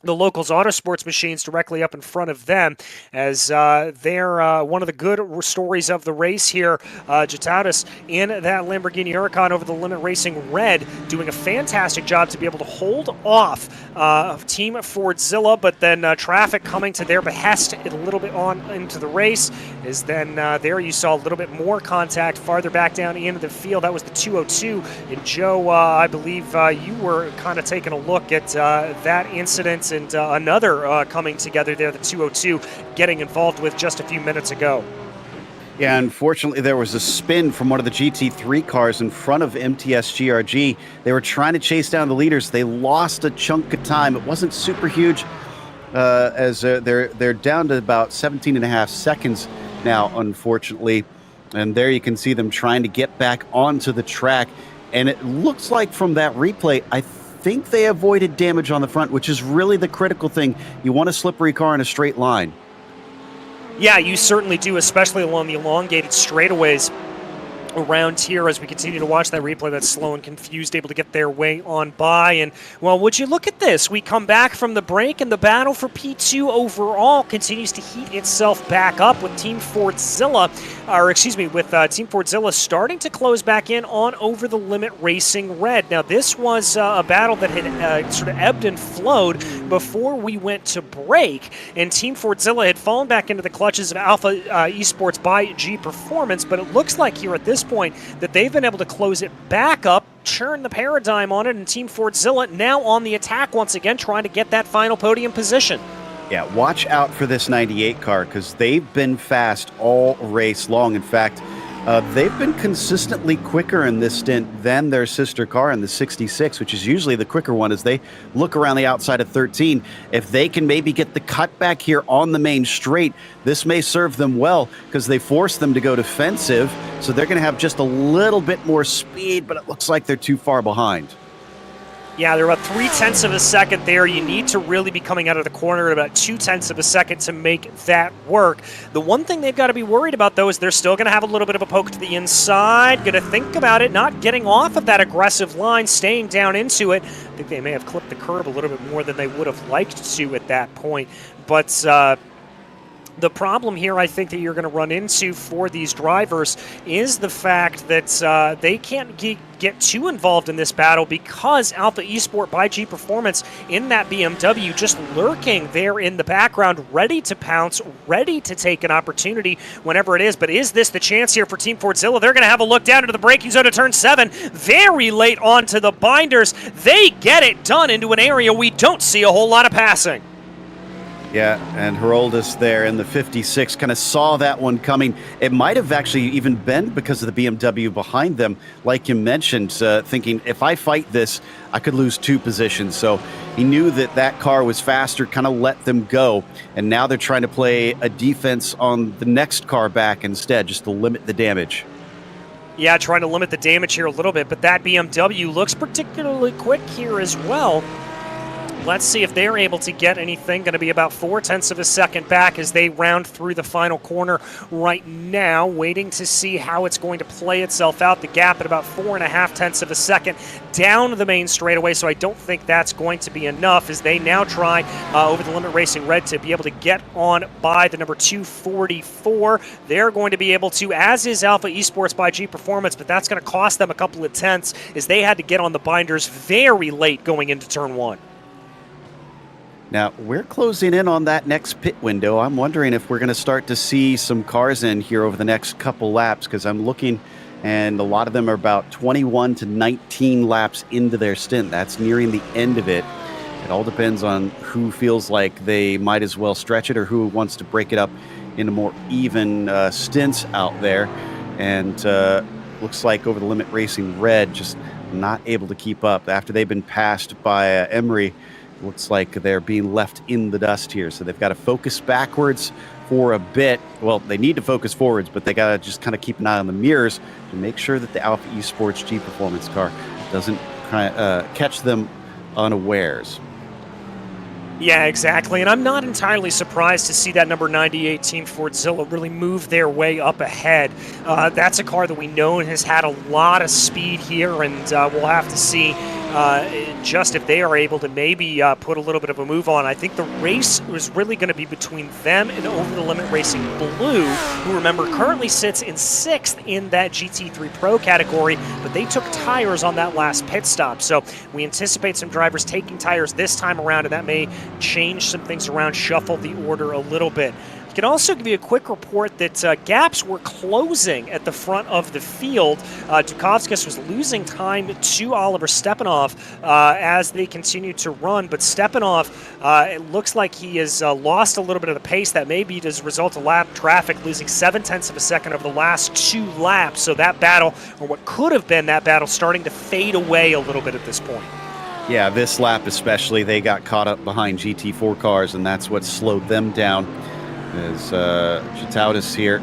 the locals' Autosports machines directly up in front of them, as they're one of the good stories of the race here. Jataudis in that Lamborghini Huracan Over the Limit Racing Red doing a fantastic job to be able to hold off Team Fordzilla, but then traffic coming to their behest a little bit on into the race, is then there you saw a little bit more contact farther back down into the field. That was the 202, and Joe, I believe you were kind of taking a look at that incident, and another coming together there, the 202 getting involved with just a few minutes ago. Yeah, unfortunately, there was a spin from one of the GT3 cars in front of MTS GRG. They were trying to chase down the leaders. They lost a chunk of time. It wasn't super huge, as they're down to about 17 and a half seconds now, unfortunately. And there you can see them trying to get back onto the track. And it looks like from that replay, I think they avoided damage on the front, which is really the critical thing. You want a slippery car in a straight line. Yeah, you certainly do, especially along the elongated straightaways around here as we continue to watch that replay. That's slow and confused, able to get their way on by. And, well, would you look at this? We come back from the break, and the battle for P2 overall continues to heat itself back up with Team Fordzilla, Team Fordzilla starting to close back in on Over the Limit Racing Red. Now, this was a battle that had sort of ebbed and flowed before we went to break, and Team Fordzilla had fallen back into the clutches of Alpha Esports by G Performance, but it looks like here at this point that they've been able to close it back up, churn the paradigm on it, and Team Fordzilla now on the attack once again, trying to get that final podium position. Yeah, watch out for this 98 car because they've been fast all race long. In fact, they've been consistently quicker in this stint than their sister car in the 66, which is usually the quicker one as they look around the outside of 13. If they can maybe get the cutback here on the main straight, this may serve them well because they force them to go defensive. So they're going to have just a little bit more speed, but it looks like they're too far behind. Yeah, they're about 0.3 of a second there. You need to really be coming out of the corner at about 0.2 of a second to make that work. The one thing they've got to be worried about, though, is they're still going to have a little bit of a poke to the inside. Going to think about it, not getting off of that aggressive line, staying down into it. I think they may have clipped the curb a little bit more than they would have liked to at that point. But the problem here, I think, that you're going to run into for these drivers is the fact that they can't get too involved in this battle because Alpha Esport by G Performance in that BMW just lurking there in the background, ready to pounce, ready to take an opportunity whenever it is. But is this the chance here for Team Fordzilla? They're going to have a look down into the braking zone of turn 7, very late onto the binders. They get it done into an area we don't see a whole lot of passing. Yeah, and Heroldus there in the 56 kind of saw that one coming. It might have actually even been because of the BMW behind them, like you mentioned, thinking, if I fight this, I could lose 2 positions. So he knew that that car was faster, kind of let them go. And now they're trying to play a defense on the next car back instead, just to limit the damage. Yeah, trying to limit the damage here a little bit, but that BMW looks particularly quick here as well. Let's see if they're able to get anything. Going to be about 0.4 of a second back as they round through the final corner right now, waiting to see how it's going to play itself out. The gap at about 4.5 of a second down the main straightaway, so I don't think that's going to be enough as they now try Over the Limit Racing Red to be able to get on by the number 244. They're going to be able to, as is Alpha Esports by G Performance, but that's going to cost them a couple of tenths as they had to get on the binders very late going into turn 1. Now, we're closing in on that next pit window. I'm wondering if we're going to start to see some cars in here over the next couple laps because I'm looking, and a lot of them are about 21 to 19 laps into their stint. That's nearing the end of it. It all depends on who feels like they might as well stretch it or who wants to break it up into more even stints out there. And looks like Over the Limit Racing Red just not able to keep up. After they've been passed by Emery, looks like they're being left in the dust here. So they've got to focus backwards for a bit. Well, they need to focus forwards, but they got to just kind of keep an eye on the mirrors to make sure that the Alpha Esports G Performance car doesn't catch them unawares. Yeah, exactly. And I'm not entirely surprised to see that number 98 Team Fordzilla really move their way up ahead. That's a car that we know has had a lot of speed here, and we'll have to see just if they are able to maybe put a little bit of a move on. I think the race was really going to be between them and Over the Limit Racing Blue, who, remember, currently sits in 6th in that GT3 Pro category, but they took tires on that last pit stop. So we anticipate some drivers taking tires this time around, and that may change some things around, shuffle the order a little bit. Can also give you a quick report that gaps were closing at the front of the field. Dukowskis was losing time to Oliver Stepanov as they continued to run, but Stepanov, it looks like he has lost a little bit of the pace. That may be as a result of lap traffic, losing 0.7 of a second over the last 2 laps. So that battle, or what could have been that battle, starting to fade away a little bit at this point. Yeah, this lap especially, they got caught up behind GT4 cars, and that's what slowed them down. As Chitautas here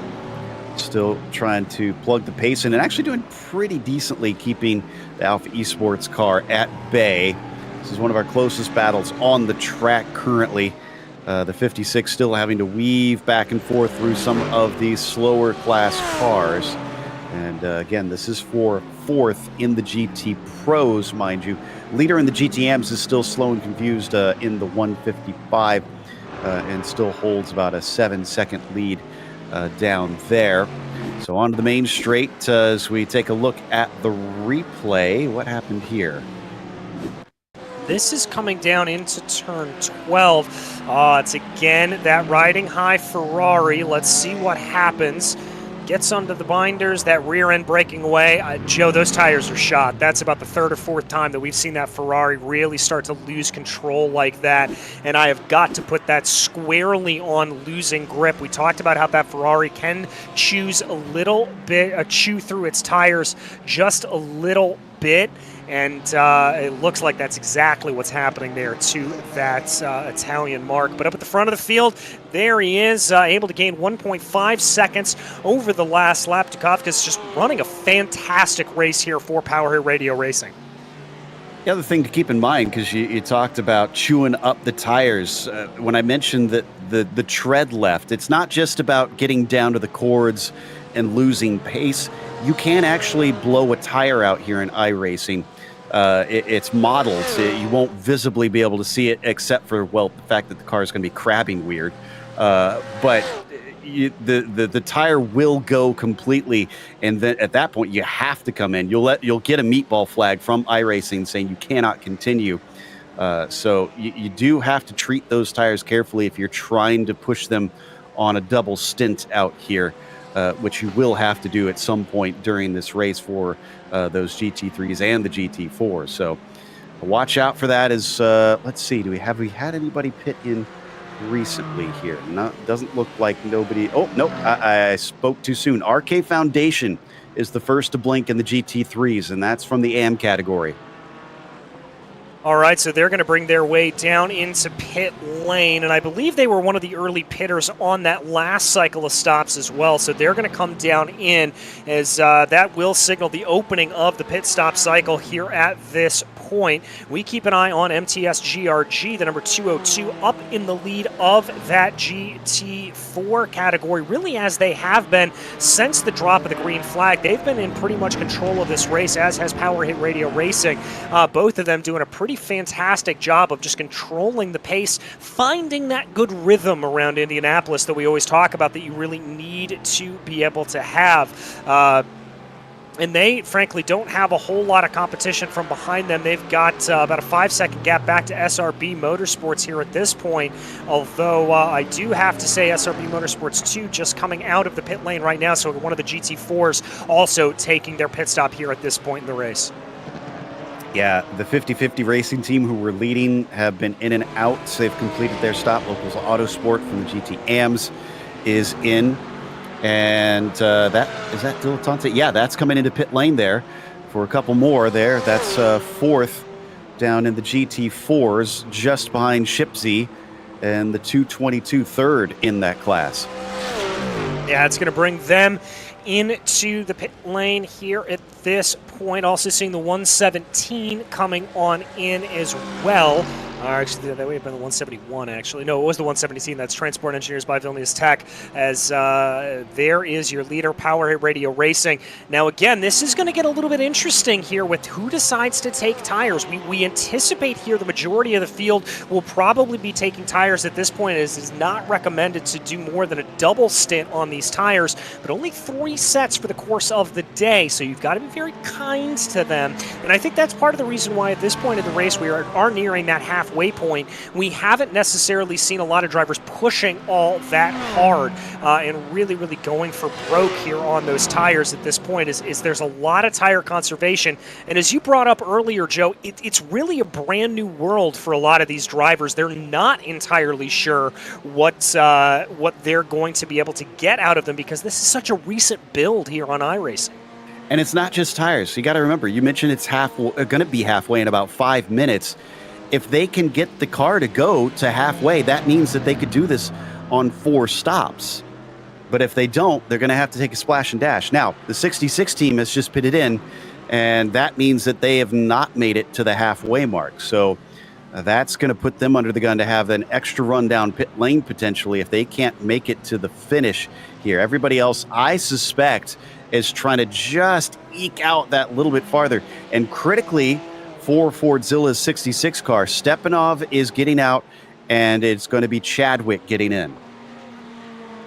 still trying to plug the pace in and actually doing pretty decently, keeping the Alpha Esports car at bay. This is one of our closest battles on the track currently. The 56 still having to weave back and forth through some of these slower class cars. And again, this is for 4th in the GT Pros, mind you. Leader in the GTMs is still slow and confused in the 155. And still holds about a 7-second lead down there. So on to the main straight as we take a look at the replay. What happened here? This is coming down into turn 12. It's again that riding high Ferrari. Let's see what happens. Gets under the binders, that rear end breaking away. Joe, those tires are shot. That's about the 3rd or 4th time that we've seen that Ferrari really start to lose control like that. And I have got to put that squarely on losing grip. We talked about how that Ferrari can choose a little bit, chew through its tires just a little bit. And it looks like that's exactly what's happening there to that Italian mark. But up at the front of the field, there he is, able to gain 1.5 seconds over the last lap. Dukowskis just running a fantastic race here for Power Hit Radio Racing. The other thing to keep in mind, because you talked about chewing up the tires, when I mentioned that the tread left, it's not just about getting down to the cords and losing pace. You can actually blow a tire out here in iRacing. It's modeled, so you won't visibly be able to see it except for, well, the fact that the car is going to be crabbing weird. But the tire will go completely, and then at that point you have to come in. You'll get a meatball flag from iRacing saying you cannot continue. So you do have to treat those tires carefully if you're trying to push them on a double stint out here. Which you will have to do at some point during this race for those GT3s and the GT4s. So watch out for that. As let's see, have we had anybody pit in recently here? No, doesn't look like nobody. Oh, nope, I spoke too soon. RK Foundation is the first to blink in the GT3s, and that's from the AM category. All right, so they're going to bring their way down into pit lane, and I believe they were one of the early pitters on that last cycle of stops as well, so they're going to come down in as that will signal the opening of the pit stop cycle here at this point. We keep an eye on MTS GRG, the number 202, up in the lead of that GT4 category, really as they have been since the drop of the green flag. They've been in pretty much control of this race, as has Power Hit Radio Racing. Both of them doing a pretty fantastic job of just controlling the pace, finding that good rhythm around Indianapolis that we always talk about that you really need to be able to have. And they, frankly, don't have a whole lot of competition from behind them. They've got about a 5-second gap back to SRB Motorsports here at this point, although I do have to say SRB Motorsports 2 just coming out of the pit lane right now, so one of the GT4s also taking their pit stop here at this point in the race. Yeah, the 50-50 racing team who were leading have been in and out. So they've completed their stop. Locals Autosport from the GTAMs is in. And is that Dilettante? Yeah, that's coming into pit lane there for a couple more there. That's 4th down in the GT4s, just behind Shipsy, and the 222 3rd in that class. Yeah, it's going to bring them into the pit lane here at this point. Also seeing the 117 coming on in as well. Actually, that would have been the 171, actually. No, it was the 117. That's Transport Engineers by Vilnius Tech, as there is your leader, Power Hit Radio Racing. Now, again, this is going to get a little bit interesting here with who decides to take tires. We anticipate here the majority of the field will probably be taking tires at this point, as it is not recommended to do more than a double stint on these tires, but only 3 sets for the course of the day, so you've got to be very kind to them. And I think that's part of the reason why at this point of the race we are nearing that halfway halfway point, we haven't necessarily seen a lot of drivers pushing all that hard and really, really going for broke here on those tires at this point. Is there's a lot of tire conservation. And as you brought up earlier, Joe, it's really a brand new world for a lot of these drivers. They're not entirely sure what they're going to be able to get out of them because this is such a recent build here on iRacing. And it's not just tires. You got to remember, you mentioned it's going to be halfway in about 5 minutes. If they can get the car to go to halfway, that means that they could do this on 4 stops. But if they don't, they're going to have to take a splash and dash. Now, the 66 team has just pitted in, and that means that they have not made it to the halfway mark. So that's going to put them under the gun to have an extra run down pit lane potentially if they can't make it to the finish here. Everybody else, I suspect, is trying to just eke out that little bit farther. And critically for Fordzilla's 66 car, Stepanov is getting out, and it's going to be Chadwick getting in.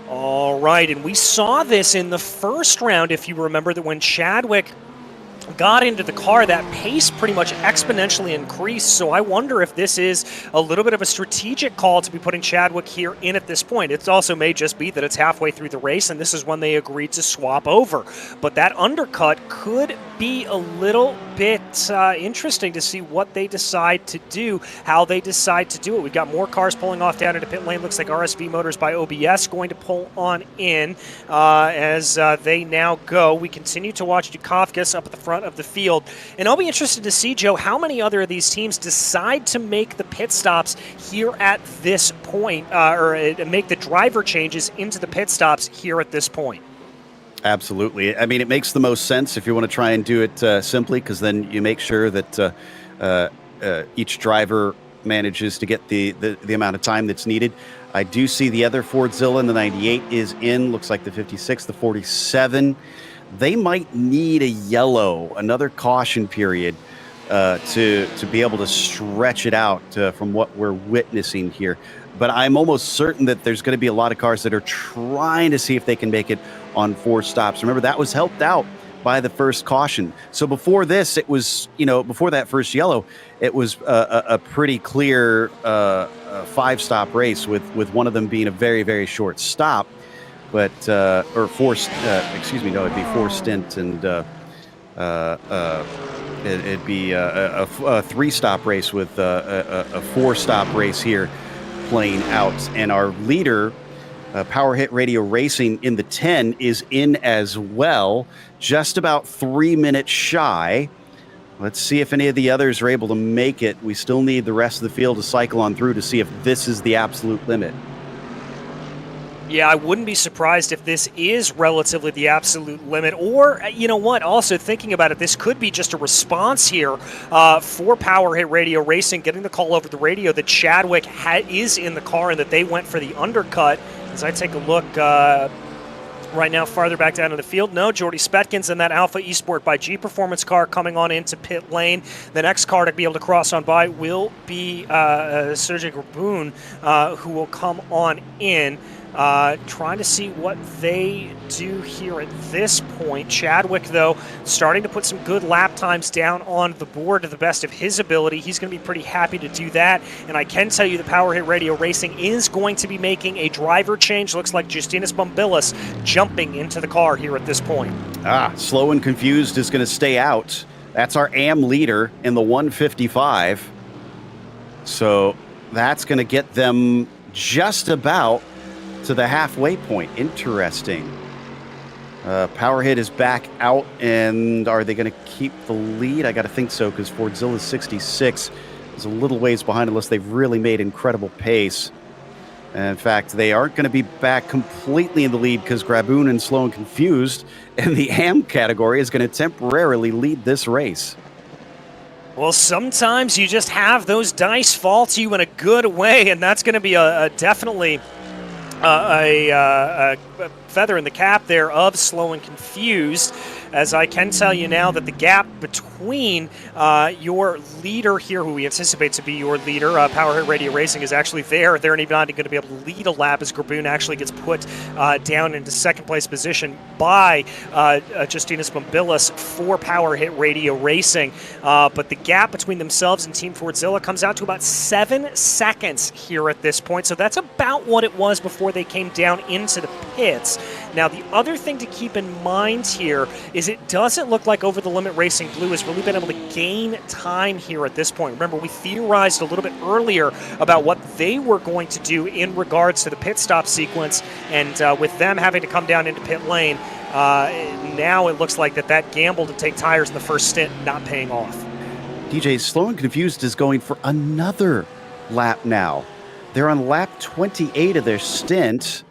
All right, and we saw this in the first round, if you remember, that when Chadwick got into the car, that pace pretty much exponentially increased. So I wonder if this is a little bit of a strategic call to be putting Chadwick here in at this point. It also may just be that it's halfway through the race and this is when they agreed to swap over. But that undercut could be a little bit interesting to see what they decide to do, how they decide to do it. We've got more cars pulling off down into pit lane. Looks like RSV Motors by OBS going to pull on in as they now go. We continue to watch Dukakis up at the front of the field. And I'll be interested to see, Joe, how many other of these teams decide to make the pit stops here at this point, or make the driver changes into the pit stops here at this point. Absolutely. I mean, it makes the most sense if you want to try and do it simply, because then you make sure that each driver manages to get the amount of time that's needed. I do see the other Fordzilla in the 98 is in. Looks like the 56, the 47. They might need a yellow, another caution period, to be able to stretch it out from what we're witnessing here. But I'm almost certain that there's going to be a lot of cars that are trying to see if they can make it on 4 stops. Remember, that was helped out by the first caution. So before this, it was, before that first yellow, it was a pretty clear 5-stop race with one of them being a very, very short stop. But, or forced, it'd be 4 stint and it'd be a 3-stop race with a 4-stop race here playing out. And our leader, Power Hit Radio Racing in the 10 is in as well, just about 3 minutes shy. Let's see if any of the others are able to make it. We still need the rest of the field to cycle on through to see if this is the absolute limit. Yeah, I wouldn't be surprised if this is relatively the absolute limit. Or, you know what, also thinking about it, this could be just a response here for Power Hit Radio Racing, getting the call over the radio that Chadwick is in the car and that they went for the undercut. As I take a look right now farther back down in the field, no, Jordy Spetkins in that Alpha Esport by G Performance car coming on into pit lane. The next car to be able to cross on by will be Sergey Graboon, who will come on in. Trying to see what they do here at this point. Chadwick, though, starting to put some good lap times down on the board to the best of his ability. He's going to be pretty happy to do that. And I can tell you that Power Hit Radio Racing is going to be making a driver change. Looks like Justinas Bumbilis jumping into the car here at this point. Slow and Confused is going to stay out. That's our AM leader in the 155. So that's going to get them just about to the halfway point. Interesting. Power Hit is back out, and are they going to keep the lead? I got to think so, because Fordzilla's 66 is a little ways behind unless they've really made incredible pace. And in fact, they aren't going to be back completely in the lead because Graboon and Slow and Confused in the AM category is going to temporarily lead this race. Well, sometimes you just have those dice fall to you in a good way, and that's going to be a definitely a feather in the cap there of Slow and Confused, as I can tell you now that the gap between your leader here, who we anticipate to be your leader, Power Hit Radio Racing, is actually there. They're not even going to be able to lead a lap as Graboon actually gets put down into second place position by Justinas Bombilis for Power Hit Radio Racing. But the gap between themselves and Team Fordzilla comes out to about 7 seconds here at this point. So that's about what it was before they came down into the pits. Now, the other thing to keep in mind here is it doesn't look like Over the Limit Racing Blue has really been able to gain time here at this point. Remember, we theorized a little bit earlier about what they were going to do in regards to the pit stop sequence, and with them having to come down into pit lane, now it looks like that gamble to take tires in the first stint not paying off. DJ, Slow and Confused is going for another lap now. They're on lap 28 of their stint.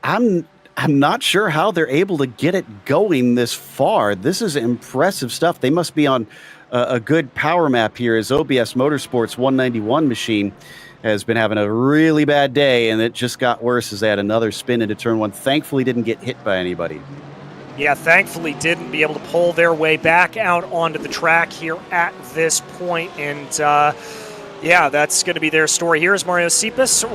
I'm not sure how they're able to get it going this far. This is impressive stuff. They must be on a good power map here, as OBS Motorsport's 191 machine has been having a really bad day, and it just got worse as they had another spin into turn one. Thankfully, didn't get hit by anybody. Yeah, thankfully didn't be able to pull their way back out onto the track here at this point, and yeah, that's going to be their story. Here's Mario Cepas for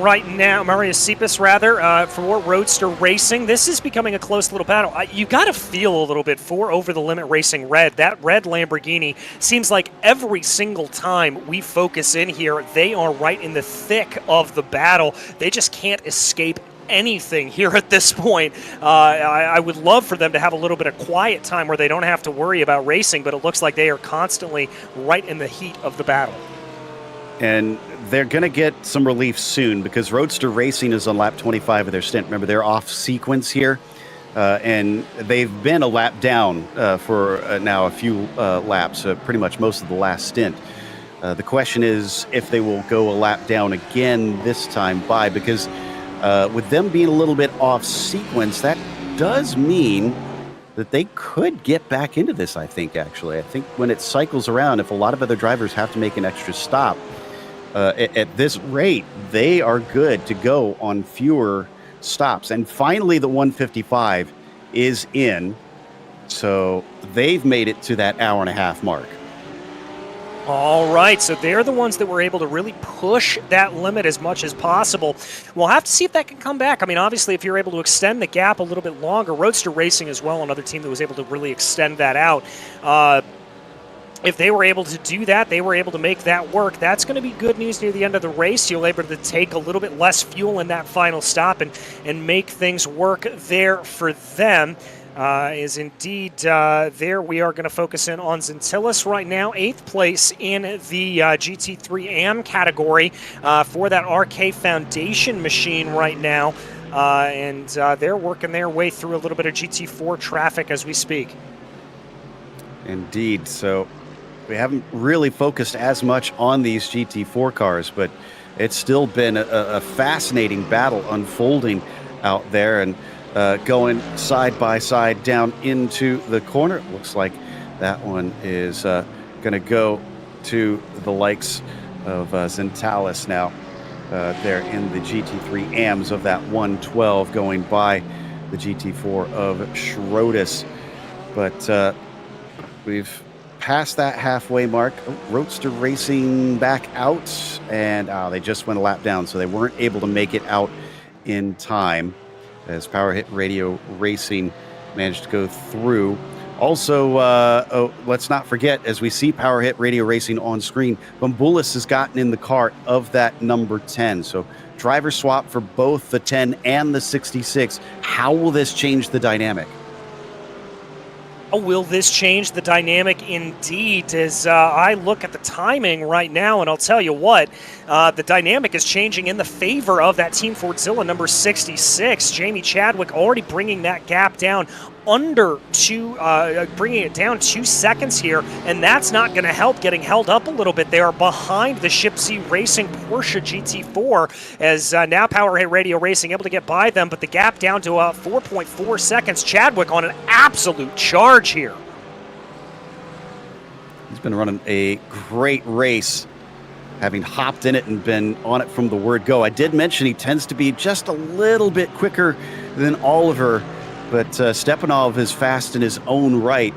Roadster Racing. This is becoming a close little battle. You got to feel a little bit for Over the Limit Racing Red. That red Lamborghini seems like every single time we focus in here, they are right in the thick of the battle. They just can't escape anything here at this point. I would love for them to have a little bit of quiet time where they don't have to worry about racing, but it looks like they are constantly right in the heat of the battle. And they're going to get some relief soon, because Roadster Racing is on lap 25 of their stint. Remember, they're off sequence here, and they've been a lap down for now a few laps, pretty much most of the last stint. The question is if they will go a lap down again this time by, because with them being a little bit off sequence, that does mean that they could get back into this, I think, actually. I think when it cycles around, if a lot of other drivers have to make an extra stop, at this rate, they are good to go on fewer stops. And finally, the 155 is in, so they've made it to that hour-and-a-half mark. All right, so they're the ones that were able to really push that limit as much as possible. We'll have to see if that can come back. I mean, obviously, if you're able to extend the gap a little bit longer, Roadster Racing as well, another team that was able to really extend that out. If they were able to do that, they were able to make that work. That's going to be good news near the end of the race. You'll be able to take a little bit less fuel in that final stop and make things work there for them. Is indeed there. We are going to focus in on Zentilus right now, 8th place in the GT3 AM category for that RK Foundation machine right now. And they're working their way through a little bit of GT4 traffic as we speak. Indeed. So we haven't really focused as much on these GT4 cars, but it's still been a fascinating battle unfolding out there, and going side by side down into the corner. It looks like that one is going to go to the likes of Zentalis now. There in the GT3 AMs of that 112, going by the GT4 of Schrodis. But we've passed that halfway mark. Oh, Roadster Racing back out, and they just went a lap down, so they weren't able to make it out in time, as Power Hit Radio Racing managed to go through. Also, let's not forget, as we see Power Hit Radio Racing on screen, Bambulis has gotten in the car of that number 10. So driver swap for both the 10 and the 66. How will this change the dynamic? Will this change the dynamic? Indeed, as I look at the timing right now, and I'll tell you what, the dynamic is changing in the favor of that Team Fordzilla number 66. Jamie Chadwick already bringing that gap down under bringing it down 2 seconds here, and that's not going to help. Getting held up a little bit there behind the Ship C Racing Porsche GT4, as now Power Hit Radio Racing able to get by them, but the gap down to 4.4 seconds. Chadwick on an absolute charge here. He's been running a great race, having hopped in it and been on it from the word go. I did mention he tends to be just a little bit quicker than Oliver, but Stepanov is fast in his own right.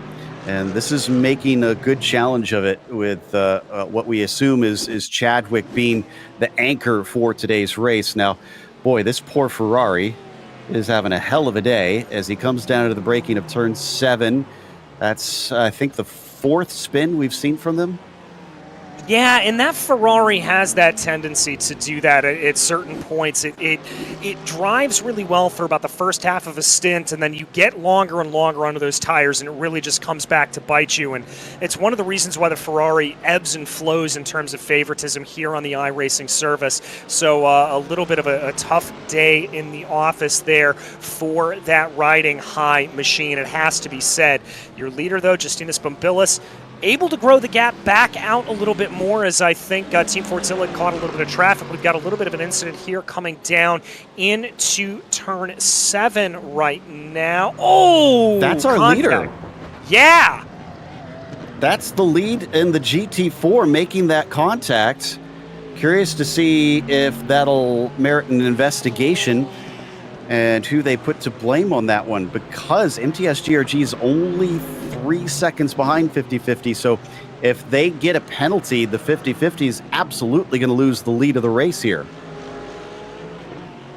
And this is making a good challenge of it with what we assume is Chadwick being the anchor for today's race. Now, boy, this poor Ferrari is having a hell of a day as he comes down to the braking of turn 7. That's, I think, the 4th spin we've seen from them. Yeah, and that Ferrari has that tendency to do that at certain points. It drives really well for about the first half of a stint, and then you get longer and longer under those tires, and it really just comes back to bite you. And it's one of the reasons why the Ferrari ebbs and flows in terms of favoritism here on the iRacing service. So a little bit of a tough day in the office there for that riding high machine, it has to be said. Your leader, though, Justinas Bumbilis, able to grow the gap back out a little bit more, as I think Team Fordzilla caught a little bit of traffic. We've got a little bit of an incident here coming down into turn 7 right now. Oh! That's our leader. Yeah! That's the lead in the GT4 making that contact. Curious to see if that'll merit an investigation and who they put to blame on that one, because MTS GRG is only 3 seconds behind 50-50. So if they get a penalty, the 50-50 is absolutely going to lose the lead of the race here.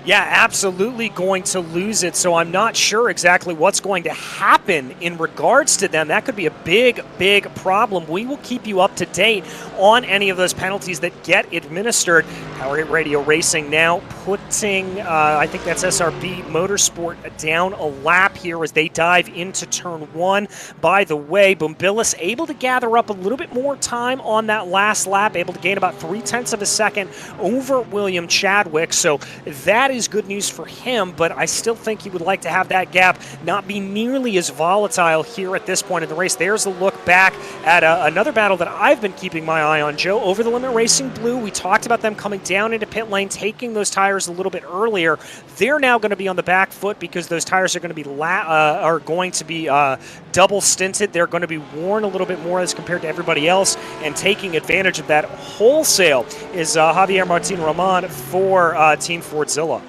Yeah, absolutely going to lose it. So I'm not sure exactly what's going to happen in regards to them. That could be a big, big problem. We will keep you up to date on any of those penalties that get administered. Power Radio Racing now putting, I think that's SRB Motorsport down a lap here as they dive into turn 1. By the way, Bumbilis able to gather up a little bit more time on that last lap, able to gain about 0.3 of a second over William Chadwick. So that is good news for him, but I still think he would like to have that gap not be nearly as volatile here at this point in the race. There's a look back at another battle that I've been keeping my eye on, Joe. Over the Limit Racing Blue, we talked about them coming down into pit lane, taking those tires a little bit earlier. They're now going to be on the back foot because those tires are going to be double stinted. They're going to be worn a little bit more as compared to everybody else, and taking advantage of that wholesale is Javier Martin Roman for Team Fordzilla.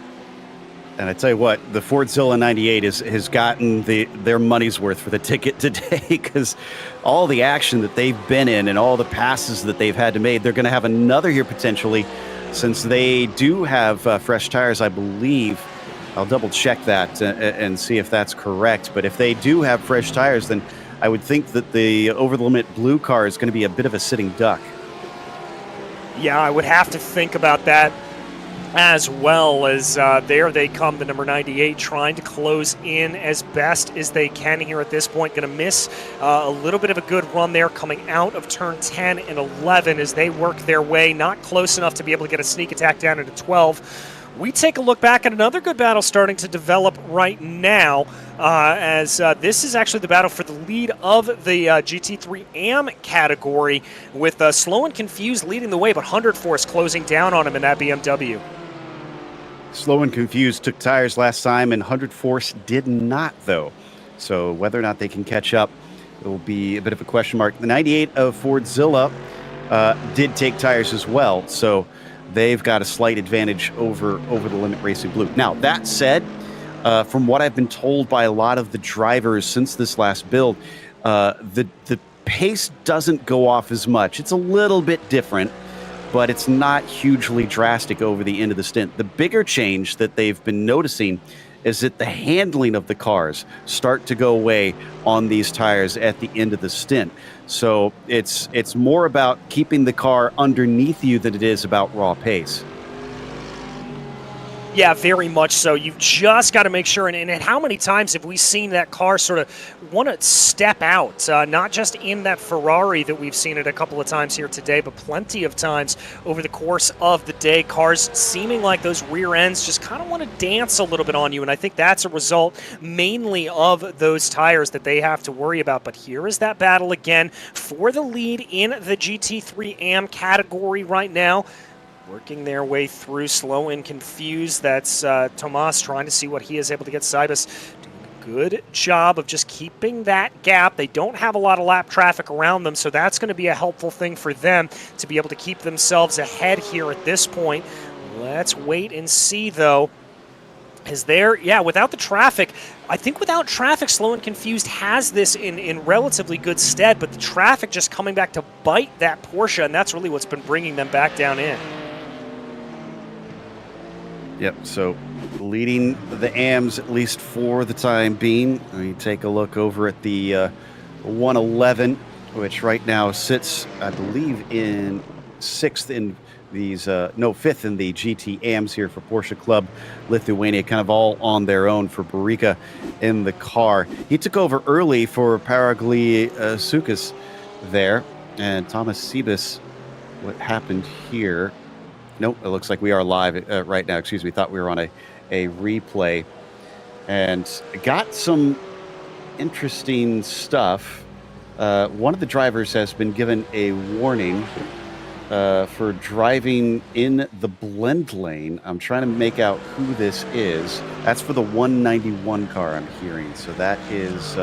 And I tell you what, the Fordzilla 98 has gotten their money's worth for the ticket today, because all the action that they've been in and all the passes that they've had to make, they're going to have another here potentially, since they do have fresh tires, I believe. I'll double check that and see if that's correct. But if they do have fresh tires, then I would think that the Over the Limit blue car is going to be a bit of a sitting duck. Yeah, I would have to think about that, as well as there they come, the number 98, trying to close in as best as they can here at this point. Going to miss a little bit of a good run there coming out of turn 10 and 11 as they work their way, not close enough to be able to get a sneak attack down into 12. We take a look back at another good battle starting to develop right now, as this is actually the battle for the lead of the GT3 AM category, with Slow and Confused leading the way, but 100 Force closing down on him in that BMW. Slow and Confused took tires last time, and 100 Force did not, though. So whether or not they can catch up, it will be a bit of a question mark. The 98 of Fordzilla did take tires as well, so they've got a slight advantage over the Limit Racing Blue. Now, that said, from what I've been told by a lot of the drivers since this last build, the pace doesn't go off as much. It's a little bit different, but it's not hugely drastic over the end of the stint. The bigger change that they've been noticing is that the handling of the cars start to go away on these tires at the end of the stint. So it's more about keeping the car underneath you than it is about raw pace. Yeah, very much so. You've just got to make sure, and how many times have we seen that car sort of want to step out, not just in that Ferrari that we've seen it a couple of times here today, but plenty of times over the course of the day, cars seeming like those rear ends just kind of want to dance a little bit on you, and I think that's a result mainly of those tires that they have to worry about. But here is that battle again for the lead in the GT3 AM category right now. Working their way through, Slow and Confused. That's Tomas trying to see what he is able to get. Cybus doing a good job of just keeping that gap. They don't have a lot of lap traffic around them, so that's going to be a helpful thing for them to be able to keep themselves ahead here at this point. Let's wait and see, though, is there, yeah, without the traffic, I think without traffic, Slow and Confused has this in relatively good stead, but the traffic just coming back to bite that Porsche, and that's really what's been bringing them back down in. Yep, so leading the AMs at least for the time being. We take a look over at the 111, which right now sits, I believe, in 6th in these, no, 5th in the GT AMs here for Porsche Club Lithuania, kind of all on their own for Barica in the car. He took over early for Paragli Sukas there, and Thomas Siebes, what happened here? Nope, it looks like we are live right now. Excuse me, thought we were on a replay. And got some interesting stuff. One of the drivers has been given a warning for driving in the blend lane. I'm trying to make out who this is. That's for the 191 car, I'm hearing. So that is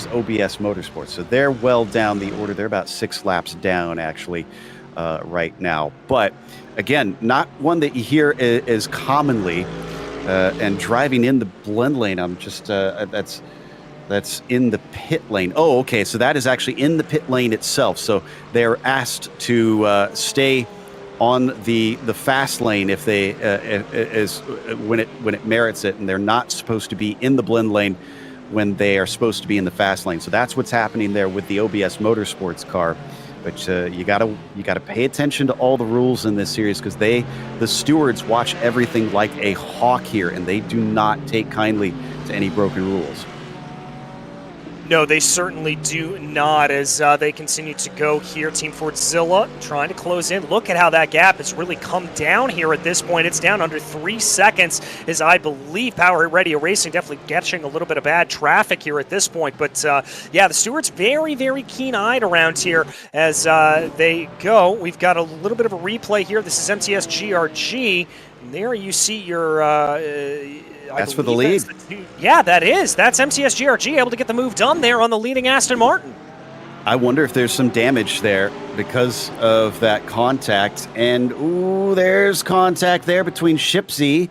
OBS Motorsport. So they're well down the order. They're about 6 laps down, actually, right now. But again, not one that you hear as commonly. And driving in the blend lane, I'm just that's in the pit lane. Oh, okay. So that is actually in the pit lane itself. So they're asked to stay on the fast lane if they when it merits it, and they're not supposed to be in the blend lane when they are supposed to be in the fast lane. So that's what's happening there with the OBS Motorsports car. But you gotta pay attention to all the rules in this series, because the stewards watch everything like a hawk here, and they do not take kindly to any broken rules. No, they certainly do not, as they continue to go here. Team Fordzilla trying to close in. Look at how that gap has really come down here at this point. It's down under 3 seconds, as I believe Power Hit Radio Racing definitely catching a little bit of bad traffic here at this point. But yeah, the stewards very, very keen-eyed around here as they go. We've got a little bit of a replay here. This is MTS GRG. And there you see your... That's for the lead. Yeah, that is. That's MTS GRG able to get the move done there on the leading Aston Martin. I wonder if there's some damage there because of that contact. And, ooh, there's contact there between Shipsy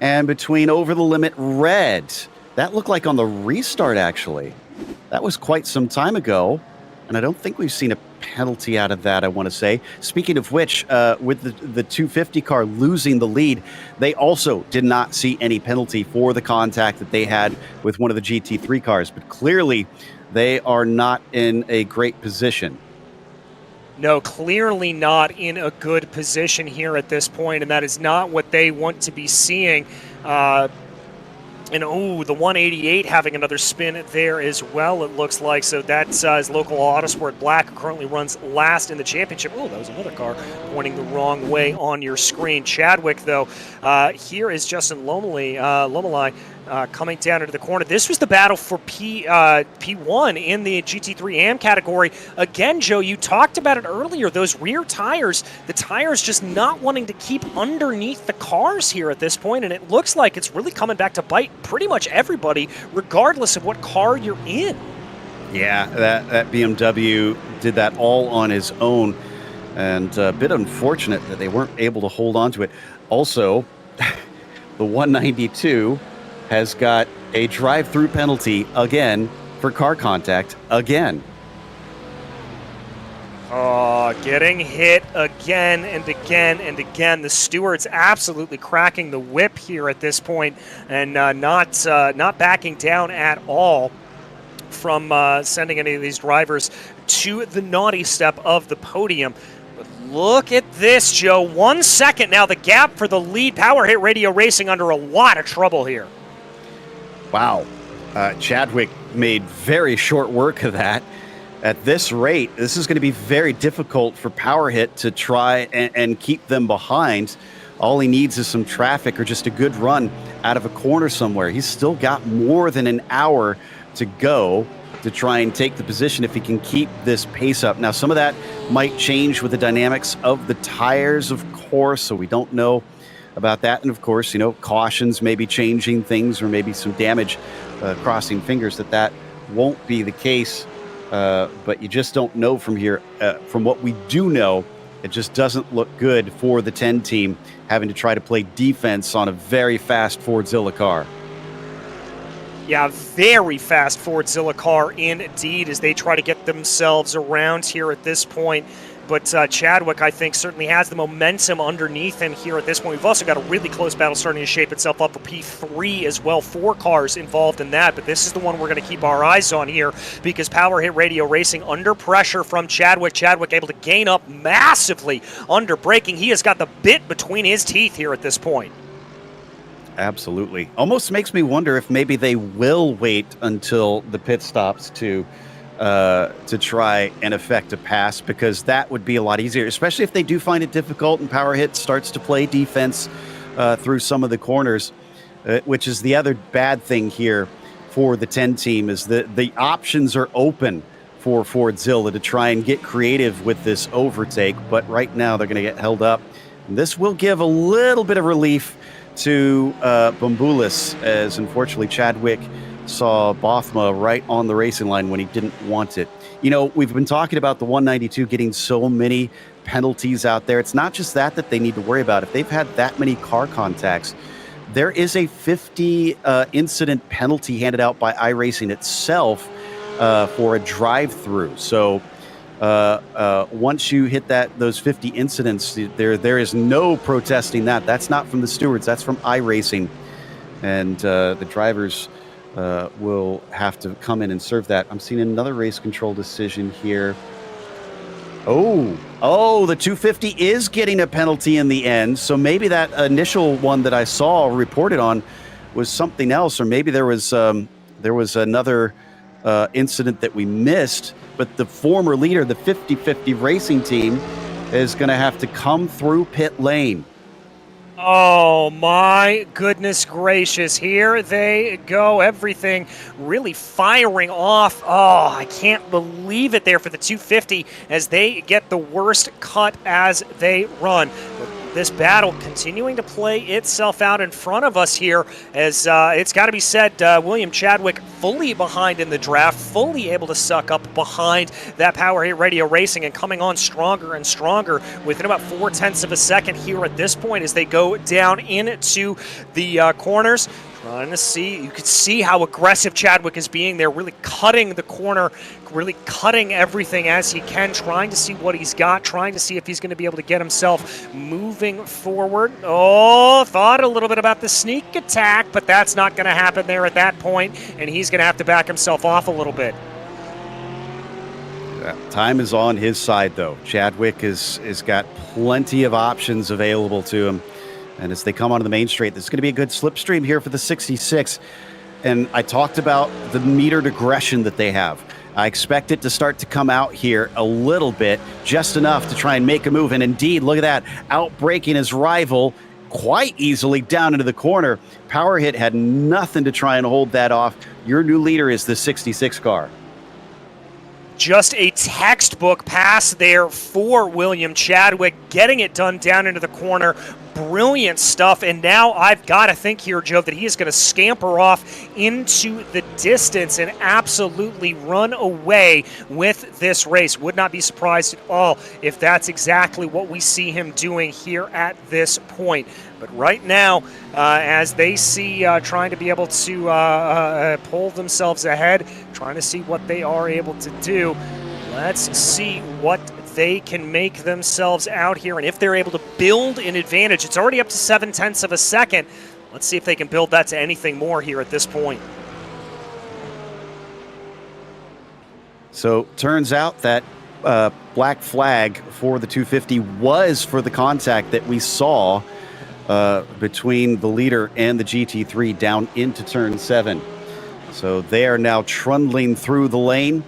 and between Over the Limit Red. That looked like on the restart, actually. That was quite some time ago. And I don't think we've seen a penalty out of that, I want to say. Speaking of which, with the 250 car losing the lead, they also did not see any penalty for the contact that they had with one of the GT3 cars. But clearly, they are not in a great position. No, clearly not in a good position here at this point, and that is not what they want to be seeing. And oh, the 188 having another spin there as well, it looks like. So that's his local Autosport Black, who currently runs last in the championship. Oh, that was another car pointing the wrong way on your screen. Chadwick, though, here is Justin Lomelai coming down into the corner. This was the battle for P1 in the GT3 AM category. Again, Joe, you talked about it earlier, those rear tires, the tires just not wanting to keep underneath the cars here at this point, and it looks like it's really coming back to bite pretty much everybody, regardless of what car you're in. Yeah, that BMW did that all on his own, and a bit unfortunate that they weren't able to hold on to it. Also, the 192 has got a drive-through penalty again for car contact again. Getting hit again and again and again. The stewards absolutely cracking the whip here at this point, and not backing down at all from sending any of these drivers to the naughty step of the podium. But look at this, Joe. 1 second now, the gap for the lead. Power Hit Radio Racing under a lot of trouble here. Wow. Chadwick made very short work of that. At this rate, this is going to be very difficult for Power Hit to try and keep them behind. All he needs is some traffic or just a good run out of a corner somewhere. He's still got more than an hour to go to try and take the position if he can keep this pace up. Now, some of that might change with the dynamics of the tires, of course, so we don't know about that. And of course, you know, cautions may be changing things, or maybe some damage, crossing fingers that won't be the case. But you just don't know from here. From what we do know it just doesn't look good for the 10 team having to try to play defense on a very fast Fordzilla car. Yeah, very fast Fordzilla car indeed as they try to get themselves around here at this point. But Chadwick, I think, certainly has the momentum underneath him here at this point. We've also got a really close battle starting to shape itself up for P3 as well. 4 cars involved in that, but this is the one we're going to keep our eyes on here because Power Hit Radio Racing under pressure from Chadwick. Chadwick able to gain up massively under braking. He has got the bit between his teeth here at this point. Absolutely. Almost makes me wonder if maybe they will wait until the pit stops to try and effect a pass, because that would be a lot easier, especially if they do find it difficult and Power Hit starts to play defense through some of the corners, which is the other bad thing here for the 10 team is that the options are open for Fordzilla to try and get creative with this overtake, but right now they're going to get held up. And this will give a little bit of relief to Bumbulis, as unfortunately Chadwick saw Bothma right on the racing line when he didn't want it. You know, we've been talking about the 192 getting so many penalties out there. It's not just that they need to worry about. If they've had that many car contacts, there is a 50 incident penalty handed out by iRacing itself for a drive-through. So once you hit those 50 incidents, there is no protesting that. That's not from the stewards. That's from iRacing, and the drivers will have to come in and serve that. I'm seeing another race control decision here. Oh, the 250 is getting a penalty in the end. So maybe that initial one that I saw reported on was something else, or maybe there was another incident that we missed. But the former leader, the 50-50 racing team, is going to have to come through pit lane. Oh my goodness gracious, here they go. Everything really firing off. Oh, I can't believe it there for the 250 as they get the worst cut as they run. This battle continuing to play itself out in front of us here as it's got to be said, William Chadwick fully behind in the draft, fully able to suck up behind that Power Hit Radio Racing and coming on stronger and stronger within about 0.4 of a second here at this point as they go down into the corners. Trying to see, you could see how aggressive Chadwick is being there, really cutting the corner, really cutting everything as he can, trying to see what he's got, trying to see if he's going to be able to get himself moving forward. Oh, thought a little bit about the sneak attack, but that's not going to happen there at that point, and he's going to have to back himself off a little bit. Time is on his side, though. Chadwick has got plenty of options available to him. And as they come onto the main straight, there's going to be a good slipstream here for the 66. And I talked about the metered aggression that they have. I expect it to start to come out here a little bit, just enough to try and make a move. And indeed, look at that, outbraking his rival quite easily down into the corner. Power Hit had nothing to try and hold that off. Your new leader is the 66 car. Just a textbook pass there for William Chadwick, getting it done down into the corner. Brilliant stuff, and now I've got to think here, Joe, that he is going to scamper off into the distance and absolutely run away with this race. Would not be surprised at all if that's exactly what we see him doing here at this point. But right now, as they see trying to be able to pull themselves ahead, trying to see what they are able to do, let's see what they can make themselves out here, and if they're able to build an advantage. It's already up to 0.7 of a second. Let's see if they can build that to anything more here at this point. So turns out that black flag for the 250 was for the contact that we saw between the leader and the GT3 down into turn 7. So they are now trundling through the lane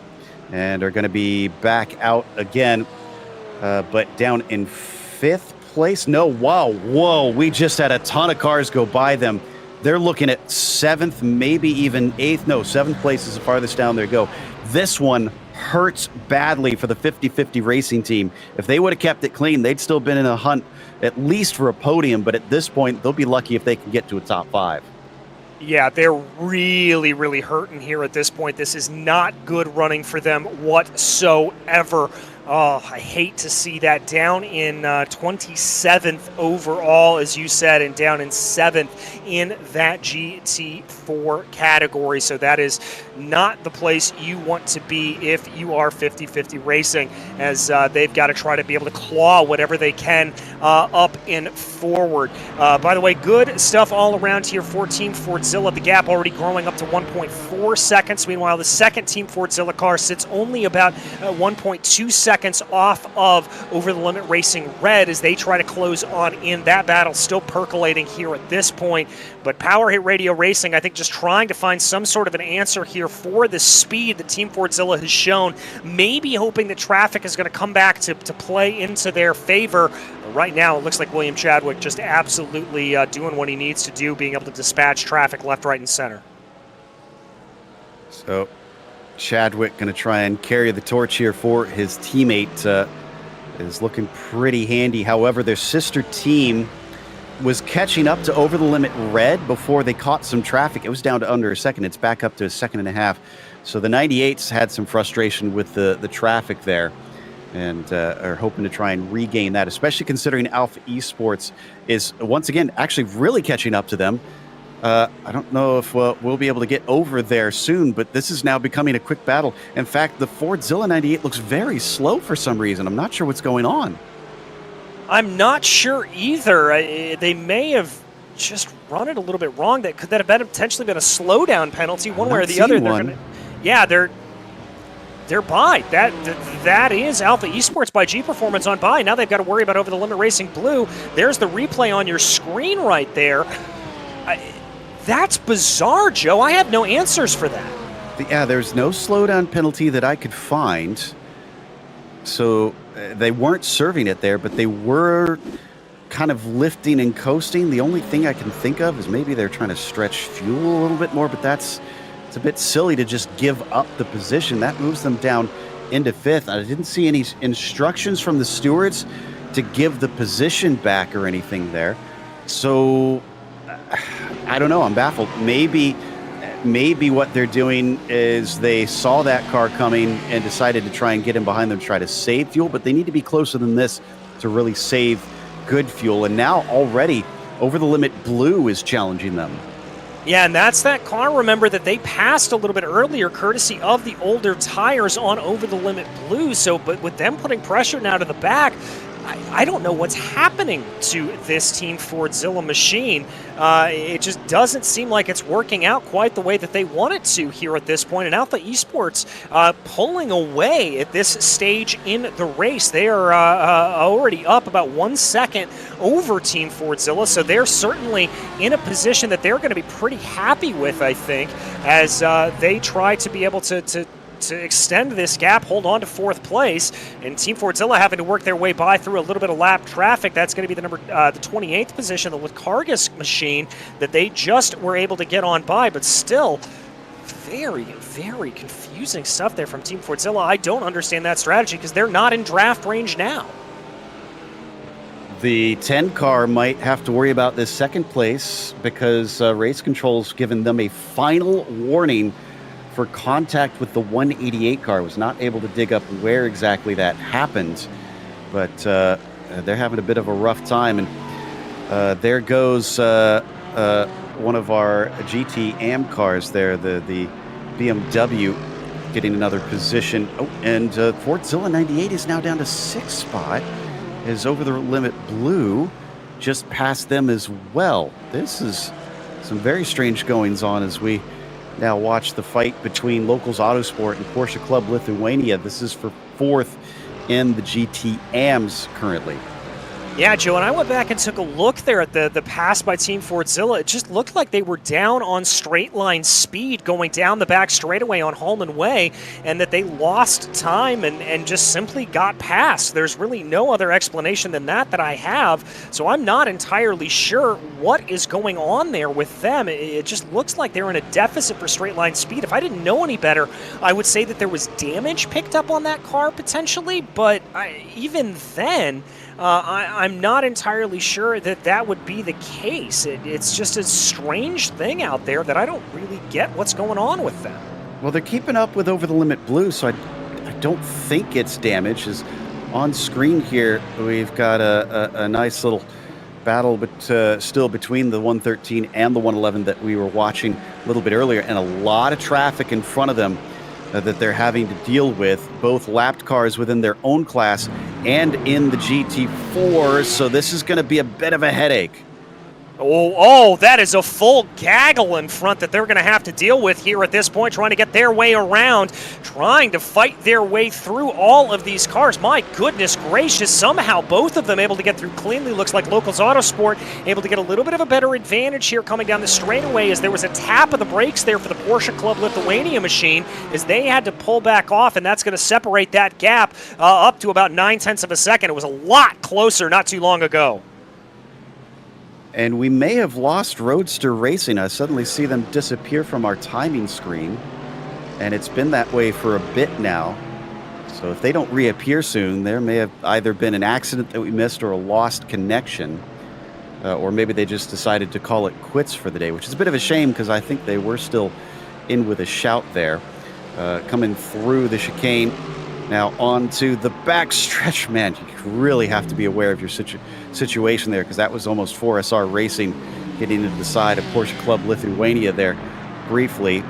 and are going to be back out again, but down in 5th place. No, wow, whoa, we just had a ton of cars go by them. They're looking at 7th, maybe even 8th. No, 7th place is the farthest down they go. This one hurts badly for the 50-50 racing team. If they would have kept it clean, they'd still been in a hunt at least for a podium, but at this point, they'll be lucky if they can get to a top 5. Yeah, they're really, really hurting here at this point. This is not good running for them whatsoever. Oh, I hate to see that. Down in 27th overall, as you said, and down in 7th in that GT4 category. So that is not the place you want to be if you are 50-50 Racing, as they've got to try to be able to claw whatever they can up and forward. By the way, good stuff all around here for Team Fordzilla. The gap already growing up to 1.4 seconds. Meanwhile, the second Team Fordzilla car sits only about 1.2 seconds off of Over the Limit Racing Red as they try to close on in. That battle still percolating here at this point. But Power Hit Radio Racing, I think, just trying to find some sort of an answer here for the speed that Team Fordzilla has shown. Maybe hoping that traffic is going to come back to play into their favor. But right now, it looks like William Chadwick just absolutely doing what he needs to do, being able to dispatch traffic left, right, and center. So Chadwick going to try and carry the torch here for his teammate. Is looking pretty handy. However, their sister team was catching up to Over the Limit Red before they caught some traffic. It was down to under a second. It's back up to a second and a half. So the 98s had some frustration with the traffic there, and are hoping to try and regain that, especially considering Alpha Esports is once again actually really catching up to them. I don't know if we'll be able to get over there soon, but this is now becoming a quick battle. In fact, the Fordzilla 98 looks very slow for some reason. I'm not sure what's going on. I'm not sure either. They may have just run it a little bit wrong. Could that have potentially been a slowdown penalty, one way or the other? They're by. That is Alpha Esports by G Performance on by. Now they've got to worry about Over the Limit Racing Blue. There's the replay on your screen right there. That's bizarre, Joe. I have no answers for that. Yeah, there's no slowdown penalty that I could find. So they weren't serving it there, but they were kind of lifting and coasting. The only thing I can think of is maybe they're trying to stretch fuel a little bit more, but it's a bit silly to just give up the position. That moves them down into 5th. I didn't see any instructions from the stewards to give the position back or anything there. So I don't know. I'm baffled. Maybe what they're doing is they saw that car coming and decided to try and get in behind them to try to save fuel, but they need to be closer than this to really save good fuel. And now already Over the Limit Blue is challenging them. Yeah, and that's that car, remember, that they passed a little bit earlier courtesy of the older tires on Over the Limit Blue. So, but with them putting pressure now to the back, I don't know what's happening to this Team Fordzilla machine. It just doesn't seem like it's working out quite the way that they want it to here at this point. And Alpha Esports pulling away at this stage in the race. They are already up about 1 second over Team Fordzilla, so they're certainly in a position that they're going to be pretty happy with, I think, as they try to be able to extend this gap, hold on to 4th place, and Team Fordzilla having to work their way by through a little bit of lap traffic. That's going to be the 28th position, the Lucargas machine that they just were able to get on by, but still very, very confusing stuff there from Team Fordzilla. I don't understand that strategy because they're not in draft range now. The 10 car might have to worry about this 2nd place because race control's given them a final warning for contact with the 188 car. Was not able to dig up where exactly that happened, but they're having a bit of a rough time. And there goes one of our GT AM cars there, the BMW, getting another position. Oh, and Fordzilla 98 is now down to 6th spot, as Over the Limit Blue just passed them as well. This is some very strange goings on as we now watch the fight between Locals Autosport and Porsche Club Lithuania. This is for 4th in the GT AMs currently. Yeah, Joe, and I went back and took a look there at the pass by Team Fordzilla. It just looked like they were down on straight line speed going down the back straightaway on Holman Way, and that they lost time and just simply got past. There's really no other explanation than that I have, so I'm not entirely sure what is going on there with them. It just looks like they're in a deficit for straight line speed. If I didn't know any better, I would say that there was damage picked up on that car potentially, but even then, I'm not entirely sure that would be the case. It's just a strange thing out there that I don't really get what's going on with them. Well, they're keeping up with Over the Limit Blue, so I don't think it's damaged. Is on screen here, we've got a nice little battle, but still between the 113 and the 111 that we were watching a little bit earlier, and a lot of traffic in front of them that they're having to deal with, both lapped cars within their own class and in the GT4. So this is going to be a bit of a headache. Oh, that is a full gaggle in front that they're going to have to deal with here at this point, trying to get their way around, trying to fight their way through all of these cars. My goodness gracious, somehow both of them able to get through cleanly. Looks like Locals Autosport able to get a little bit of a better advantage here coming down the straightaway, as there was a tap of the brakes there for the Porsche Club Lithuania machine as they had to pull back off, and that's going to separate that gap up to about 9/10 of a second. It was a lot closer not too long ago. And we may have lost Roadster Racing. I suddenly see them disappear from our timing screen, and it's been that way for a bit now. So if they don't reappear soon, there may have either been an accident that we missed or a lost connection, or maybe they just decided to call it quits for the day, which is a bit of a shame because I think they were still in with a shout there. Coming through the chicane, now onto the back stretch. Man, you really have to be aware of your situation there, because that was almost 4SR Racing getting into the side of Porsche Club Lithuania there briefly.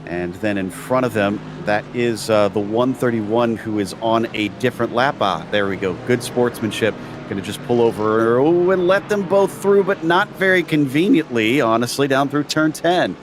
And then in front of them, that is the 131 who is on a different lap. There we go. Good sportsmanship. Going to just pull over and let them both through, but not very conveniently, honestly, down through turn 10.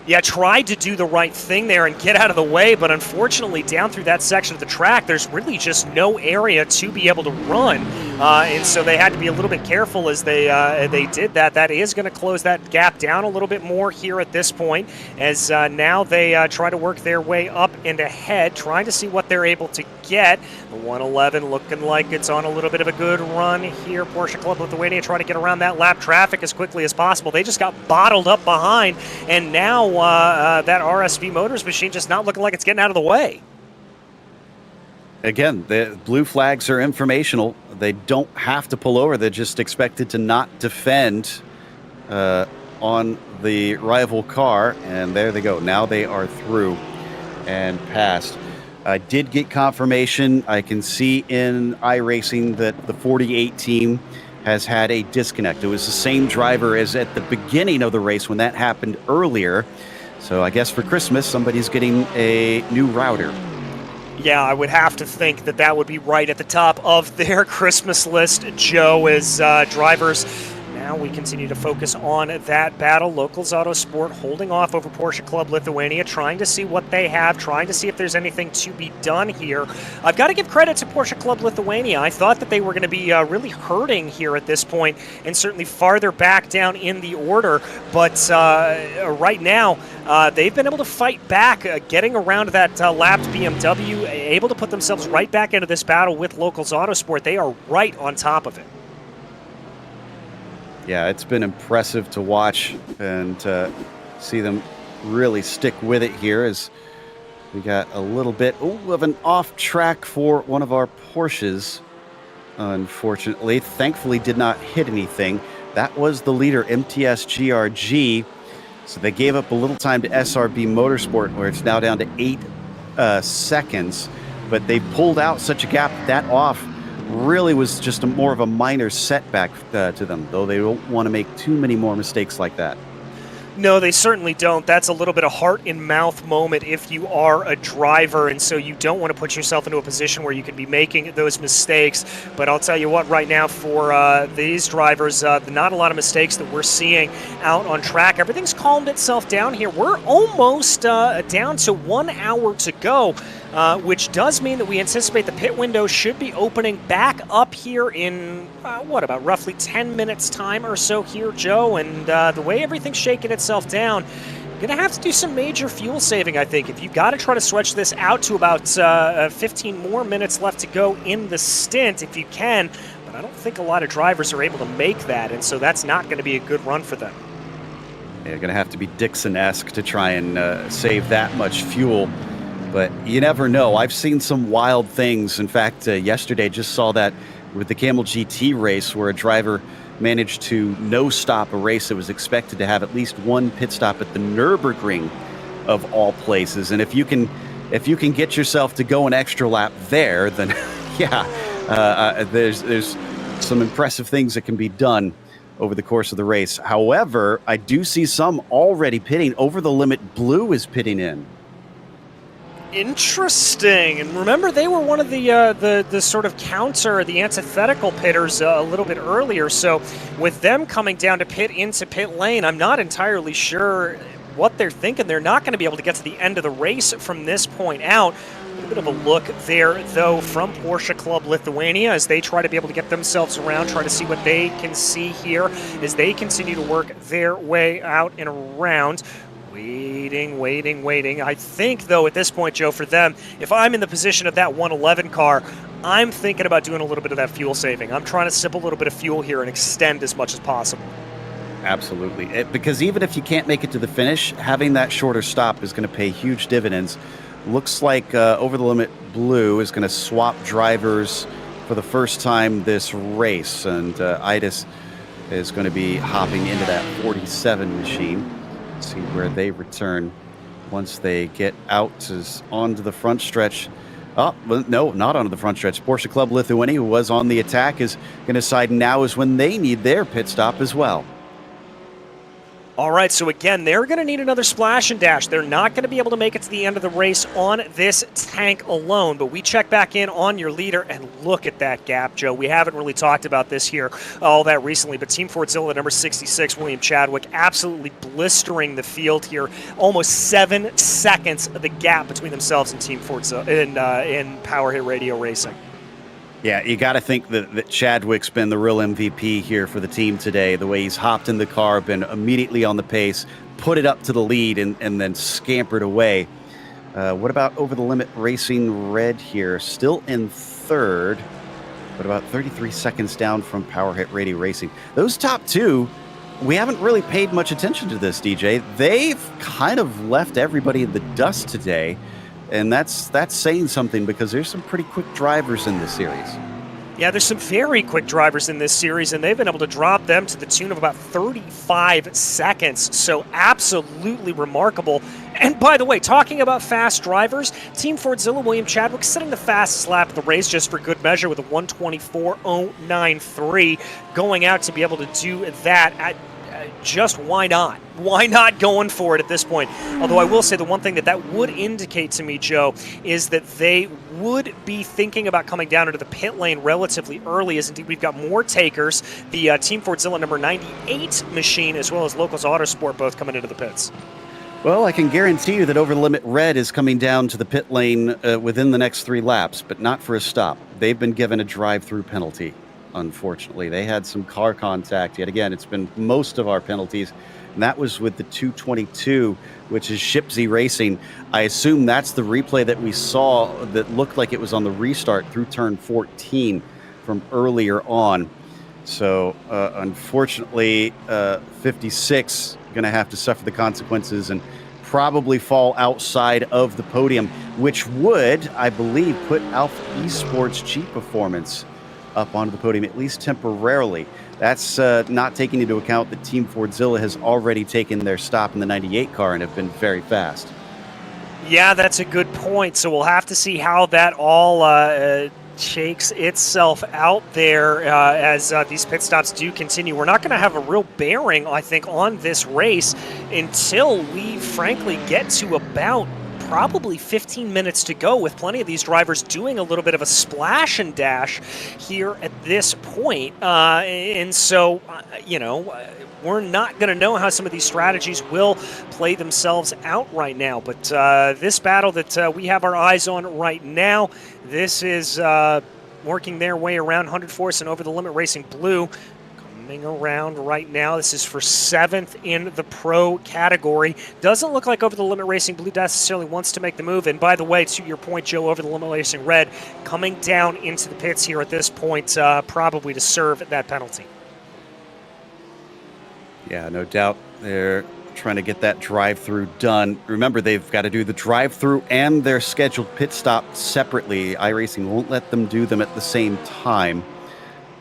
Yeah, tried to do the right thing there and get out of the way, but unfortunately down through that section of the track, there's really just no area to be able to run. And so they had to be a little bit careful as they did that. That is going to close that gap down a little bit more here at this point, as now they try to work their way up and ahead, trying to see what they're able to get. The 111 looking like it's on a little bit of a good run here. Porsche Club Lithuania trying to get around that lap traffic as quickly as possible. They just got bottled up behind, and now that RSV Motors machine just not looking like it's getting out of the way. Again, the blue flags are informational. They don't have to pull over. They're just expected to not defend on the rival car. And there they go. Now they are through and past. I did get confirmation. I can see in iRacing that the 48 team has had a disconnect. It was the same driver as at the beginning of the race when that happened earlier. So I guess for Christmas, somebody's getting a new router. Yeah, I would have to think that that would be right at the top of their Christmas list, Joe, as drivers. Now we continue to focus on that battle. Locals Autosport holding off over Porsche Club Lithuania, trying to see what they have, trying to see if there's anything to be done here. I've got to give credit to Porsche Club Lithuania. I thought that they were going to be really hurting here at this point, and certainly farther back down in the order. But right now, they've been able to fight back, getting around that lapped BMW, able to put themselves right back into this battle with Locals Autosport. They are right on top of it. Yeah, it's been impressive to watch and see them really stick with it here, as we got a little bit of an off track for one of our Porsches, unfortunately. Thankfully did not hit anything. That was the leader, MTS GRG. So they gave up a little time to SRB Motorsport, where it's now down to 8 seconds. But they pulled out such a gap that off really was just more of a minor setback to them, though they don't want to make too many more mistakes like that. No, they certainly don't. That's a little bit of heart-in-mouth moment if you are a driver, and so you don't want to put yourself into a position where you can be making those mistakes. But I'll tell you what, right now for these drivers, not a lot of mistakes that we're seeing out on track. Everything's calmed itself down here. We're almost down to 1 hour to go. Which does mean that we anticipate the pit window should be opening back up here in, about roughly 10 minutes time or so here, Joe. And the way everything's shaking itself down, you're going to have to do some major fuel saving, I think. If you've got to try to stretch this out to about 15 more minutes left to go in the stint, if you can. But I don't think a lot of drivers are able to make that, and so that's not going to be a good run for them. Yeah, you're going to have to be Dixon-esque to try and save that much fuel. But you never know. I've seen some wild things. In fact, yesterday just saw that with the Camel GT race, where a driver managed to no-stop a race that was expected to have at least one pit stop at the Nürburgring of all places. And if you can if you can get yourself to go an extra lap there, then yeah, there's some impressive things that can be done over the course of the race. However, I do see some already pitting. Over the Limit Blue is pitting in. Interesting. And remember, they were one of the sort of counter, the antithetical pitters a little bit earlier. So with them coming down to pit into pit lane, I'm not entirely sure what they're thinking. They're not going to be able to get to the end of the race from this point out. A little bit of a look there, though, from Porsche Club Lithuania as they try to be able to get themselves around, try to see what they can see here as they continue to work their way out and around. Waiting. I think, though, at this point, Joe, for them, if I'm in the position of that 111 car, I'm thinking about doing a little bit of that fuel saving. I'm trying to sip a little bit of fuel here and extend as much as possible. Absolutely. Because even if you can't make it to the finish, having that shorter stop is going to pay huge dividends. Looks like Over the Limit Blue is going to swap drivers for the first time this race, and Idis is going to be hopping into that 47 machine. Let's see where they return once they get out onto the front stretch. Oh, well, no, not onto the front stretch. Porsche Club Lithuania, who was on the attack, is going to decide now is when they need their pit stop as well. All right, so again, they're going to need another splash and dash. They're not going to be able to make it to the end of the race on this tank alone, but we check back in on your leader, and look at that gap, Joe. We haven't really talked about this here all that recently, but Team Fordzilla, number 66, William Chadwick, absolutely blistering the field here. Almost 7 seconds of the gap between themselves and Team Fordzilla in Power Hit Radio Racing. Yeah, you got to think that Chadwick's been the real MVP here for the team today. The way he's hopped in the car, been immediately on the pace, put it up to the lead, and then scampered away. What about Over the Limit Racing Red here? Still in third, but about 33 seconds down from Power Hit Radio Racing. Those top two, we haven't really paid much attention to this, DJ. They've kind of left everybody in the dust today. And that's saying something, because there's some pretty quick drivers in this series. Yeah, there's some very quick drivers in this series, and they've been able to drop them to the tune of about 35 seconds. So absolutely remarkable. And by the way, talking about fast drivers, Team Fordzilla, William Chadwick, setting the fastest lap of the race just for good measure with a 1:24.093, going out to be able to do that at just why not? Why not going for it at this point? Although I will say the one thing that would indicate to me, Joe, is that they would be thinking about coming down into the pit lane relatively early, as indeed we've got more takers. The Team Fordzilla number 98 machine, as well as Locals Autosport, both coming into the pits. Well, I can guarantee you that Over the Limit Red is coming down to the pit lane within the next 3 laps, but not for a stop. They've been given a drive-through penalty. Unfortunately, they had some car contact. Yet again, it's been most of our penalties, and that was with the 222, which is Shipsy Racing. I assume that's the replay that we saw that looked like it was on the restart through turn 14 from earlier on. So unfortunately, 56 going to have to suffer the consequences and probably fall outside of the podium, which would, I believe, put Alpha Esports G Performance up onto the podium, at least temporarily. That's not taking into account that Team Fordzilla has already taken their stop in the 98 car and have been very fast. Yeah, that's a good point. So we'll have to see how that all shakes itself out there as these pit stops do continue. We're not going to have a real bearing, I think, on this race until we frankly get to about probably 15 minutes to go, with plenty of these drivers doing a little bit of a splash and dash here at this point. And so, we're not going to know how some of these strategies will play themselves out right now. But this battle that we have our eyes on right now, this is working their way around 100 Force and Over the Limit Racing Blue. Coming around right now. This is for 7th in the pro category. Doesn't look like Over the Limit Racing Blue necessarily wants to make the move. And by the way, to your point, Joe, Over the Limit Racing Red coming down into the pits here at this point, probably to serve that penalty. Yeah, no doubt they're trying to get that drive-through done. Remember, they've got to do the drive-through and their scheduled pit stop separately. iRacing won't let them do them at the same time.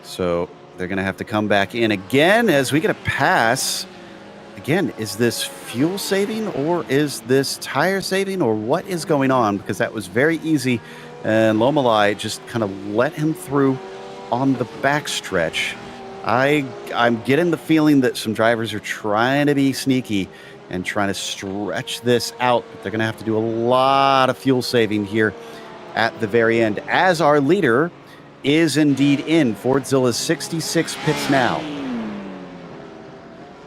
So they're going to have to come back in again as we get a pass. again, is this fuel saving or is this tire saving or what is going on? Because that was very easy. And Lomalai just kind of let him through on the backstretch. I'm getting the feeling that some drivers are trying to be sneaky and trying to stretch this out. But they're going to have to do a lot of fuel saving here at the very end, as our leader is indeed in. Fordzilla's 66 pits now.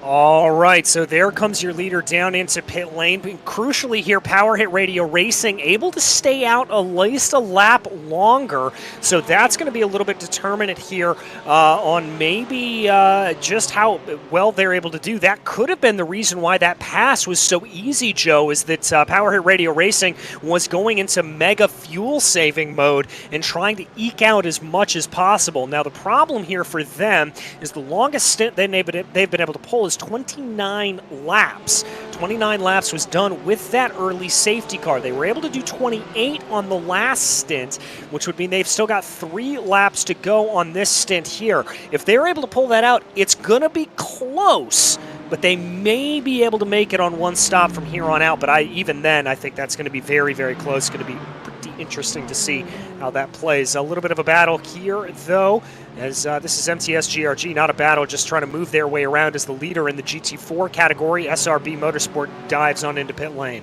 All right, so there comes your leader down into pit lane. But crucially here, Power Hit Radio Racing able to stay out at least a lap longer. So that's going to be a little bit determinant here on maybe just how well they're able to do. That could have been the reason why that pass was so easy, Joe, is that Power Hit Radio Racing was going into mega fuel saving mode and trying to eke out as much as possible. Now, the problem here for them is the longest stint they've been able to pull is 29 laps. 29 laps was done with that early safety car. They were able to do 28 on the last stint, which would mean they've still got 3 laps to go on this stint here. If they're able to pull that out, it's going to be close, but they may be able to make it on one stop from here on out. But even then, I think that's going to be very, very close. It's going to be pretty interesting to see how that plays. A little bit of a battle here, though, as this is MTS GRG, not a battle, just trying to move their way around as the leader in the GT4 category. SRB Motorsport dives on into pit lane.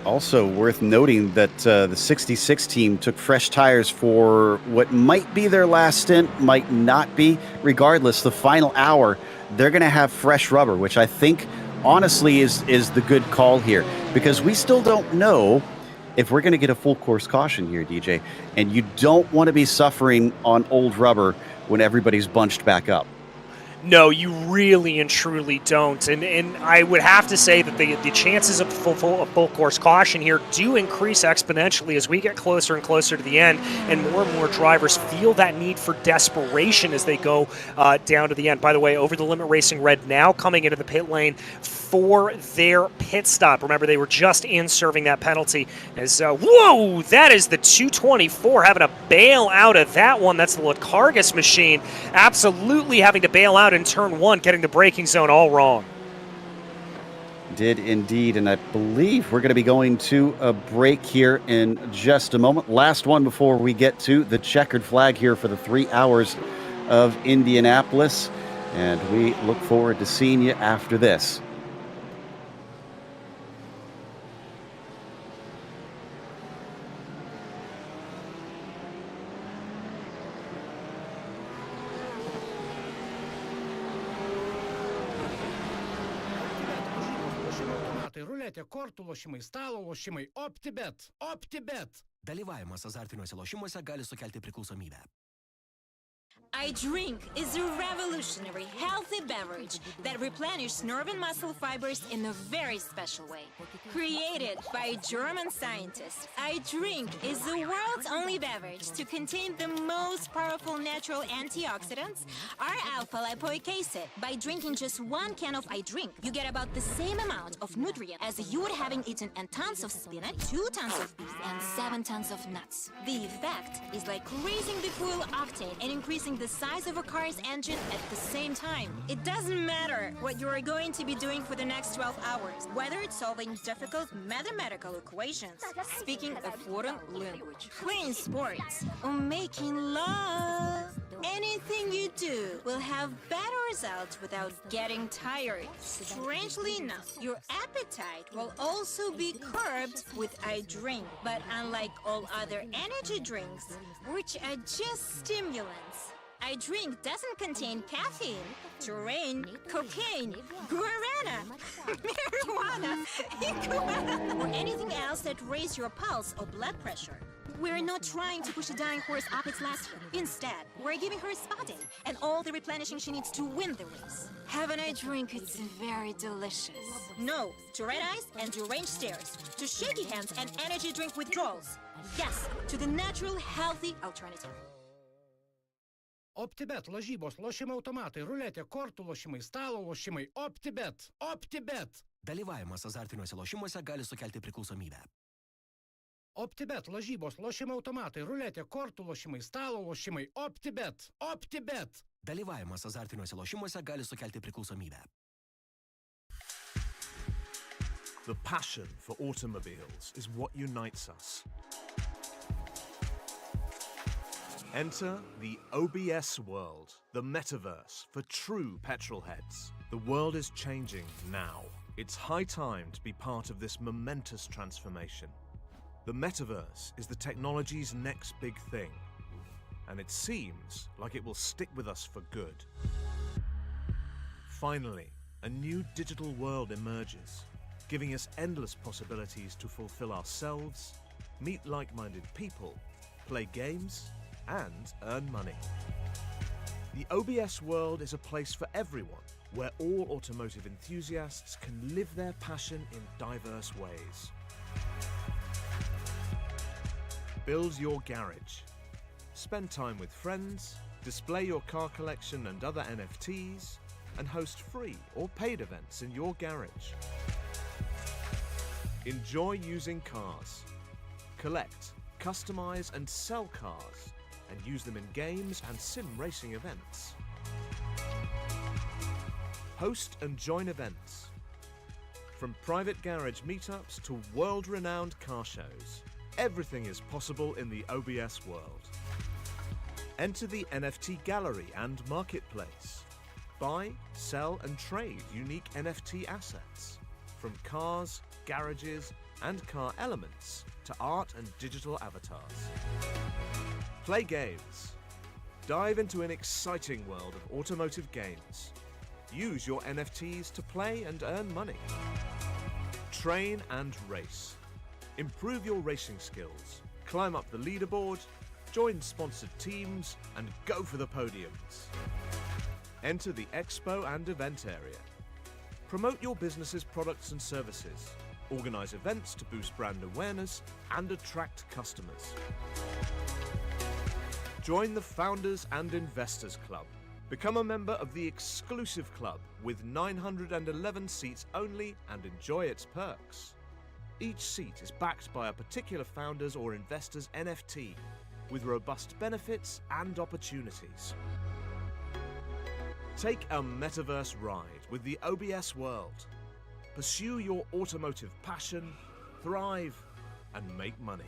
Also worth noting that the 66 team took fresh tires for what might be their last stint, might not be. Regardless, the final hour, they're going to have fresh rubber, which I think, honestly, is the good call here. Because we still don't know if we're going to get a full course caution here, DJ. And you don't want to be suffering on old rubber when everybody's bunched back up. No, you really and truly don't. And I would have to say that the chances of full course caution here do increase exponentially as we get closer and closer to the end, and more drivers feel that need for desperation as they go down to the end. By the way, Over the Limit Racing Red now coming into the pit lane for their pit stop. Remember, they were just in serving that penalty. As whoa, that is the 224 having to bail out of that one. That's the Lacargas machine absolutely having to bail out in turn 1, getting the braking zone all wrong. Did indeed, and I believe we're going to be going to a break here in just a moment. Last one before we get to the checkered flag here for the 3 hours of Indianapolis, and we look forward to seeing you after this. Рулетė, kortų lošimai, stalo lošimai, OPTIBET. OPTIBET. Dalyvavimas azartiniuose lošimuose gali sukelti priklausomybę. iDrink is a revolutionary, healthy beverage that replenishes nerve and muscle fibers in a very special way. Created by German scientists, iDrink is the world's only beverage to contain the most powerful natural antioxidants, R-alpha-lipoic acid. By drinking just 1 can of iDrink, you get about the same amount of nutrient as you would having eaten tons of spinach, 2 tons of beef, and 7 tons of nuts. The effect is like raising the fuel octane and increasing the size of a car's engine at the same time. It doesn't matter what you are going to be doing for the next 12 hours, whether it's solving difficult mathematical equations, speaking a foreign language, playing sports, or making love. Anything you do will have better results without getting tired. Strangely enough, your appetite will also be curbed with iDrink. But unlike all other energy drinks, which are just stimulants, iDrink doesn't contain caffeine, terrain, cocaine, guarana, marijuana, iguana, or anything else that raises your pulse or blood pressure. We're not trying to push a dying horse up its last run. Instead, we're giving her a spa day and all the replenishing she needs to win the race. Have an iDrink, it's very delicious. No to red eyes and deranged stares, to shaky hands and energy drink withdrawals. Yes, to the natural, healthy alternative. OPTIBET, lažybos, lošimai automatai, ruletė, kortų lošimai, stalo lošimai, OPTIBET. OPTIBET. Dalyvavimas azartiniuose lošimuose gali sukelti priklausomybę. OPTIBET, lažybos, lošimai automatai, ruletė, kortų lošimai, stalo lošimai, OPTIBET. OPTIBET. Dalyvavimas azartiniuose lošimuose gali sukelti priklausomybę. The passion for automobiles is what unites us. Enter the OBS world, the metaverse for true petrol heads. The world is changing now. It's high time to be part of this momentous transformation. The metaverse is the technology's next big thing, and it seems like it will stick with us for good. Finally, a new digital world emerges, giving us endless possibilities to fulfill ourselves, meet like-minded people, play games, and earn money. The OBS world is a place for everyone, where all automotive enthusiasts can live their passion in diverse ways. Build your garage. Spend time with friends, display your car collection and other NFTs, and host free or paid events in your garage. Enjoy using cars. Collect, customize, and sell cars, and use them in games and sim racing events. Host and join events. From private garage meetups to world-renowned car shows, everything is possible in the OBS world. Enter the NFT gallery and marketplace. Buy, sell, and trade unique NFT assets, from cars, garages, and car elements to art and digital avatars. Play games. Dive into an exciting world of automotive games. Use your NFTs to play and earn money. Train and race. Improve your racing skills. Climb up the leaderboard, join sponsored teams, and go for the podiums. Enter the expo and event area. Promote your business's products and services. Organize events to boost brand awareness and attract customers. Join the Founders and Investors Club. Become a member of the exclusive club with 911 seats only and enjoy its perks. Each seat is backed by a particular founder's or investor's NFT with robust benefits and opportunities. Take a metaverse ride with the OBS world. Pursue your automotive passion, thrive, and make money.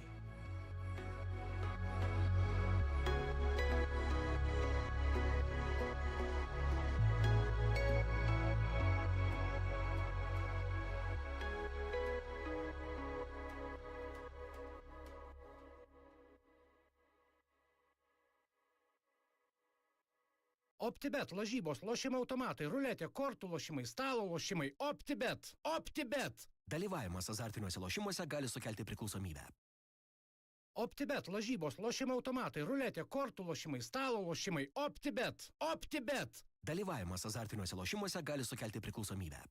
OPTIBET lažybos, lošimo automatai, ruletė, kortų lošimai, stalo lošimai. OPTIBET. OPTIBET. Dalyvavimas azartiniuose lošimuose gali sukelti priklausomybę. OPTIBET lažybos, lošimo automatai, ruletė, kortų lošimai, stalo lošimai. OPTIBET. OPTIBET. Dalyvavimas azartiniuose lošimuose gali sukelti priklausomybę.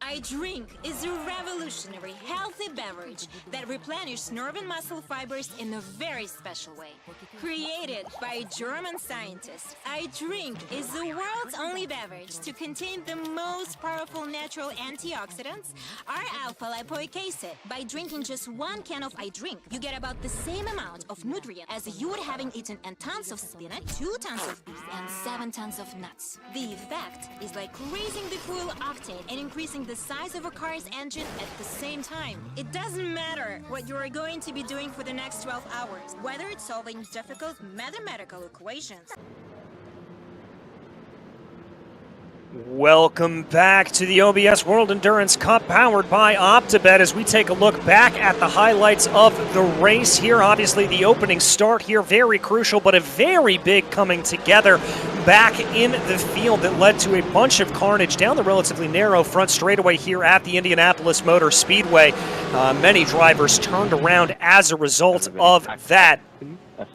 iDrink is a revolutionary healthy beverage that replenishes nerve and muscle fibers in a very special way. Created by German scientists, iDrink is the world's only beverage to contain the most powerful natural antioxidants, R-alpha-lipoic acid. By drinking just one can of iDrink, you get about the same amount of nutrient as you would having eaten a tons of spinach, 2 tons of beef, and 7 tons of nuts. The effect is like raising the fuel octane and increasing the size of a car's engine at the same time. It doesn't matter what you are going to be doing for the next 12 hours, whether it's solving difficult mathematical equations. Welcome back to the OBS World Endurance Cup powered by OPTIBET as we take a look back at the highlights of the race here. Obviously the opening start here, very crucial, but a very big coming together back in the field that led to a bunch of carnage down the relatively narrow front straightaway here at the Indianapolis Motor Speedway. Many drivers turned around as a result of that.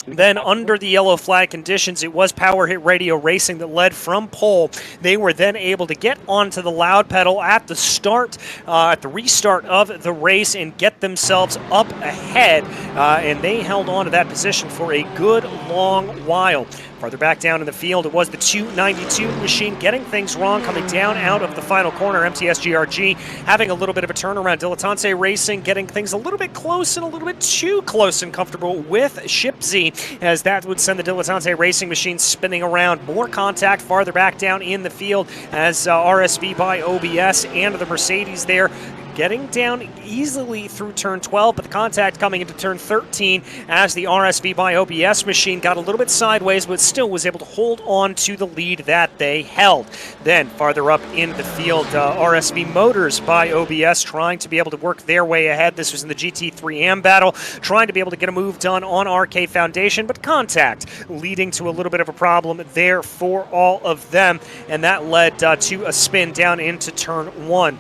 Then under the yellow flag conditions, it was Power Hit Radio Racing that led from pole. They were then able to get onto the loud pedal at the start, at the restart of the race and get themselves up ahead. And they held on to that position for a good long while. Farther back down in the field, it was the 292 machine getting things wrong, coming down out of the final corner. MTS GRG having a little bit of a turnaround. Dilettante Racing getting things a little bit close and a little bit too close and comfortable with Ship Z, as that would send the Dilettante Racing machine spinning around. More contact farther back down in the field as RSV by OBS and the Mercedes there getting down easily through turn 12, but the contact coming into turn 13 as the RSV by OBS machine got a little bit sideways, but still was able to hold on to the lead that they held. Then farther up in the field, RSV Motors by OBS trying to be able to work their way ahead. This was in the GT3 AM battle, trying to be able to get a move done on RK Foundation, but contact leading to a little bit of a problem there for all of them, and that led to a spin down into turn 1.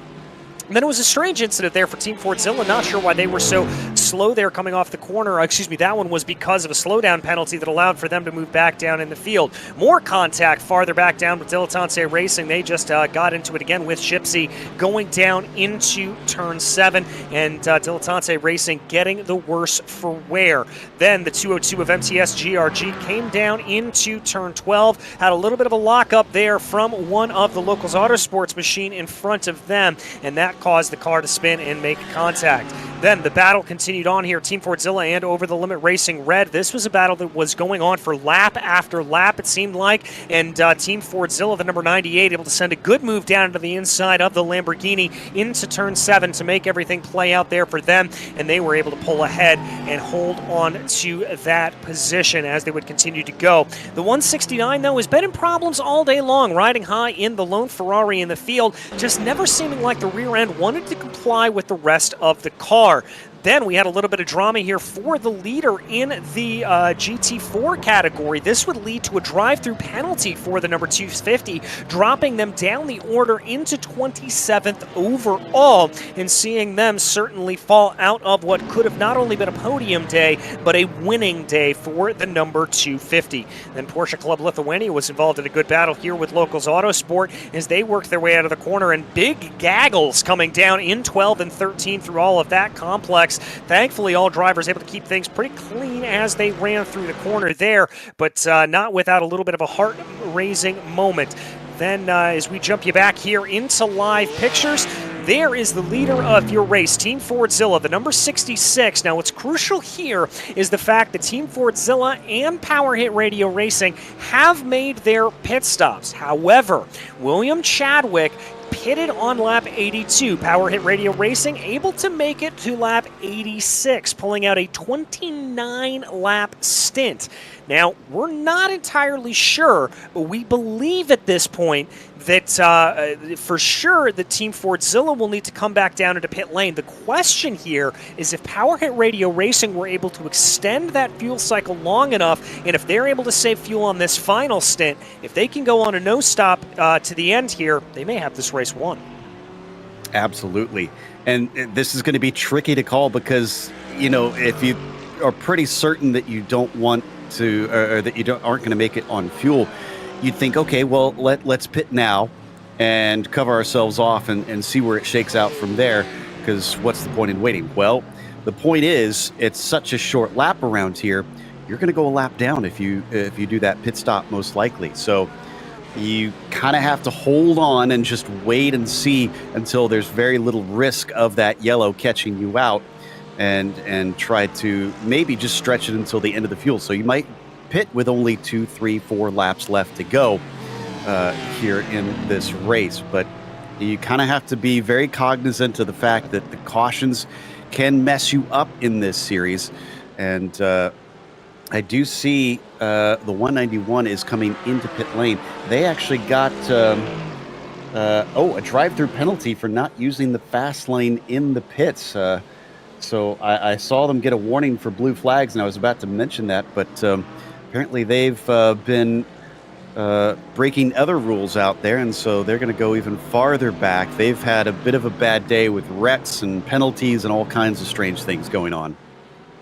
And then it was a strange incident there for Team Fordzilla. Not sure why they were so slow there coming off the corner. Excuse me, that one was because of a slowdown penalty that allowed for them to move back down in the field. More contact farther back down with Dilettante Racing. They just got into it again with Shipsy going down into turn 7, and Dilettante Racing getting the worse for wear. Then the 202 of MTS GRG came down into turn 12, had a little bit of a lockup there from one of the Locals Autosports machine in front of them, and that caused the car to spin and make contact. Then the battle continued on here. Team Fordzilla and Over the Limit Racing Red. This was a battle that was going on for lap after lap, it seemed like. And Team Fordzilla, the number 98, able to send a good move down to the inside of the Lamborghini into turn 7 to make everything play out there for them. And they were able to pull ahead and hold on to that position as they would continue to go. The 169, though, has been in problems all day long, riding high in the lone Ferrari in the field, just never seeming like the rear end wanted to comply with the rest of the car. Then we had a little bit of drama here for the leader in the GT4 category. This would lead to a drive-through penalty for the number 250, dropping them down the order into 27th overall, and seeing them certainly fall out of what could have not only been a podium day, but a winning day for the number 250. Then Porsche Club Lithuania was involved in a good battle here with Locals Autosport as they worked their way out of the corner, and big gaggles coming down in 12 and 13 through all of that complex. Thankfully, all drivers able to keep things pretty clean as they ran through the corner there, but not without a little bit of a heart-raising moment. Then as we jump you back here into live pictures, there is the leader of your race, Team Fordzilla, the number 66. Now, what's crucial here is the fact that Team Fordzilla and Power Hit Radio Racing have made their pit stops. However, William Chadwick pitted on lap 82. Power Hit Radio Racing able to make it to lap 86, pulling out a 29-lap stint. Now, we're not entirely sure, but we believe at this point that for sure the Team Fordzilla will need to come back down into pit lane. The question here is if Power Hit Radio Racing were able to extend that fuel cycle long enough, and if they're able to save fuel on this final stint, if they can go on a no-stop to the end here, they may have this race won. Absolutely. And this is going to be tricky to call because, you know, if you are pretty certain that you don't want to, or that you aren't going to make it on fuel, you'd think, okay, well, let's pit now and cover ourselves off and see where it shakes out from there, because what's the point in waiting? Well, the point is, it's such a short lap around here, you're going to go a lap down if you do that pit stop, most likely. So you kind of have to hold on and just wait and see until there's very little risk of that yellow catching you out, and try to maybe just stretch it until the end of the fuel. So you might pit with only 2, 3, 4 laps left to go here in this race. But you kind of have to be very cognizant of the fact that the cautions can mess you up in this series. And I do see the 191 is coming into pit lane. They actually got a drive-through penalty for not using the fast lane in the pits. So I saw them get a warning for blue flags, and I was about to mention that, but apparently they've been breaking other rules out there, and so they're going to go even farther back. They've had a bit of a bad day with wrecks and penalties and all kinds of strange things going on.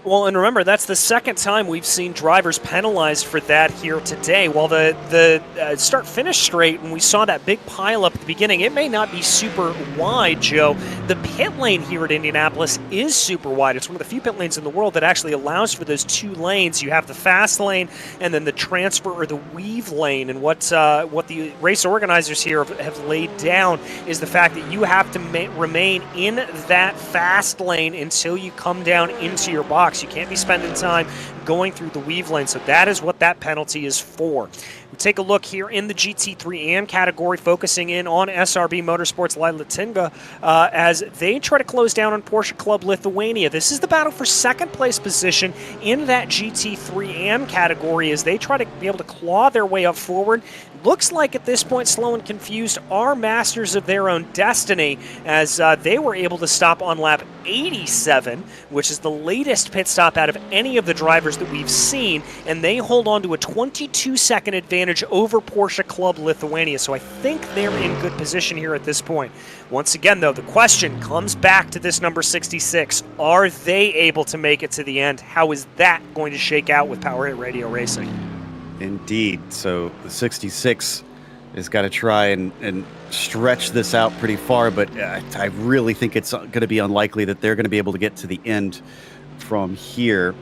Well, and remember, that's the second time we've seen drivers penalized for that here today. While the start-finish straight, when we saw that big pile-up at the beginning, it may not be super wide, Joe. The pit lane here at Indianapolis is super wide. It's one of the few pit lanes in the world that actually allows for those 2 lanes. You have the fast lane and then the transfer or the weave lane. And what the race organizers here have laid down is the fact that you have to remain in that fast lane until you come down into your box. box. You can't be spending time going through the weave lane, so that is what that penalty is for. We take a look here in the GT3 AM category, focusing in on SRB Motorsport's Latinga as they try to close down on Porsche Club Lithuania. This is the battle for second place position in that GT3 AM category as they try to be able to claw their way up forward. Looks like at this point, Slow and Confused are masters of their own destiny as they were able to stop on lap 87, which is the latest pit stop out of any of the drivers that we've seen, and they hold on to a 22-second advantage over Porsche Club Lithuania. So I think they're in good position here at this point. Once again, though, the question comes back to this number 66. Are they able to make it to the end? How is that going to shake out with Power Hit Radio Racing? Indeed. So the 66 has got to try and stretch this out pretty far, but I really think it's going to be unlikely that they're going to be able to get to the end from here.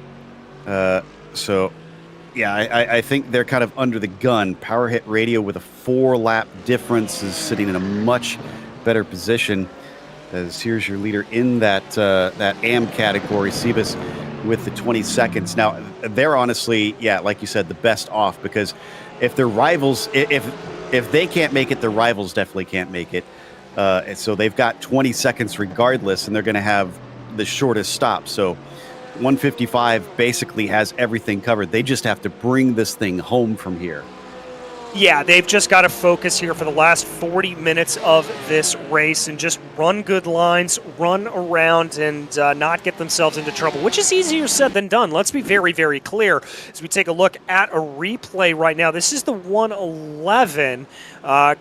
So, yeah, I think they're kind of under the gun. Power Hit Radio with a 4-lap difference is sitting in a much better position. As here's your leader in that AM category, Sebas, with the 20 seconds. Now, they're honestly, yeah, like you said, the best off, because if their rivals, if they can't make it, their rivals definitely can't make it. And so they've got 20 seconds regardless, and they're going to have the shortest stop. So 155 basically has everything covered. They just have to bring this thing home from here. Yeah, they've just got to focus here for the last 40 minutes of this race and just run good lines, run around, and not get themselves into trouble, which is easier said than done. Let's be very, very clear as we take a look at a replay right now. This is the 111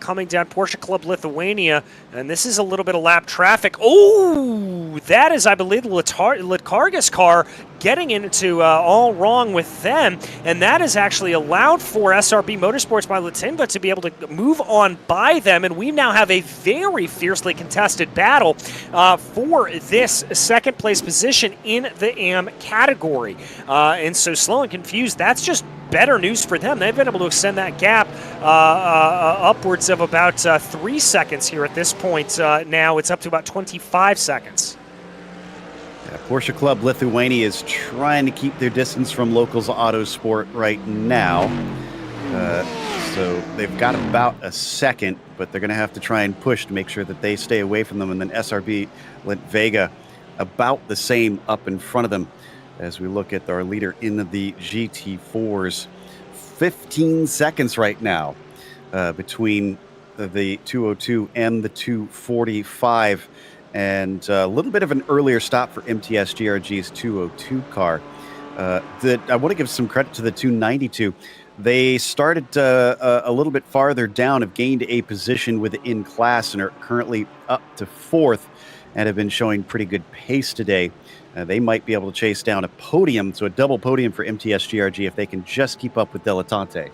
coming down Porsche Club Lithuania, and this is a little bit of lap traffic. Oh, that is, I believe, the Litkargas car getting into all wrong with them, and that has actually allowed for SRB Motorsports by Latinga to be able to move on by them, and we now have a very fiercely contested battle for this second place position in the AM category. And so Slow and Confused, that's just better news for them. They've been able to extend that gap upwards of about 3 seconds here at this point. Now it's up to about 25 seconds. Yeah, Porsche Club Lithuania is trying to keep their distance from Locals Autosport right now. So they've got about a second, but they're going to have to try and push to make sure that they stay away from them. And then SRB Vega about the same up in front of them as we look at our leader in the GT4s. 15 seconds right now between the 202 and the 245. And a little bit of an earlier stop for MTS GRG's 202 car. I want to give some credit to the 292. They started a little bit farther down, have gained a position within class, and are currently up to 4th and have been showing pretty good pace today. They might be able to chase down a podium, so a double podium for MTS GRG if they can just keep up with Dilettante.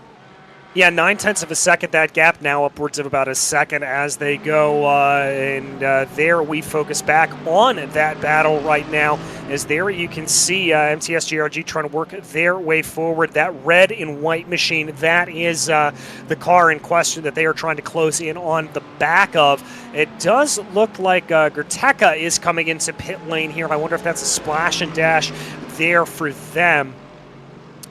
Yeah, 9/10 of a second. That gap now upwards of about a second as they go. And there we focus back on that battle right now. As there you can see MTS GRG trying to work their way forward. That red and white machine, that is the car in question that they are trying to close in on the back of. It does look like Gerteka is coming into pit lane here. I wonder if that's a splash and dash there for them.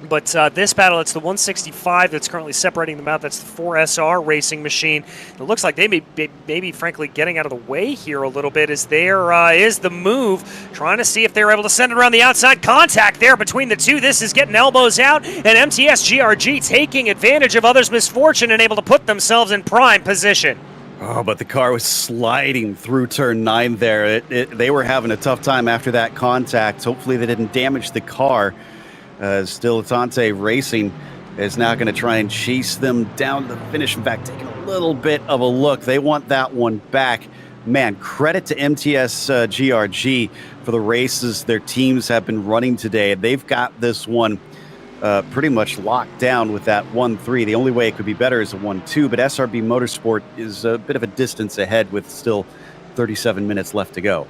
But this battle, it's the 165 that's currently separating them out. That's the 4SR racing machine. It looks like they may be, frankly, getting out of the way here a little bit as there is the move, trying to see if they're able to send it around the outside. Contact there between the two. This is getting elbows out, and MTS GRG taking advantage of others' misfortune and able to put themselves in prime position. Oh, but the car was sliding through turn 9 there. They were having a tough time after that contact. Hopefully they didn't damage the car. Dilettante Racing is now going to try and chase them down the finish. In fact, taking a little bit of a look. They want that one back. Man, credit to MTS GRG for the races their teams have been running today. They've got this one pretty much locked down with that 1-3. The only way it could be better is a 1-2, but SRB Motorsport is a bit of a distance ahead with still 37 minutes left to go.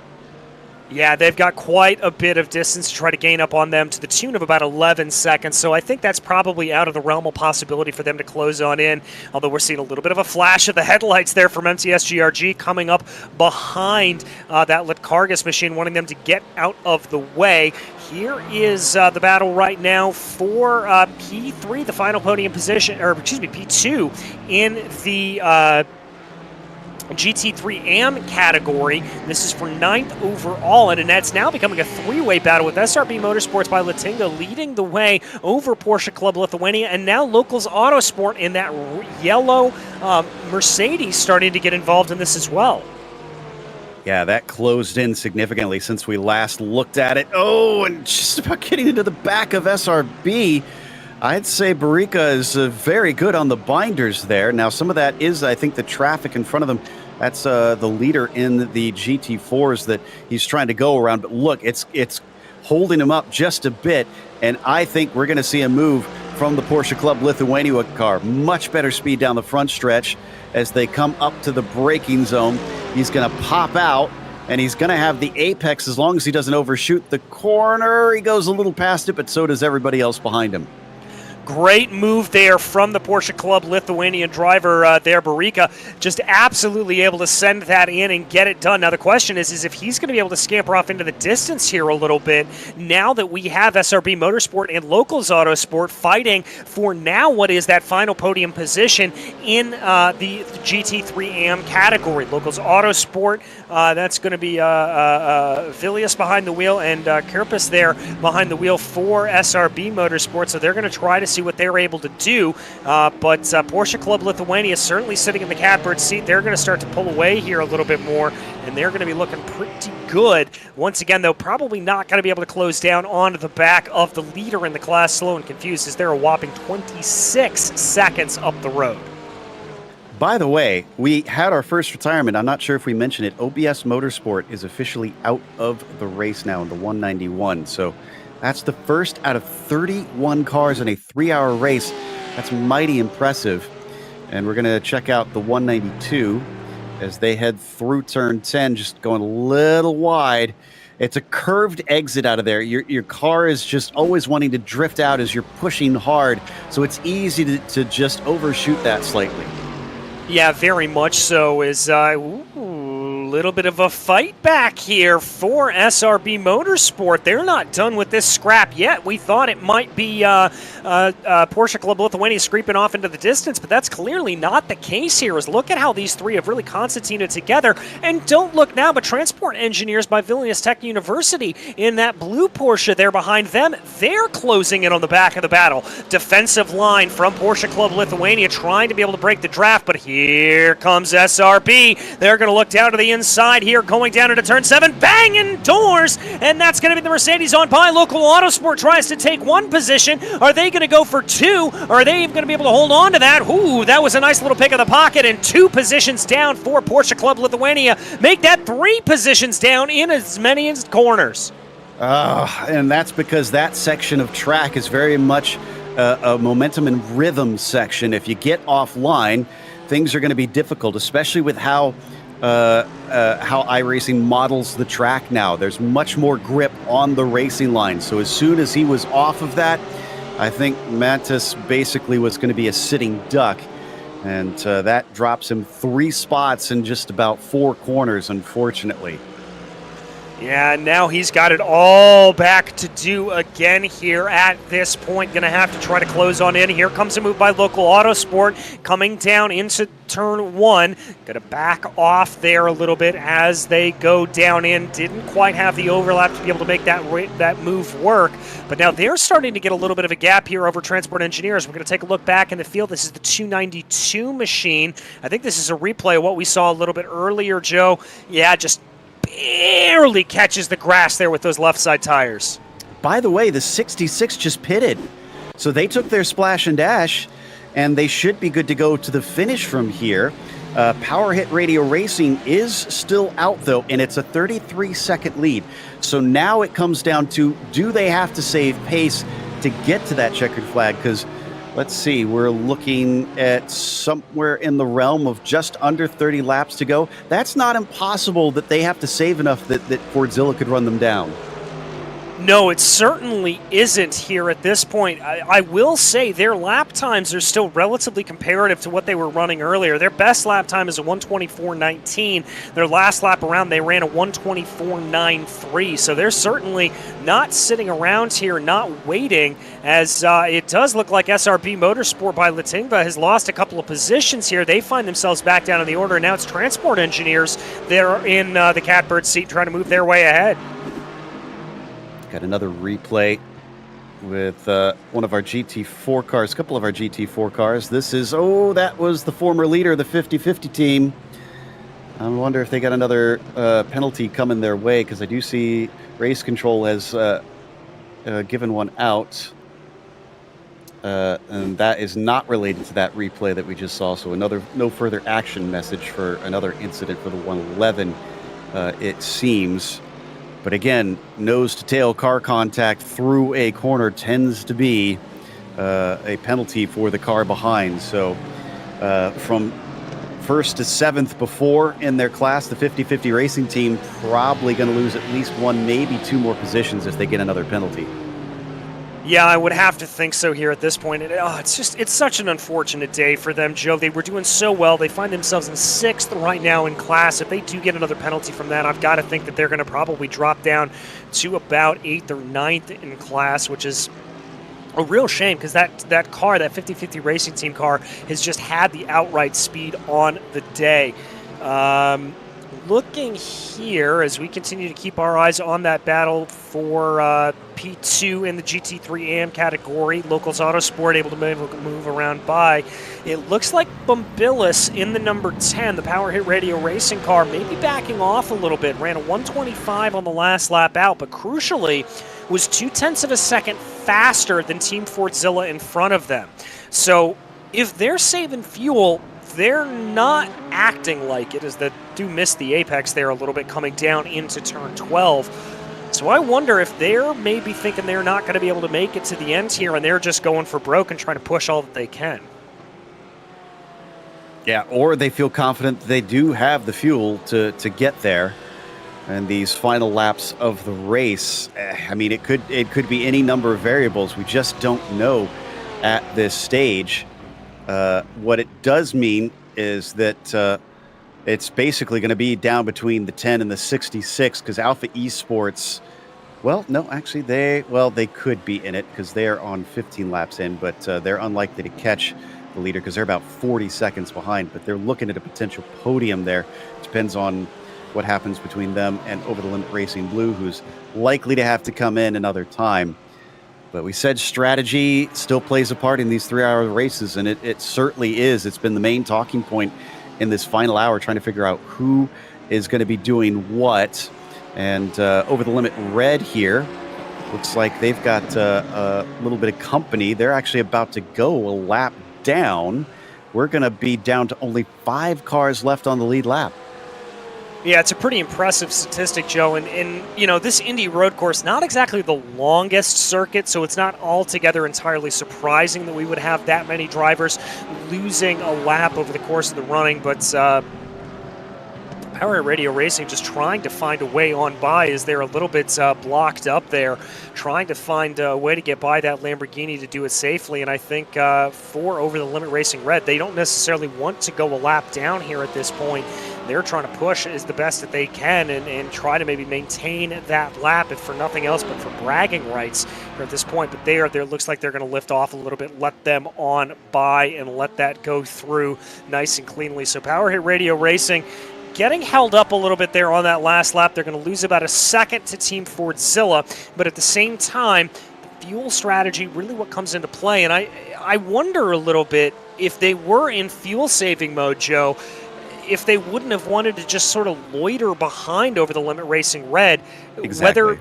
Yeah, they've got quite a bit of distance to try to gain up on them to the tune of about 11 seconds, so I think that's probably out of the realm of possibility for them to close on in, although we're seeing a little bit of a flash of the headlights there from MTS-GRG coming up behind that Litkargus machine, wanting them to get out of the way. Here is the battle right now for P3, the final podium position, or excuse me, P2 in the GT3 AM category. This is for 9th overall, and that's now becoming a three-way battle with SRB Motorsports by Latinga leading the way over Porsche Club Lithuania, and now Locals Autosport in that yellow Mercedes starting to get involved in this as well. Yeah, that closed in significantly since we last looked at it. Oh, and just about getting into the back of SRB. I'd say Barica is very good on the binders there. Now, some of that is, I think, the traffic in front of them. That's the leader in the GT4s that he's trying to go around. But look, it's holding him up just a bit, and I think we're going to see a move from the Porsche Club Lithuania car. Much better speed down the front stretch as they come up to the braking zone. He's going to pop out, and he's going to have the apex as long as he doesn't overshoot the corner. He goes a little past it, but so does everybody else behind him. Great move there from the Porsche Club Lithuanian driver there, Barica. Just absolutely able to send that in and get it done. Now, the question is if he's going to be able to scamper off into the distance here a little bit now that we have SRB Motorsport and Locals Autosport fighting for now what is that final podium position in the GT3 AM category. Locals Autosport, that's going to be Vilius behind the wheel and Kirpus there behind the wheel for SRB Motorsport. So they're going to try to see what they're able to do, but Porsche Club Lithuania is certainly sitting in the catbird seat. They're going to start to pull away here a little bit more, and they're going to be looking pretty good. Once again, though, probably not going to be able to close down onto the back of the leader in the class, Slow and Confused, as they're a whopping 26 seconds up the road. By the way, we had our first retirement. I'm not sure if we mentioned it. OBS Motorsport is officially out of the race now in the 191, so that's the first out of 31 cars in a 3-hour race. That's mighty impressive. And we're going to check out the 192 as they head through turn 10, just going a little wide. It's a curved exit out of there. Your car is just always wanting to drift out as you're pushing hard, so it's easy to just overshoot that slightly. Yeah, very much so. Is little bit of a fight back here for SRB Motorsport. They're not done with this scrap yet. We thought it might be Porsche Club Lithuania scraping off into the distance, but that's clearly not the case here. Is look at how these three have really concertinaed together. And don't look now, but Transport Engineers by Vilnius Tech University in that blue Porsche there behind them, they're closing in on the back of the battle. Defensive line from Porsche Club Lithuania trying to be able to break the draft, but here comes SRB. They're going to look down to the inside here, going down into turn 7, banging doors, and that's going to be the Mercedes on by. Local Autosport tries to take one position. Are they going to go for two? Or are they even going to be able to hold on to that? Ooh, that was a nice little pick of the pocket, and 2 positions down for Porsche Club Lithuania. Make that 3 positions down in as many as corners. And that's because that section of track is very much a momentum and rhythm section. If you get offline, things are going to be difficult, especially with how iRacing models the track now. There's much more grip on the racing line. So as soon as he was off of that, I think Mantis basically was going to be a sitting duck. And that drops him 3 spots in just about 4 corners, unfortunately. Yeah, now he's got it all back to do again here at this point. Going to have to try to close on in. Here comes a move by Local Autosport coming down into turn 1. Going to back off there a little bit as they go down in. Didn't quite have the overlap to be able to make that move work. But now they're starting to get a little bit of a gap here over Transport Engineers. We're going to take a look back in the field. This is the 292 machine. I think this is a replay of what we saw a little bit earlier, Joe. Yeah, just barely catches the grass there with those left side tires. By the way, the 66 just pitted. So they took their splash and dash, and they should be good to go to the finish from here. Power Hit Radio Racing is still out, though, and it's a 33-second lead. So now it comes down to, do they have to save pace to get to that checkered flag? Because Let's see, we're looking at somewhere in the realm of just under 30 laps to go. That's not impossible that they have to save enough that Fordzilla could run them down. No, it certainly isn't here at this point. I will say their lap times are still relatively comparative to what they were running earlier. Their best lap time is a 1:24.19. Their last lap around, they ran a 1:24.93. So they're certainly not sitting around here, not waiting, as it does look like SRB Motorsport by Latinga has lost a couple of positions here. They find themselves back down in the order, and now it's Transport Engineers that are in the catbird seat trying to move their way ahead. Got another replay with one of our GT4 cars, a couple of our GT4 cars. This is, that was the former leader of the 50-50 team. I wonder if they got another penalty coming their way, because I do see Race Control has given one out. And that is not related to that replay that we just saw. So another no further action message for another incident for the 111, it seems. But again, nose-to-tail car contact through a corner tends to be a penalty for the car behind. So from first to seventh before in their class, the 50-50 racing team probably going to lose at least one, maybe two more positions if they get another penalty. Yeah, I would have to think so here at this point. It's such an unfortunate day for them, Joe. They were doing so well. They find themselves in sixth right now in class. If they do get another penalty from that, I've got to think that they're going to probably drop down to about eighth or ninth in class, which is a real shame, because that car, that 50-50 racing team car, has just had the outright speed on the day. Looking here as we continue to keep our eyes on that battle for P2 in the GT3 AM category. Locals Autosport able to move around by. It looks like Bumbillis in the number 10, the Power Hit Radio racing car, maybe backing off a little bit. Ran a 1:25 on the last lap out, but crucially was 0.2 of a second faster than Team Fordzilla in front of them. So if they're saving fuel, they're not acting like it, as they do miss the apex there a little bit coming down into turn 12. So I wonder if they're maybe thinking they're not going to be able to make it to the end here, and they're just going for broke and trying to push all that they can. Yeah, or they feel confident they do have the fuel to get there. And these final laps of the race, I mean, it could be any number of variables. We just don't know at this stage. What it does mean is that it's basically going to be down between the 10 and the 66, because Alpha Esports, well, no, actually, they could be in it because they're on 15 laps in, but they're unlikely to catch the leader because they're about 40 seconds behind. But they're looking at a potential podium there. Depends on what happens between them and Over the Limit Racing Blue, who's likely to have to come in another time. But we said strategy still plays a part in these 3-hour races, and it certainly is. It's been the main talking point in this final hour, trying to figure out who is going to be doing what. And Over the Limit Red here, looks like they've got a little bit of company. They're actually about to go a lap down. We're going to be down to only 5 cars left on the lead lap. Yeah, it's a pretty impressive statistic, Joe. And you know, this Indy road course, not exactly the longest circuit, so it's not altogether entirely surprising that we would have that many drivers losing a lap over the course of the running. But Power Radio Racing just trying to find a way on by, as they're a little bit blocked up there, trying to find a way to get by that Lamborghini to do it safely. And I think for Over the Limit Racing Red, they don't necessarily want to go a lap down here at this point. They're trying to push as the best that they can and try to maybe maintain that lap, if for nothing else but for bragging rights here at this point. But there looks like they're going to lift off a little bit, let them on by, and let that go through nice and cleanly. So Power Hit Radio Racing getting held up a little bit there on that last lap. They're going to lose about a second to Team Fordzilla, but at the same time, the fuel strategy really what comes into play. And I wonder a little bit if they were in fuel-saving mode, Joe, if they wouldn't have wanted to just sort of loiter behind Over the Limit Racing Red, exactly.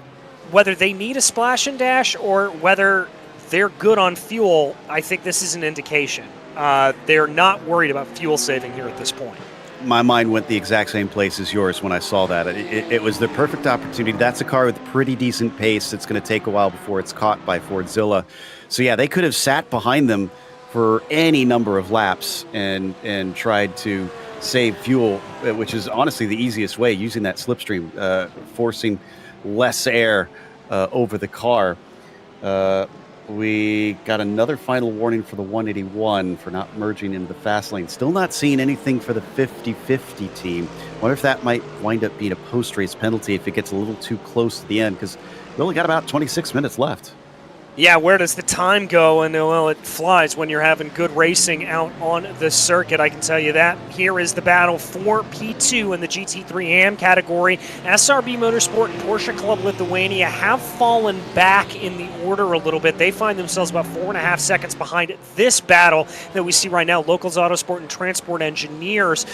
whether they need a splash and dash or whether they're good on fuel. I think this is an indication. They're not worried about fuel saving here at this point. My mind went the exact same place as yours when I saw that. It was the perfect opportunity. That's a car with pretty decent pace. It's going to take a while before it's caught by Fordzilla. So yeah, they could have sat behind them for any number of laps and tried to save fuel, which is honestly the easiest way, using that slipstream, forcing less air over the car. We got another final warning for the 181 for not merging into the fast lane. Still not seeing anything for the 50-50 team. Wonder if that might wind up being a post-race penalty if it gets a little too close to the end, because we only got about 26 minutes left. Yeah, where does the time go? And, well, it flies when you're having good racing out on the circuit, I can tell you that. Here is the battle for P2 in the GT3 AM category. SRB Motorsport and Porsche Club Lithuania have fallen back in the order a little bit. They find themselves about 4.5 seconds behind this battle that we see right now. Locals Autosport and Transport Engineers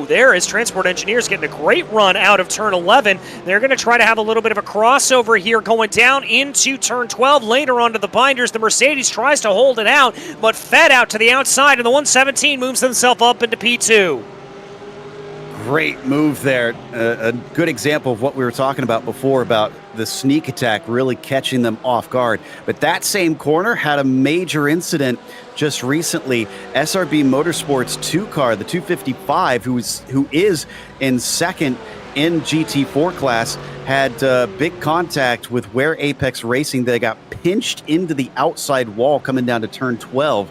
there is Transport Engineers getting a great run out of turn 11. They're going to try to have a little bit of a crossover here going down into turn 12. Later onto the binders, the Mercedes tries to hold it out, but fed out to the outside, and the 117 moves themselves up into P2. Great move there. A good example of what we were talking about before about the sneak attack really catching them off guard. But that same corner had a major incident just recently. SRB Motorsport's 2 car, the 255, who is in second in GT4 class, had big contact with where Apex Racing. They got pinched into the outside wall coming down to turn 12.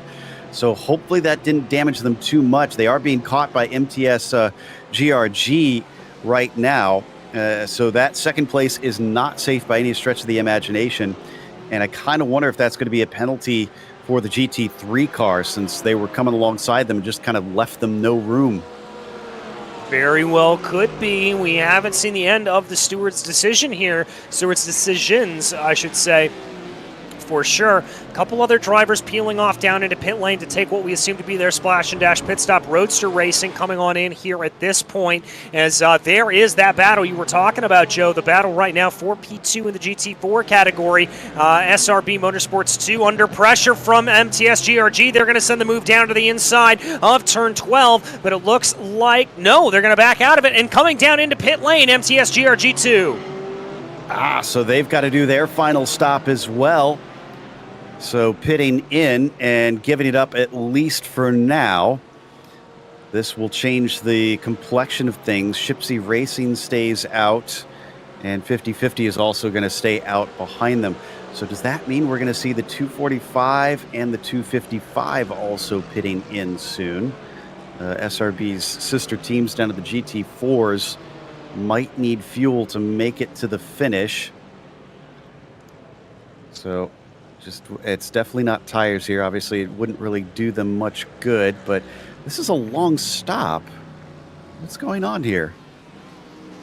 So hopefully that didn't damage them too much. They are being caught by MTS GRG right now. So that second place is not safe by any stretch of the imagination. And I kind of wonder if that's going to be a penalty for the GT3 car, since they were coming alongside them and just kind of left them no room. Very well could be. We haven't seen the end of the Stewards' decision here. Stewards' decisions, I should say, for sure. A couple other drivers peeling off down into pit lane to take what we assume to be their splash and dash pit stop. Roadster Racing coming on in here at this point, as there is that battle you were talking about, Joe. The battle right now for P2 in the GT4 category. SRB Motorsports 2 under pressure from MTS GRG. They're going to send the move down to the inside of turn 12, but it looks like, no, they're going to back out of it, and coming down into pit lane, MTS GRG 2. So they've got to do their final stop as well. So pitting in and giving it up, at least for now. This will change the complexion of things. Shipsy Racing stays out, and 50-50 is also going to stay out behind them. So does that mean we're going to see the 245 and the 255 also pitting in soon? SRB's sister teams down at the GT4s might need fuel to make it to the finish. So it's definitely not tires here. Obviously, it wouldn't really do them much good, but this is a long stop. What's going on here?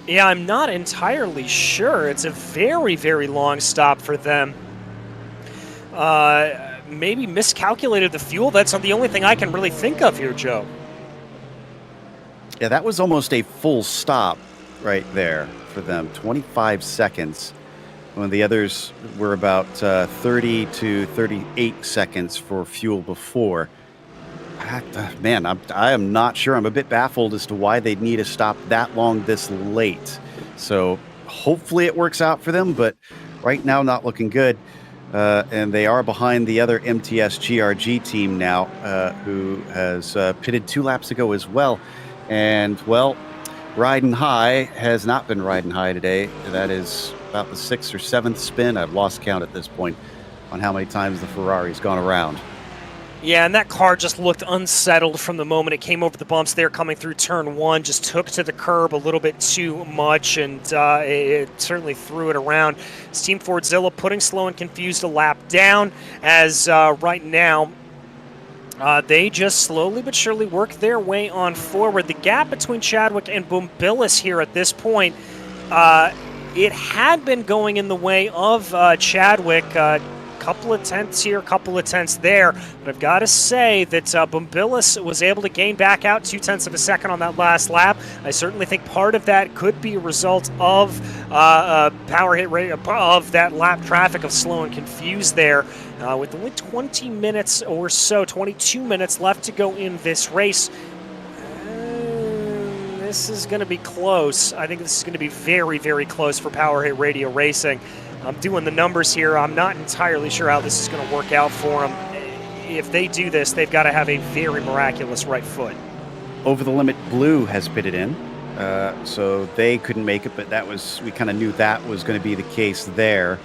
Yeah, I'm not entirely sure. It's a very, very long stop for them. Maybe miscalculated the fuel. That's the only thing I can really think of here, Joe. Yeah, that was almost a full stop right there for them. 25 seconds. When the others were about 30 to 38 seconds for fuel before. Man, I am not sure. I'm a bit baffled as to why they'd need to stop that long this late. So hopefully it works out for them, but right now not looking good. And they are behind the other MTS GRG team now, who has pitted 2 laps ago as well. And, well, riding high has not been riding high today. That is about the 6th or 7th spin. I've lost count at this point on how many times the Ferrari's gone around. Yeah, and that car just looked unsettled from the moment it came over the bumps there coming through turn 1. Just took to the curb a little bit too much, and it certainly threw it around. It's Team Fordzilla putting Slow and Confused a lap down, as right now they just slowly but surely work their way on forward. The gap between Chadwick and Bumbillis here at this point, it had been going in the way of Chadwick. Couple of tenths here, couple of tenths there. But I've got to say that Bumbillis was able to gain back out 0.2 of a second on that last lap. I certainly think part of that could be a result of power hit rate, of that lap traffic of Slow and Confused there. With only 20 minutes or so, 22 minutes left to go in this race. This is going to be close. I think this is going to be very, very close for Power Hit Radio Racing. I'm doing the numbers here. I'm not entirely sure how this is going to work out for them. if they do this, they've got to have a very miraculous right foot. Over the Limit Blue has pitted in, so they couldn't make it, but we kind of knew that was going to be the case there.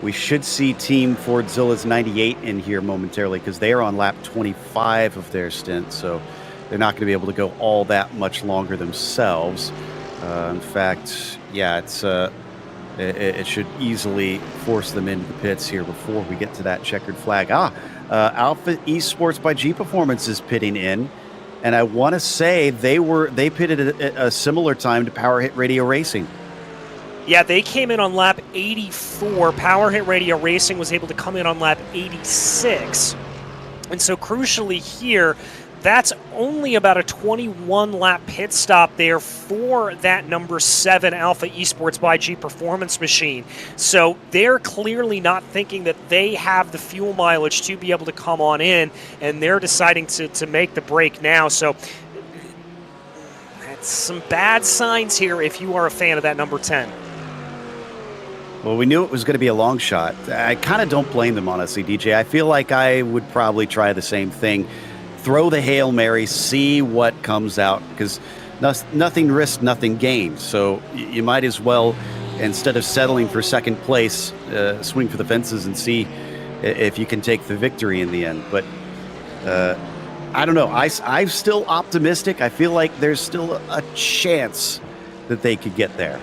We should see Team Fordzilla's 98 in here momentarily because they are on lap 25 of their stint, so they're not going to be able to go all that much longer themselves. In fact, yeah, it should easily force them into the pits here before we get to that checkered flag. Alpha Esports by G Performance is pitting in, and I want to say they pitted at a similar time to Power Hit Radio Racing. Yeah, they came in on lap 84. Power Hit Radio Racing was able to come in on lap 86. And so crucially here, that's only about a 21-lap pit stop there for that number 7 Alpha Esports by G Performance machine. So they're clearly not thinking that they have the fuel mileage to be able to come on in, and they're deciding to make the break now. So that's some bad signs here if you are a fan of that number 10. Well, we knew it was going to be a long shot. I kind of don't blame them, honestly, DJ. I feel like I would probably try the same thing. Throw the Hail Mary, see what comes out, because nothing risked, nothing gained. So you might as well, instead of settling for second place, swing for the fences and see if you can take the victory in the end. But I don't know. I'm still optimistic. I feel like there's still a chance that they could get there.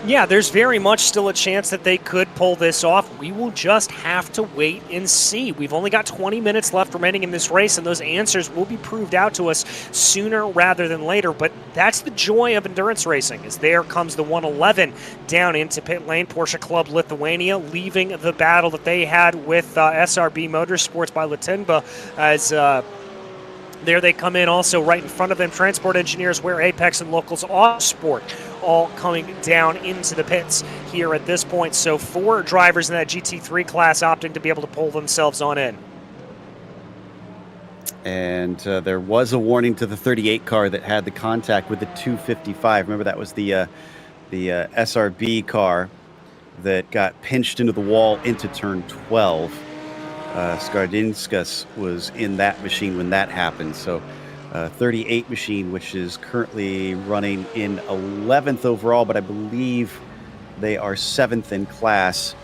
Yeah, there's very much still a chance that they could pull this off. We will just have to wait and see. We've only got 20 minutes left remaining in this race, and those answers will be proved out to us sooner rather than later. But that's the joy of endurance racing, is there comes the 111 down into pit lane. Porsche Club Lithuania leaving the battle that they had with SRB Motorsports by Latinba as... there they come in also right in front of them. Transport Engineers, Where Apex, and Locals Autosport all coming down into the pits here at this point. So 4 drivers in that GT3 class opting to be able to pull themselves on in. And there was a warning to the 38 car that had the contact with the 255. Remember, that was the SRB car that got pinched into the wall into turn 12. Skardinskas was in that machine when that happened. So 38 machine, which is currently running in 11th overall, but I believe they are 7th in class,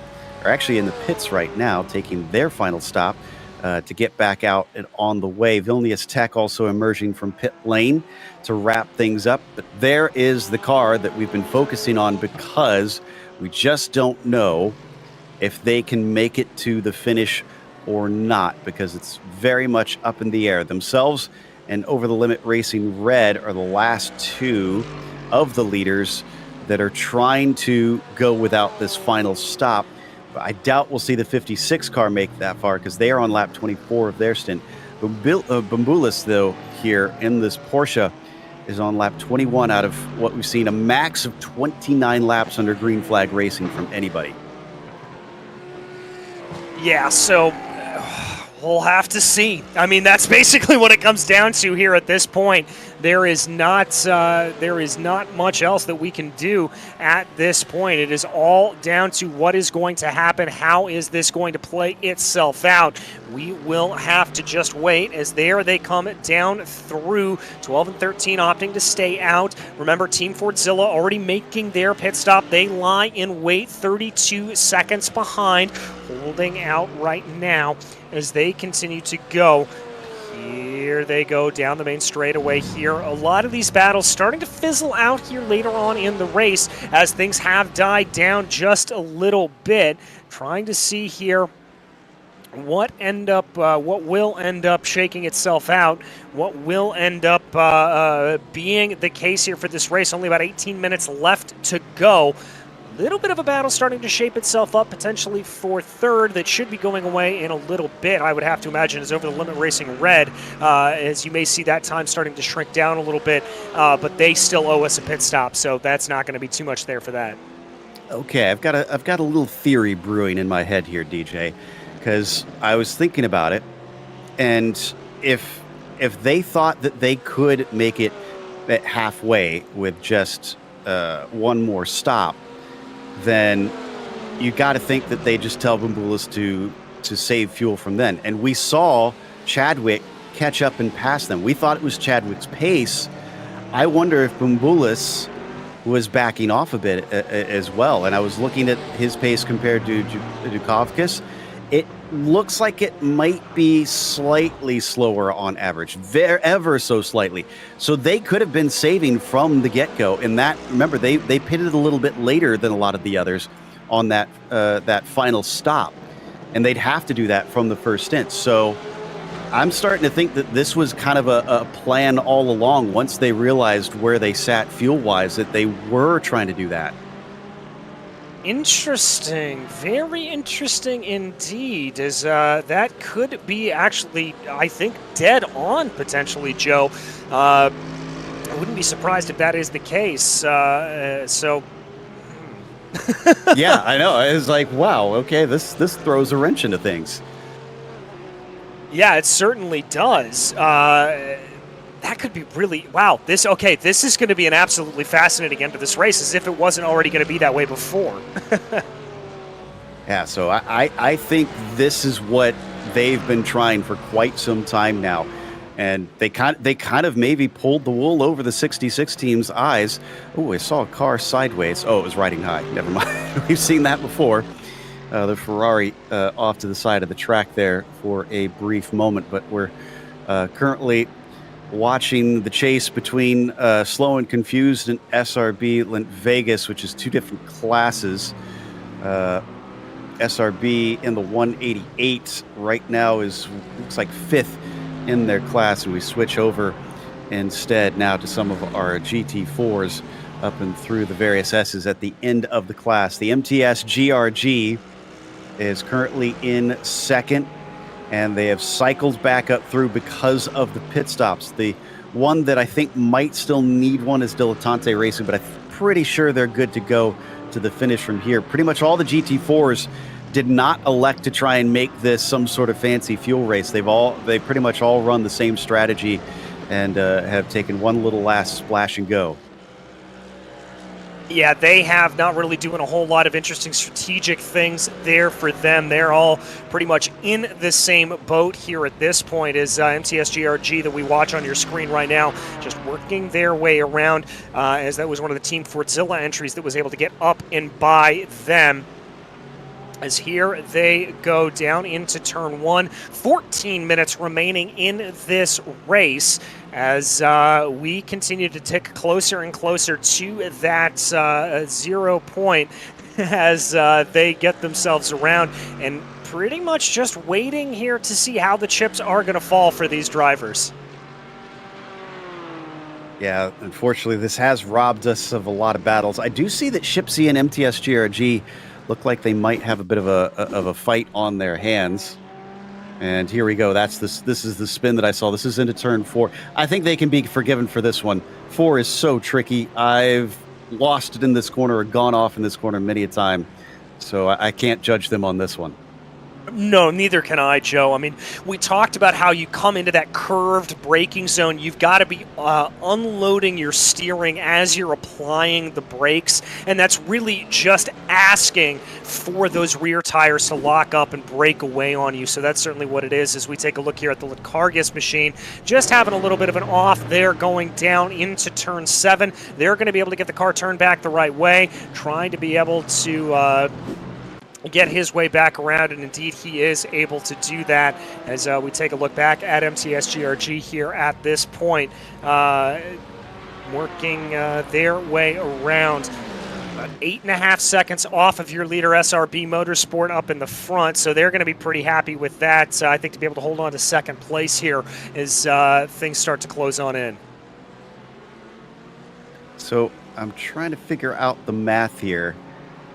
are actually in the pits right now, taking their final stop to get back out and on the way. Vilnius Tech also emerging from pit lane to wrap things up. But there is the car that we've been focusing on because we just don't know if they can make it to the finish or not, because it's very much up in the air. Themselves and Over the Limit Racing Red are the last 2 of the leaders that are trying to go without this final stop. But I doubt we'll see the 56 car make that far because they are on lap 24 of their stint. Bambulis, though, here in this Porsche is on lap 21 out of what we've seen, a max of 29 laps under green flag racing from anybody. Yeah, so we'll have to see. I mean, that's basically what it comes down to here at this point. There is not much else that we can do at this point. It is all down to what is going to happen. How is this going to play itself out? We will have to just wait, as there they come down through 12 and 13 opting to stay out. Remember, Team Fordzilla already making their pit stop. They lie in wait 32 seconds behind, holding out right now as they continue to go. Here they go down the main straightaway here. A lot of these battles starting to fizzle out here later on in the race as things have died down just a little bit. Trying to see here what will end up shaking itself out, what will end up being the case here for this race. Only about 18 minutes left to go. Little bit of a battle starting to shape itself up potentially for third that should be going away in a little bit, I would have to imagine, is Over the Limit Racing Red, as you may see that time starting to shrink down a little bit, but they still owe us a pit stop, so that's not going to be too much there for that. Okay, I've got a little theory brewing in my head here, DJ, because I was thinking about it, and if they thought that they could make it at halfway with just one more stop, then you got to think that they just tell Bambulis to to save fuel from then. And we saw Chadwick catch up and pass them. We thought it was Chadwick's pace. I wonder if Bumbulis was backing off a bit as well. And I was looking at his pace compared to Dukakis. It looks like it might be slightly slower on average, ever so slightly. So they could have been saving from the get-go. And that, remember, they pitted a little bit later than a lot of the others on that that final stop. And they'd have to do that from the first stint. So I'm starting to think that this was kind of a plan all along once they realized where they sat fuel-wise, that they were trying to do that. Interesting. Very interesting indeed. As that could be actually, I think, dead on potentially, Joe. I wouldn't be surprised if that is the case. So. Yeah, I know. It's like, wow, okay, this throws a wrench into things. Yeah, it certainly does. That could be really, wow. This is going to be an absolutely fascinating end to this race, as if it wasn't already going to be that way before. Yeah, so I think this is what they've been trying for quite some time now. And they kind of maybe pulled the wool over the 66 team's eyes. Oh, I saw a car sideways. Oh, it was riding high. Never mind. We've seen that before. The Ferrari off to the side of the track there for a brief moment. But we're currently watching the chase between Slow and Confused and SRB Lent Vegas, which is two different classes. SRB in the 188 right now looks like fifth in their class, and we switch over instead now to some of our GT4s up and through the various S's at the end of the class. The MTS GRG is currently in second, and they have cycled back up through because of the pit stops. The one that I think might still need one is Dilettante Racing, but I'm pretty sure they're good to go to the finish from here. Pretty much all the GT4s did not elect to try and make this some sort of fancy fuel race. They pretty much all run the same strategy and have taken one little last splash and go. Yeah, they have not really doing a whole lot of interesting strategic things there for them. They're all pretty much in the same boat here at this point as MTS GRG that we watch on your screen right now, just working their way around as that was one of the Team Fortzilla entries that was able to get up and by them. As here they go down into turn one. 14 minutes remaining in this race as we continue to tick closer and closer to that 0 point as they get themselves around and pretty much just waiting here to see how the chips are going to fall for these drivers. Yeah, unfortunately, this has robbed us of a lot of battles. I do see that Shipsy and MTS GRG look like they might have a bit of a fight on their hands. And here we go. This is the spin that I saw. This is into turn 4. I think they can be forgiven for this one. 4 is so tricky. I've lost it in this corner or gone off in this corner many a time. So I can't judge them on this one. No, neither can I, Joe. I mean, we talked about how you come into that curved braking zone. You've got to be unloading your steering as you're applying the brakes, and that's really just asking for those rear tires to lock up and break away on you. So that's certainly what it is as we take a look here at the Likargis machine. Just having a little bit of an off there going down into turn 7. They're going to be able to get the car turned back the right way, trying to be able to get his way back around, and indeed he is able to do that as we take a look back at MTS GRG here at this point, working their way around. About 8.5 seconds off of your leader SRB Motorsport up in the front, so they're going to be pretty happy with that. I think to be able to hold on to second place here as things start to close on in. So I'm trying to figure out the math here.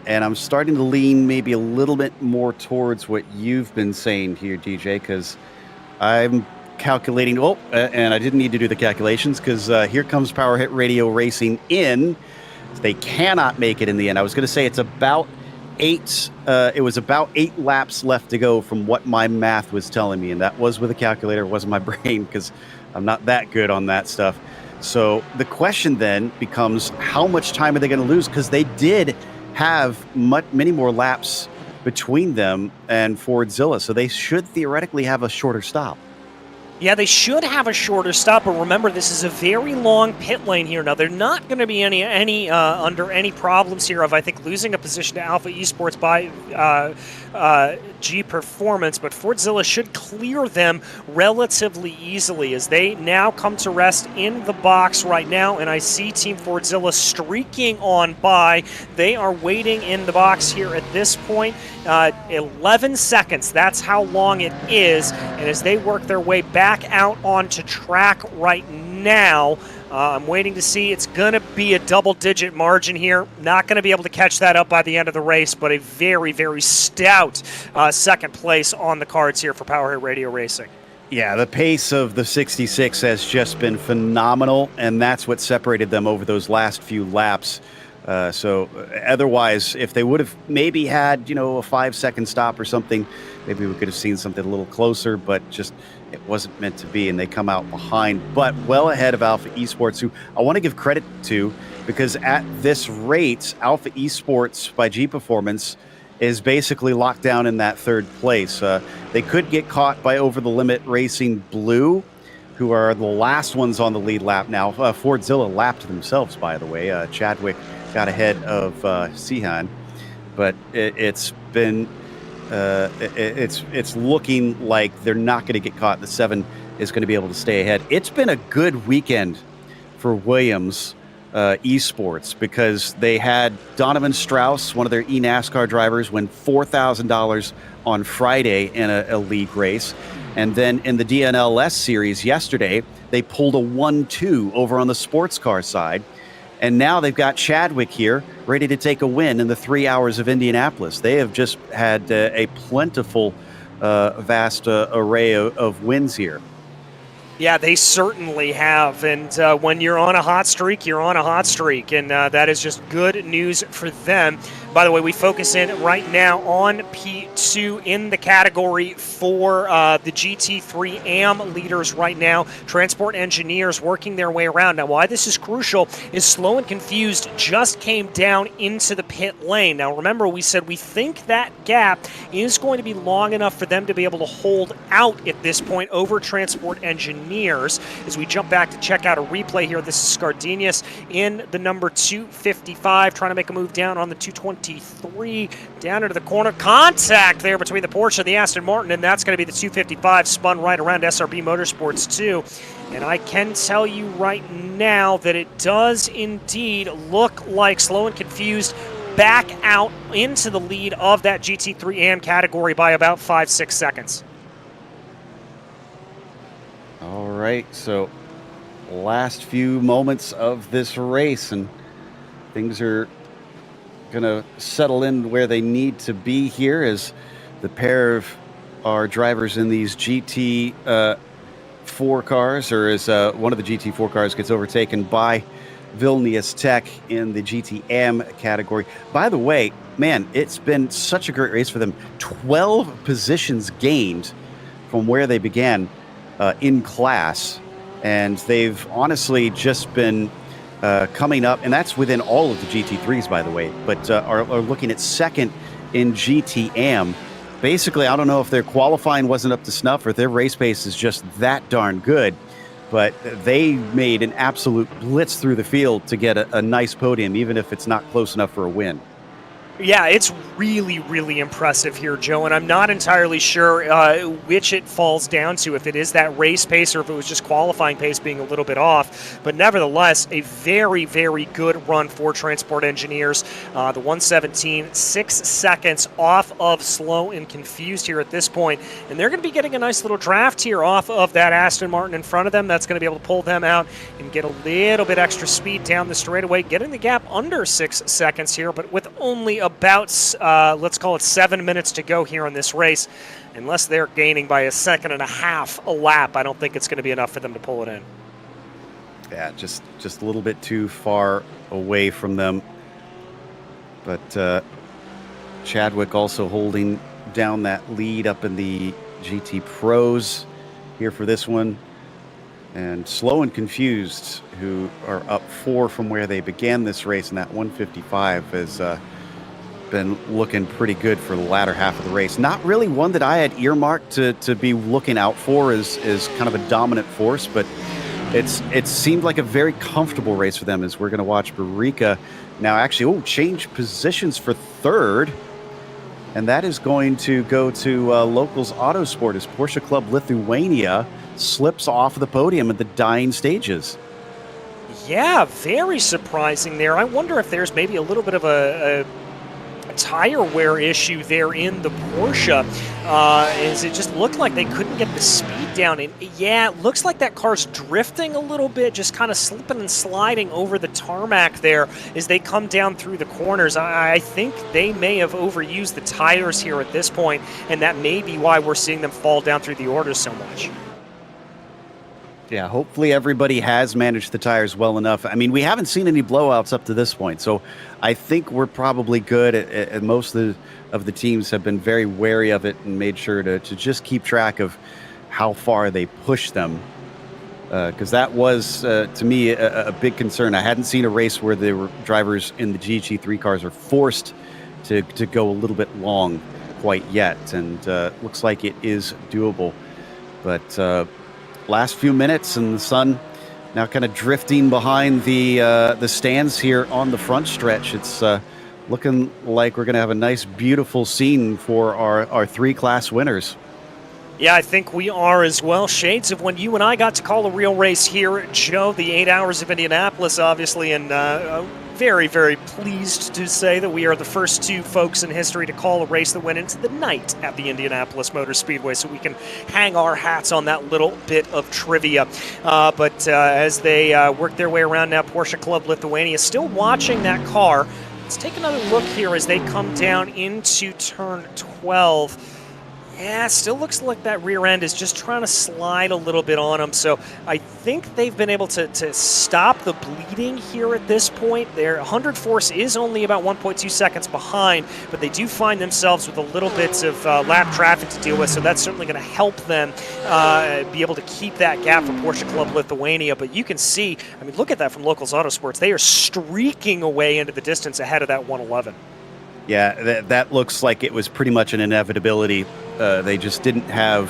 And I'm starting to lean maybe a little bit more towards what you've been saying here, DJ, because I'm calculating. Oh, and I didn't need to do the calculations because here comes Power Hit Radio Racing in. They cannot make it in the end. I was going to say it's about 8. It was about 8 laps left to go from what my math was telling me, and that was with a calculator. It wasn't my brain because I'm not that good on that stuff. So the question then becomes, how much time are they going to lose? Because they did have many more laps between them and Fordzilla, so they should theoretically have a shorter stop. Yeah, they should have a shorter stop, but remember, this is a very long pit lane here. Now, they're not going to be under any problems here of, I think, losing a position to Alpha Esports by G Performance, but Fordzilla should clear them relatively easily as they now come to rest in the box right now, and I see Team Fordzilla streaking on by. They are waiting in the box here at this point. 11 seconds, that's how long it is, and as they work their way back out onto track right now, I'm waiting to see. It's going to be a double-digit margin here. Not going to be able to catch that up by the end of the race, but a very, very stout second place on the cards here for Power Hit Radio Racing. Yeah, the pace of the 66 has just been phenomenal, and that's what separated them over those last few laps. So otherwise, if they would have maybe had, a 5-second stop or something, maybe we could have seen something a little closer, but just it wasn't meant to be, and they come out behind, but well ahead of Alpha Esports, who I want to give credit to, because at this rate, Alpha Esports by G Performance is basically locked down in that third place. They could get caught by Over the Limit Racing Blue, who are the last ones on the lead lap now. Fordzilla lapped themselves, by the way. Chadwick got ahead of Sihan, but it's been it's looking like they're not going to get caught. The 7 is going to be able to stay ahead. It's been a good weekend for Williams Esports, because they had Donovan Strauss, one of their eNASCAR drivers, win $4,000 on Friday in a league race. And then in the DNLS series yesterday, they pulled a 1-2 over on the sports car side. And now they've got Chadwick here ready to take a win in the 3 hours of Indianapolis. They have just had a plentiful, vast array of wins here. Yeah, they certainly have. And when you're on a hot streak, you're on a hot streak. And that is just good news for them. By the way, we focus in right now on P2 in the category for the GT3 AM leaders right now. Transport engineers working their way around. Now, why this is crucial is Slow and Confused just came down into the pit lane. Now, remember, we said we think that gap is going to be long enough for them to be able to hold out at this point over Transport engineers. As we jump back to check out a replay here, this is Scardinius in the number 255, trying to make a move down on the 223, down into the corner. Contact there between the Porsche and the Aston Martin, and that's going to be the 255, spun right around SRB Motorsports 2. And I can tell you right now that it does indeed look like Slow and Confused back out into the lead of that GT3 AM category by about 5-6 seconds. All right, so last few moments of this race, and things are going to settle in where they need to be here as the pair of our drivers in these GT4 cars, or as one of the GT4 cars gets overtaken by Vilnius Tech in the GTM category. By the way, man, it's been such a great race for them. 12 positions gained from where they began in class, and they've honestly just been coming up, and that's within all of the GT3s, by the way, but are looking at second in GTM. Basically, I don't know if their qualifying wasn't up to snuff or if their race pace is just that darn good, but they made an absolute blitz through the field to get a nice podium, even if it's not close enough for a win. Yeah, it's really, really impressive here, Joe, and I'm not entirely sure which it falls down to, if it is that race pace or if it was just qualifying pace being a little bit off. But nevertheless, a very, very good run for Transport Engineers. The 117, 6 seconds off of Slow and Confused here at this point. And they're going to be getting a nice little draft here off of that Aston Martin in front of them. That's going to be able to pull them out and get a little bit extra speed down the straightaway, getting the gap under 6 seconds here, but with only about, let's call it 7 minutes to go here in this race. Unless they're gaining by 1.5 seconds a lap, I don't think it's going to be enough for them to pull it in. Yeah, just a little bit too far away from them. But Chadwick also holding down that lead up in the GT Pros here for this one. And Slow and Confused, who are up 4 from where they began this race in that 155, is been looking pretty good for the latter half of the race. Not really one that I had earmarked to be looking out for as kind of a dominant force, but it seemed like a very comfortable race for them, as we're going to watch Barika now actually change positions for third. And that is going to go to Locals Autosport as Porsche Club Lithuania slips off the podium at the dying stages. Yeah, very surprising there. I wonder if there's maybe a little bit of a tire wear issue there in the Porsche, as it just looked like they couldn't get the speed down. And yeah, it looks like that car's drifting a little bit, just kind of slipping and sliding over the tarmac there as they come down through the corners. I think they may have overused the tires here at this point, and that may be why we're seeing them fall down through the orders so much. Yeah, hopefully everybody has managed the tires well enough. I mean, we haven't seen any blowouts up to this point, so I think we're probably good. And most of the teams have been very wary of it and made sure to just keep track of how far they push them, because that was, to me, a big concern. I hadn't seen a race where the drivers in the GT3 cars are forced to go a little bit long quite yet, and looks like it is doable. But last few minutes, and the sun now kind of drifting behind the stands here on the front stretch. It's looking like we're going to have a nice, beautiful scene for our three class winners. Yeah, I think we are as well. Shades of when you and I got to call a real race here, Joe, the 8 hours of Indianapolis, obviously, and very, very pleased to say that we are the first two folks in history to call a race that went into the night at the Indianapolis Motor Speedway, so we can hang our hats on that little bit of trivia. But as they work their way around now, Porsche Club Lithuania still watching that car. Let's take another look here as they come down into turn 12. Yeah, it still looks like that rear end is just trying to slide a little bit on them. So I think they've been able to stop the bleeding here at this point. Their 100 force is only about 1.2 seconds behind, but they do find themselves with a little bit of lap traffic to deal with. So that's certainly going to help them be able to keep that gap for Porsche Club Lithuania. But you can see, I mean, look at that from Locals Autosports. They are streaking away into the distance ahead of that 111. Yeah, that looks like it was pretty much an inevitability. They just didn't have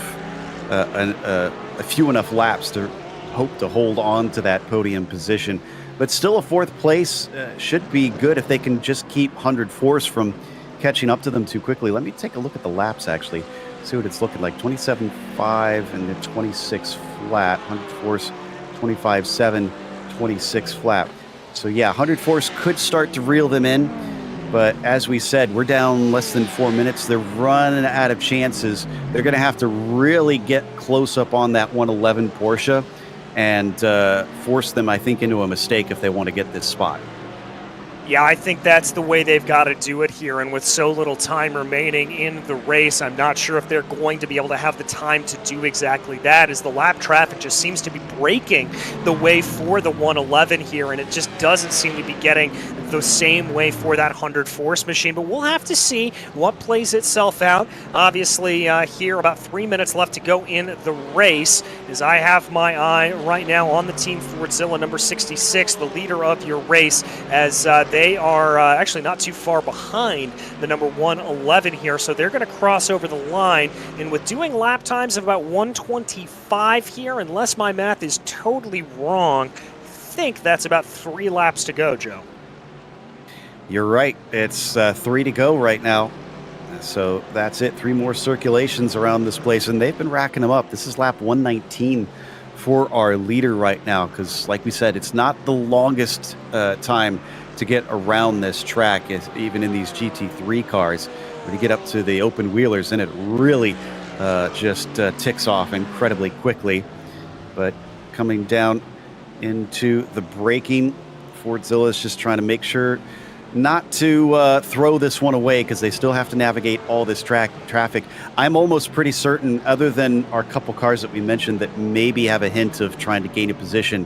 a few enough laps to hope to hold on to that podium position. But still, a fourth place should be good if they can just keep 100 force from catching up to them too quickly. Let me take a look at the laps, actually, see what it's looking like. 27.5 and the 26 flat, 100 force, 25.7, 26 flat. So yeah, 100 force could start to reel them in. But as we said, we're down less than 4 minutes. They're running out of chances. They're going to have to really get close up on that 111 Porsche and force them, I think, into a mistake if they want to get this spot. Yeah, I think that's the way they've got to do it here. And with so little time remaining in the race, I'm not sure if they're going to be able to have the time to do exactly that, as the lap traffic just seems to be breaking the way for the 111 here, and it just doesn't seem to be getting the same way for that 100 force machine. But we'll have to see what plays itself out. Obviously, here about 3 minutes left to go in the race, as I have my eye right now on the Team Fordzilla number 66, the leader of your race, as they are actually not too far behind the number 111 here, so they're going to cross over the line. And with doing lap times of about 125 here, unless my math is totally wrong, I think that's about 3 laps to go, Joe. You're right. It's 3 to go right now. So that's it. 3 more circulations around this place, and they've been racking them up. This is lap 119 for our leader right now, because like we said, it's not the longest time to get around this track, even in these GT3 cars. When you get up to the open wheelers, and it really just ticks off incredibly quickly. But coming down into the braking, Fordzilla is just trying to make sure not to throw this one away, because they still have to navigate all this traffic. I'm almost pretty certain, other than our couple cars that we mentioned that maybe have a hint of trying to gain a position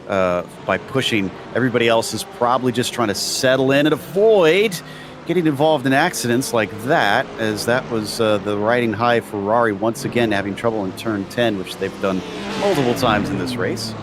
by pushing, everybody else is probably just trying to settle in and avoid getting involved in accidents like that, as that was the riding high Ferrari once again having trouble in turn 10, which they've done multiple times in this race.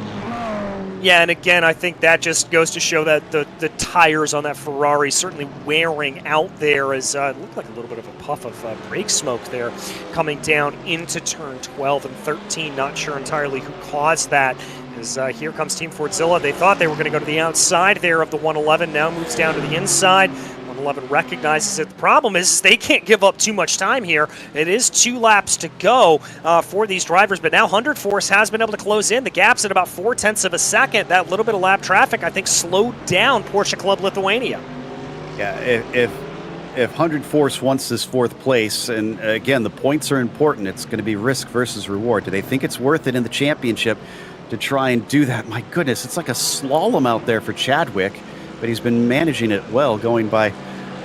Yeah, and again, I think that just goes to show that the tires on that Ferrari certainly wearing out there, as it looked like a little bit of a puff of brake smoke there coming down into turn 12 and 13. Not sure entirely who caused that. As here comes Team Fordzilla. They thought they were going to go to the outside there of the 111, now moves down to the inside. 111 recognizes it. The problem is they can't give up too much time here. It is 2 laps to go for these drivers, but now 100 Force has been able to close in. The gap's at about 0.4 of a second. That little bit of lap traffic, I think, slowed down Porsche Club Lithuania. Yeah, if 100 Force wants this 4th place, and again, the points are important, it's going to be risk versus reward. Do they think it's worth it in the championship to try and do that? My goodness, it's like a slalom out there for Chadwick, but he's been managing it well, going by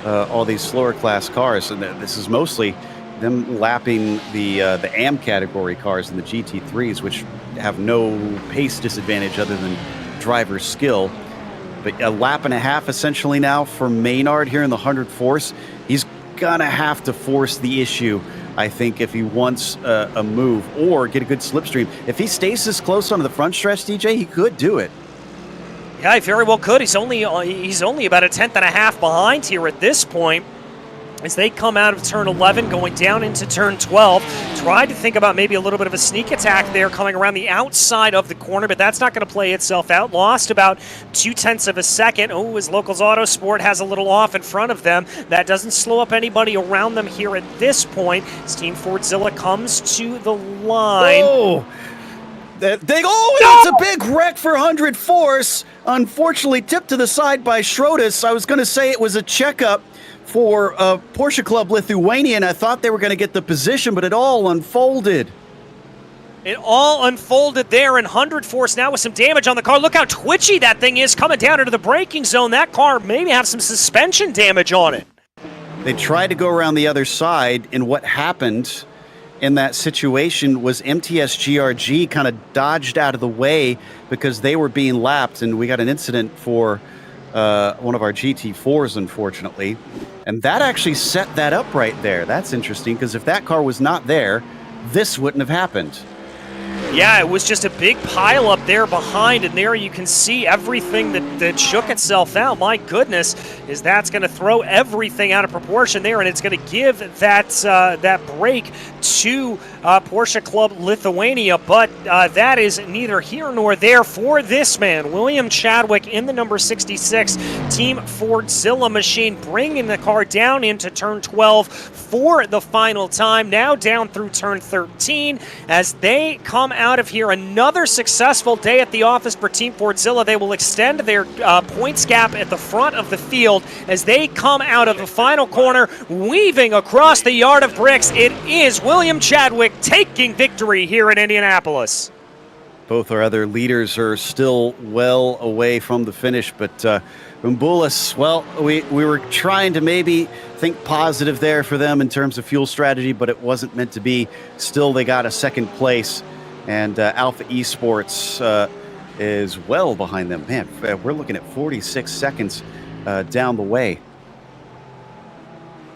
all these slower class cars. And this is mostly them lapping the AM category cars and the GT3s, which have no pace disadvantage other than driver skill. But a lap and a half essentially now for Maynard here in the 100 Force. He's gonna have to force the issue, I think, if he wants a move or get a good slipstream. If he stays this close onto the front stretch, DJ, he could do it. Yeah, he very well could. He's only about a 1/10 and a half behind here at this point. As they come out of turn 11, going down into turn 12, tried to think about maybe a little bit of a sneak attack there coming around the outside of the corner, but that's not going to play itself out. Lost about 0.2 of a second. Oh, as Locals Autosport has a little off in front of them. That doesn't slow up anybody around them here at this point. As Team Fordzilla comes to the line. Oh! It's a big wreck for 100 Force. Unfortunately, tipped to the side by Schrotus. I was going to say it was a checkup for Porsche Club Lithuania, and I thought they were going to get the position, but it all unfolded. It all unfolded there, and 100 Force now with some damage on the car. Look how twitchy that thing is coming down into the braking zone. That car maybe have some suspension damage on it. They tried to go around the other side, and what happened in that situation was MTS GRG kind of dodged out of the way because they were being lapped, and we got an incident for one of our GT4s, unfortunately. And that actually set that up right there. That's interesting, because if that car was not there, this wouldn't have happened. Yeah, it was just a big pile up there behind, and there you can see everything that shook itself out. My goodness, is that's going to throw everything out of proportion there, and it's going to give that break to Porsche Club Lithuania. But that is neither here nor there for this man, William Chadwick, in the number 66 Team Fordzilla machine, bringing the car down into turn 12 for the final time. Now down through turn 13 as they come out of here. Another successful day at the office for Team Fordzilla. They will extend their points gap at the front of the field as they come out of the final corner, weaving across the yard of bricks. It is William Chadwick taking victory here in Indianapolis. Both our other leaders are still well away from the finish, but Rumbulas, well, we were trying to maybe think positive there for them in terms of fuel strategy, but it wasn't meant to be. Still, they got a second place, and Alpha Esports is well behind them. Man, we're looking at 46 seconds down the way.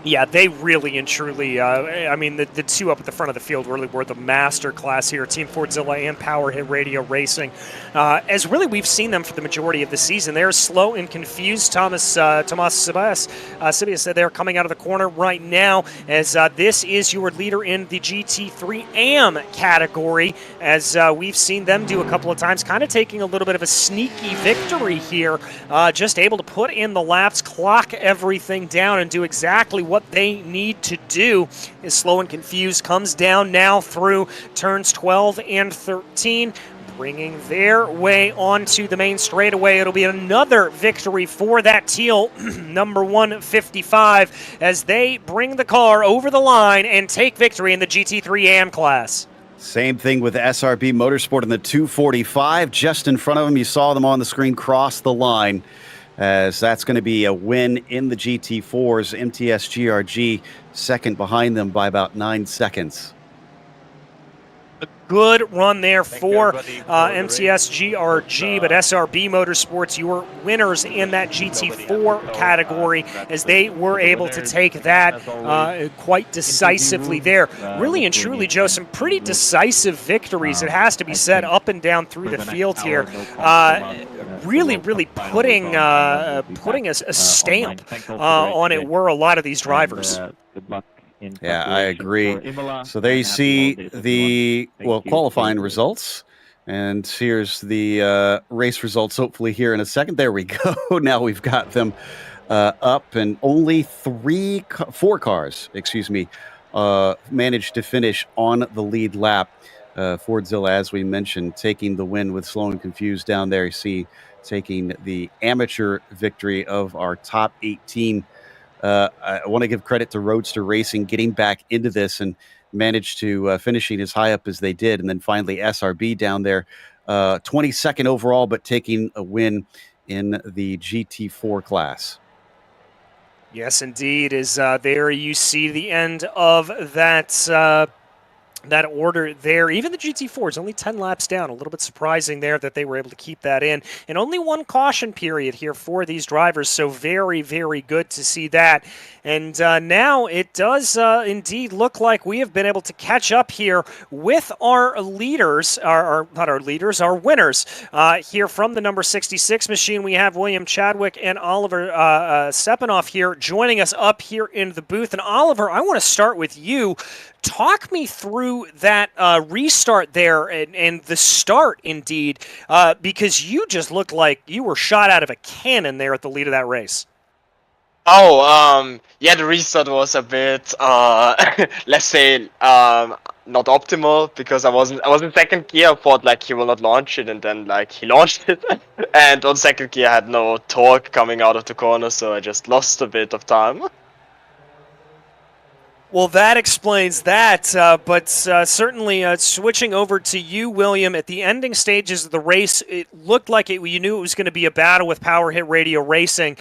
Yeah, they really and truly, I mean, the two up at the front of the field really were the master class here, Team Fordzilla and Power Hit Radio Racing. As really we've seen them for the majority of the season. They're slow and confused. Tomas Sibias said they're coming out of the corner right now as this is your leader in the GT3 AM category, as we've seen them do a couple of times, kind of taking a little bit of a sneaky victory here, just able to put in the laps, clock everything down, and do exactly what they need to do. Is Slow and Confused comes down now through turns 12 and 13, bringing their way onto the main straightaway. It'll be another victory for that teal number 155 as they bring the car over the line and take victory in the GT3 AM class. Same thing with SRB Motorsport in the 245. Just in front of them, you saw them on the screen cross the line, as that's going to be a win in the GT4s. MTS GRG second behind them by about 9 seconds. A good run there for MTS GRG, but SRB Motorsports, your winners in that GT4 category, as they were able to take that quite decisively there. Really and truly, Joe, some pretty decisive victories, it has to be said, up and down through the field here. Really putting a stamp on it were a lot of these drivers. Yeah, I agree. So there you see the, well, qualifying results. And here's the race results, hopefully here in a second. There we go. Now we've got them up, and only four cars, managed to finish on the lead lap. Fordzilla, as we mentioned, taking the win with Slow and Confused down there. You see, taking the amateur victory of our top 18. I want to give credit to Roadster Racing getting back into this and managed to finishing as high up as they did. And then finally SRB down there, 22nd overall, but taking a win in the GT4 class. Yes, indeed. There you see the end of that order there. Even the GT4 is only 10 laps down. A little bit surprising there that they were able to keep that in. And only one caution period here for these drivers, so very, very good to see that. And now it does indeed look like we have been able to catch up here with our leaders, our winners. Here from the number 66 machine, we have William Chadwick and Oliver Sepinoff here joining us up here in the booth. And Oliver, I want to start with you. Talk me through that restart there and the start, indeed, because you just looked like you were shot out of a cannon there at the lead of that race. Yeah, the restart was a bit, let's say, not optimal, because I was in second gear. I thought like he will not launch it, and then like he launched it, and on second gear I had no torque coming out of the corner, so I just lost a bit of time. Well, that explains that, but certainly switching over to you, William, at the ending stages of the race, it looked like you knew it was going to be a battle with Power Hit Radio Racing.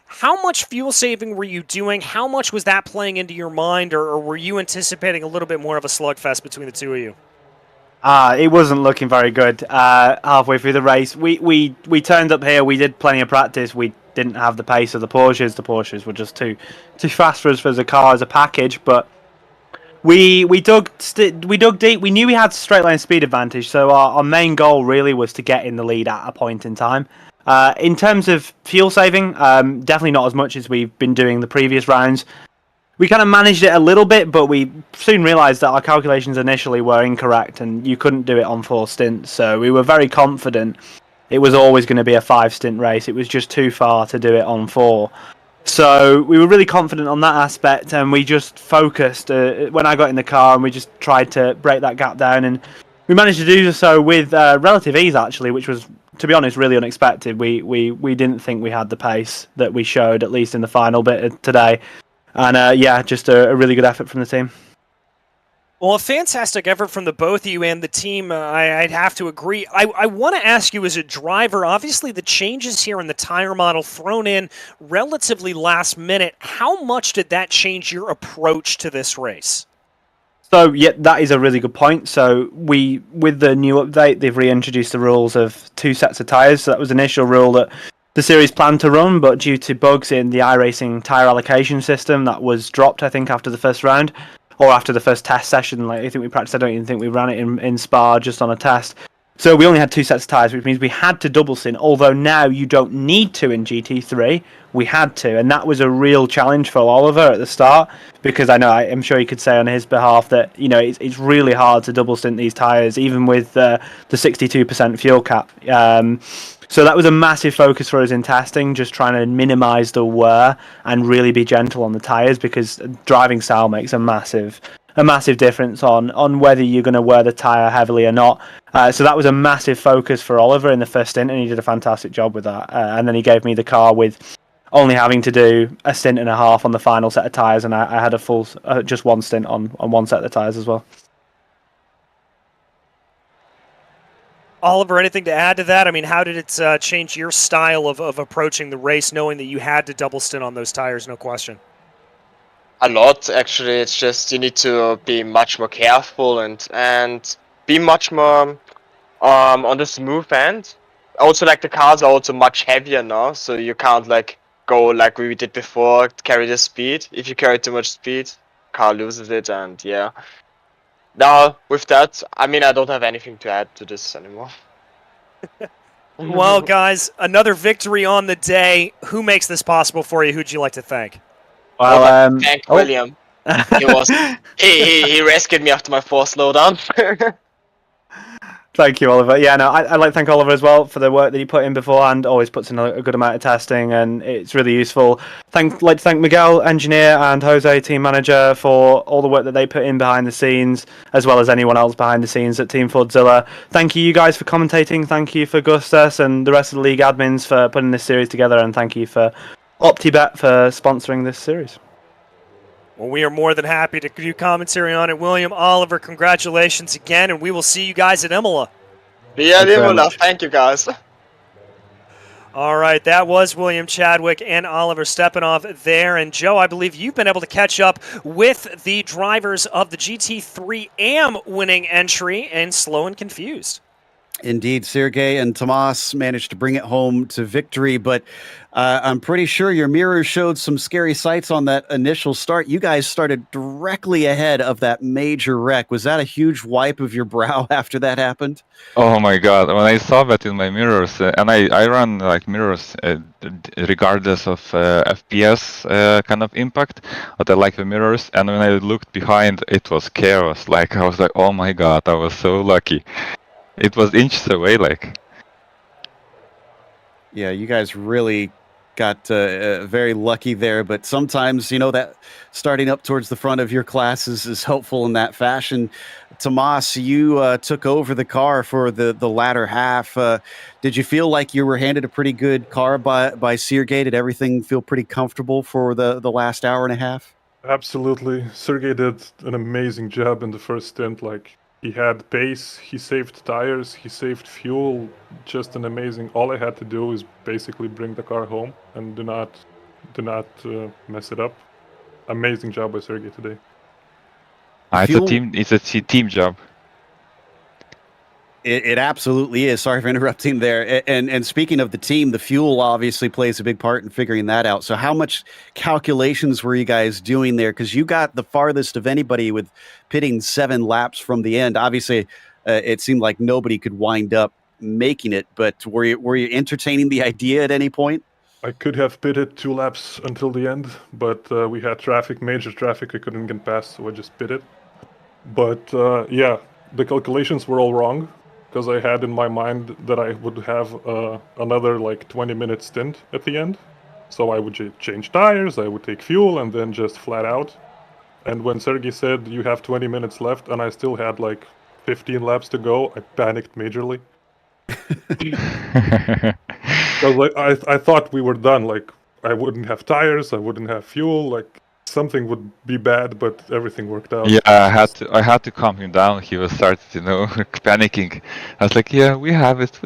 How much fuel saving were you doing? How much was that playing into your mind, or were you anticipating a little bit more of a slugfest between the two of you? It wasn't looking very good halfway through the race. We turned up here, we did plenty of practice, we didn't have the pace of the Porsches. The Porsches were just too fast for us as a car, as a package, but we dug deep. We knew we had straight line speed advantage, so our main goal really was to get in the lead at a point in time. In terms of fuel saving, definitely not as much as we've been doing the previous rounds. We kind of managed it a little bit, but we soon realised that our calculations initially were incorrect and you couldn't do it on 4 stints. So we were very confident it was always going to be a 5-stint race. It was just too far to do it on 4. So we were really confident on that aspect, and we just focused when I got in the car, and we just tried to break that gap down. And we managed to do so with relative ease, actually, which was, to be honest, really unexpected. We didn't think we had the pace that we showed, at least in the final bit today. And yeah, just a really good effort from the team. Well, a fantastic effort from the both of you and the team. I'd have to agree. I want to ask you, as a driver, obviously the changes here in the tire model thrown in relatively last minute. How much did that change your approach to this race? So, yeah, that is a really good point. So, with the new update, they've reintroduced the rules of 2 sets of tyres. So that was an initial rule that the series planned to run, but due to bugs in the iRacing tyre allocation system, that was dropped, I think, after the first round. Or after the first test session. Like, I think we practiced. I don't even think we ran it in Spa, just on a test. So we only had 2 sets of tyres, which means we had to double stint. Although now you don't need to in GT3, we had to, and that was a real challenge for Oliver at the start, because I'm sure he could say on his behalf that it's really hard to double stint these tyres, even with the 62% fuel cap. So that was a massive focus for us in testing, just trying to minimise the wear and really be gentle on the tyres, because driving style makes a massive difference on whether you're going to wear the tyre heavily or not. So that was a massive focus for Oliver in the first stint, and he did a fantastic job with that. And then he gave me the car with only having to do a stint and a half on the final set of tyres, and I had a full just 1 stint on 1 set of the tyres as well. Oliver, anything to add to that? I mean, how did it change your style of approaching the race, knowing that you had to double stint on those tires, no question? A lot, actually. It's just you need to be much more careful, and be much more on the smooth end. Also, like the cars are also much heavier now, so you can't like go like we did before, carry the speed. If you carry too much speed, car loses it, and yeah. Now with that, I mean I don't have anything to add to this anymore. Well, guys, another victory on the day. Who makes this possible for you? Who'd you like to thank? Well, Thank William. He rescued me after my 4th slowdown. Thank you, Oliver. Yeah, no, I'd like to thank Oliver as well for the work that he put in beforehand. Always puts in a good amount of testing, and it's really useful. Like to thank Miguel, engineer, and Jose, team manager, for all the work that they put in behind the scenes, as well as anyone else behind the scenes at Team Fordzilla. Thank you guys for commentating. Thank you for Gustas and the rest of the league admins for putting this series together, and thank you for OpTiBet for sponsoring this series. Well, we are more than happy to do commentary on it. William, Oliver, congratulations again, and we will see you guys at Imola. Yeah, Imola. Thank you, guys. All right, that was William Chadwick and Oliver Stepanov there. And Joe, I believe you've been able to catch up with the drivers of the GT3 AM winning entry in Slow and Confused. Indeed, Sergey and Tomas managed to bring it home to victory, but I'm pretty sure your mirrors showed some scary sights on that initial start. You guys started directly ahead of that major wreck. Was that a huge wipe of your brow after that happened? Oh my god, when I saw that in my mirrors, and I run like mirrors regardless of FPS kind of impact, but I like the mirrors, and when I looked behind, it was chaos. Like, I was like, oh my god, I was so lucky. It was inches away, like. Yeah, you guys really got very lucky there, but sometimes, you know, that starting up towards the front of your classes is helpful in that fashion. Tomas, you took over the car for the latter half. Did you feel like you were handed a pretty good car by Sergey? Did everything feel pretty comfortable for the last hour and a half? Absolutely. Sergey did an amazing job in the first stint. Like, he had pace, he saved tires, he saved fuel, just an amazing. All I had to do is basically bring the car home and do not mess it up. Amazing job by Sergey today. It's a team job. It absolutely is. Sorry for interrupting there. And speaking of the team, the fuel obviously plays a big part in figuring that out. So how much calculations were you guys doing there? Because you got the farthest of anybody with pitting 7 laps from the end. Obviously, it seemed like nobody could wind up making it. But were you entertaining the idea at any point? I could have pitted 2 laps until the end, but we had traffic, major traffic. I couldn't get past, so I just pitted. But yeah, the calculations were all wrong, because I had in my mind that I would have another like 20-minute stint at the end. So I would change tires, I would take fuel, and then just flat out. And when Sergey said you have 20 minutes left and I still had like 15 laps to go, I panicked majorly. Because like, I thought we were done. Like, I wouldn't have tires, I wouldn't have fuel, like something would be bad, but everything worked out. Yeah, I had to calm him down. He was started, panicking. I was like, yeah, we have it.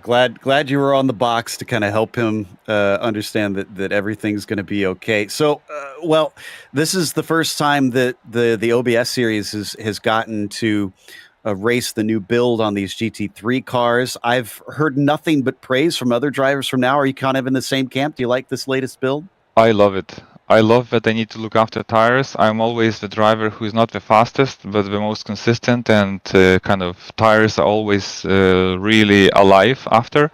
Glad you were on the box to kind of help him understand that everything's going to be okay. So, well, this is the first time that the OBS series has gotten to race the new build on these GT3 cars. I've heard nothing but praise from other drivers from now. Are you kind of in the same camp? Do you like this latest build? I love it. I love that I need to look after tires. I'm always the driver who is not the fastest, but the most consistent, and kind of tires are always really alive after.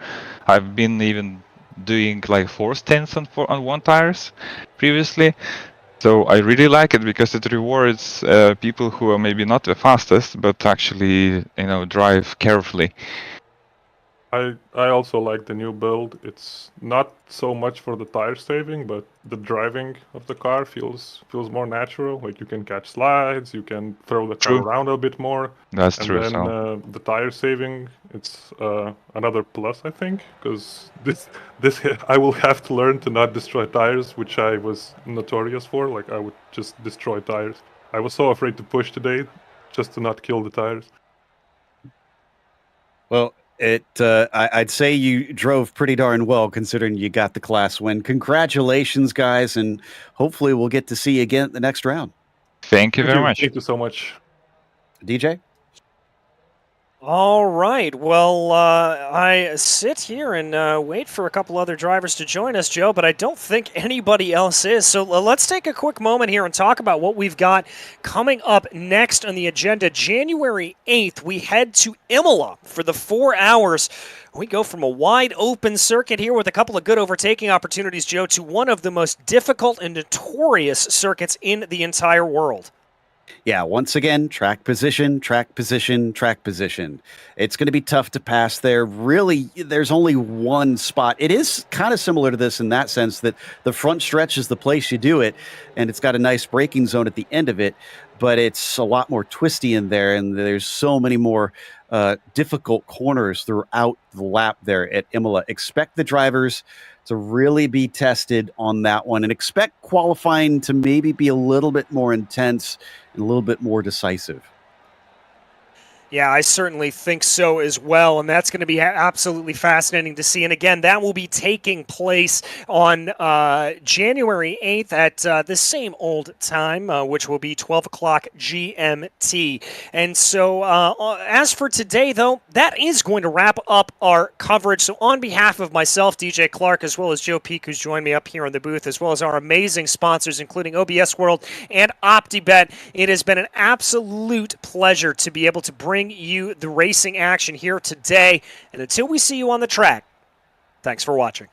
I've been even doing like 4 stints on 1 tires previously. So I really like it because it rewards people who are maybe not the fastest, but actually, drive carefully. I also like the new build. It's not so much for the tire saving, but the driving of the car feels more natural. Like, you can catch slides, you can throw the car around a bit more. That's and true. Then the tire saving, it's another plus, I think, because this I will have to learn to not destroy tires, which I was notorious for. Like, I would just destroy tires. I was so afraid to push today, just to not kill the tires. Well, I'd say you drove pretty darn well considering you got the class win. Congratulations, guys, and hopefully we'll get to see you again at the next round. Thank you very much. Thank you so much. DJ? All right. Well, I sit here and wait for a couple other drivers to join us, Joe, but I don't think anybody else is. So let's take a quick moment here and talk about what we've got coming up next on the agenda. January 8th, we head to Imola for the 4 hours. We go from a wide open circuit here with a couple of good overtaking opportunities, Joe, to one of the most difficult and notorious circuits in the entire world. Yeah, once again, track position, track position, track position. It's going to be tough to pass there. Really, there's only one spot. It is kind of similar to this in that sense that the front stretch is the place you do it, and it's got a nice braking zone at the end of it, but it's a lot more twisty in there, and there's so many more difficult corners throughout the lap there at Imola. Expect the drivers to really be tested on that one, and expect qualifying to maybe be a little bit more intense and a little bit more decisive. Yeah, I certainly think so as well, and that's going to be absolutely fascinating to see. And again, that will be taking place on January 8th at the same old time, which will be 12 o'clock GMT. And so as for today, though, that is going to wrap up our coverage. So on behalf of myself, DJ Clark, as well as Joe Peak, who's joined me up here in the booth, as well as our amazing sponsors, including OBS World and OptiBet, it has been an absolute pleasure to be able to bring you the racing action here today. And until we see you on the track, thanks for watching.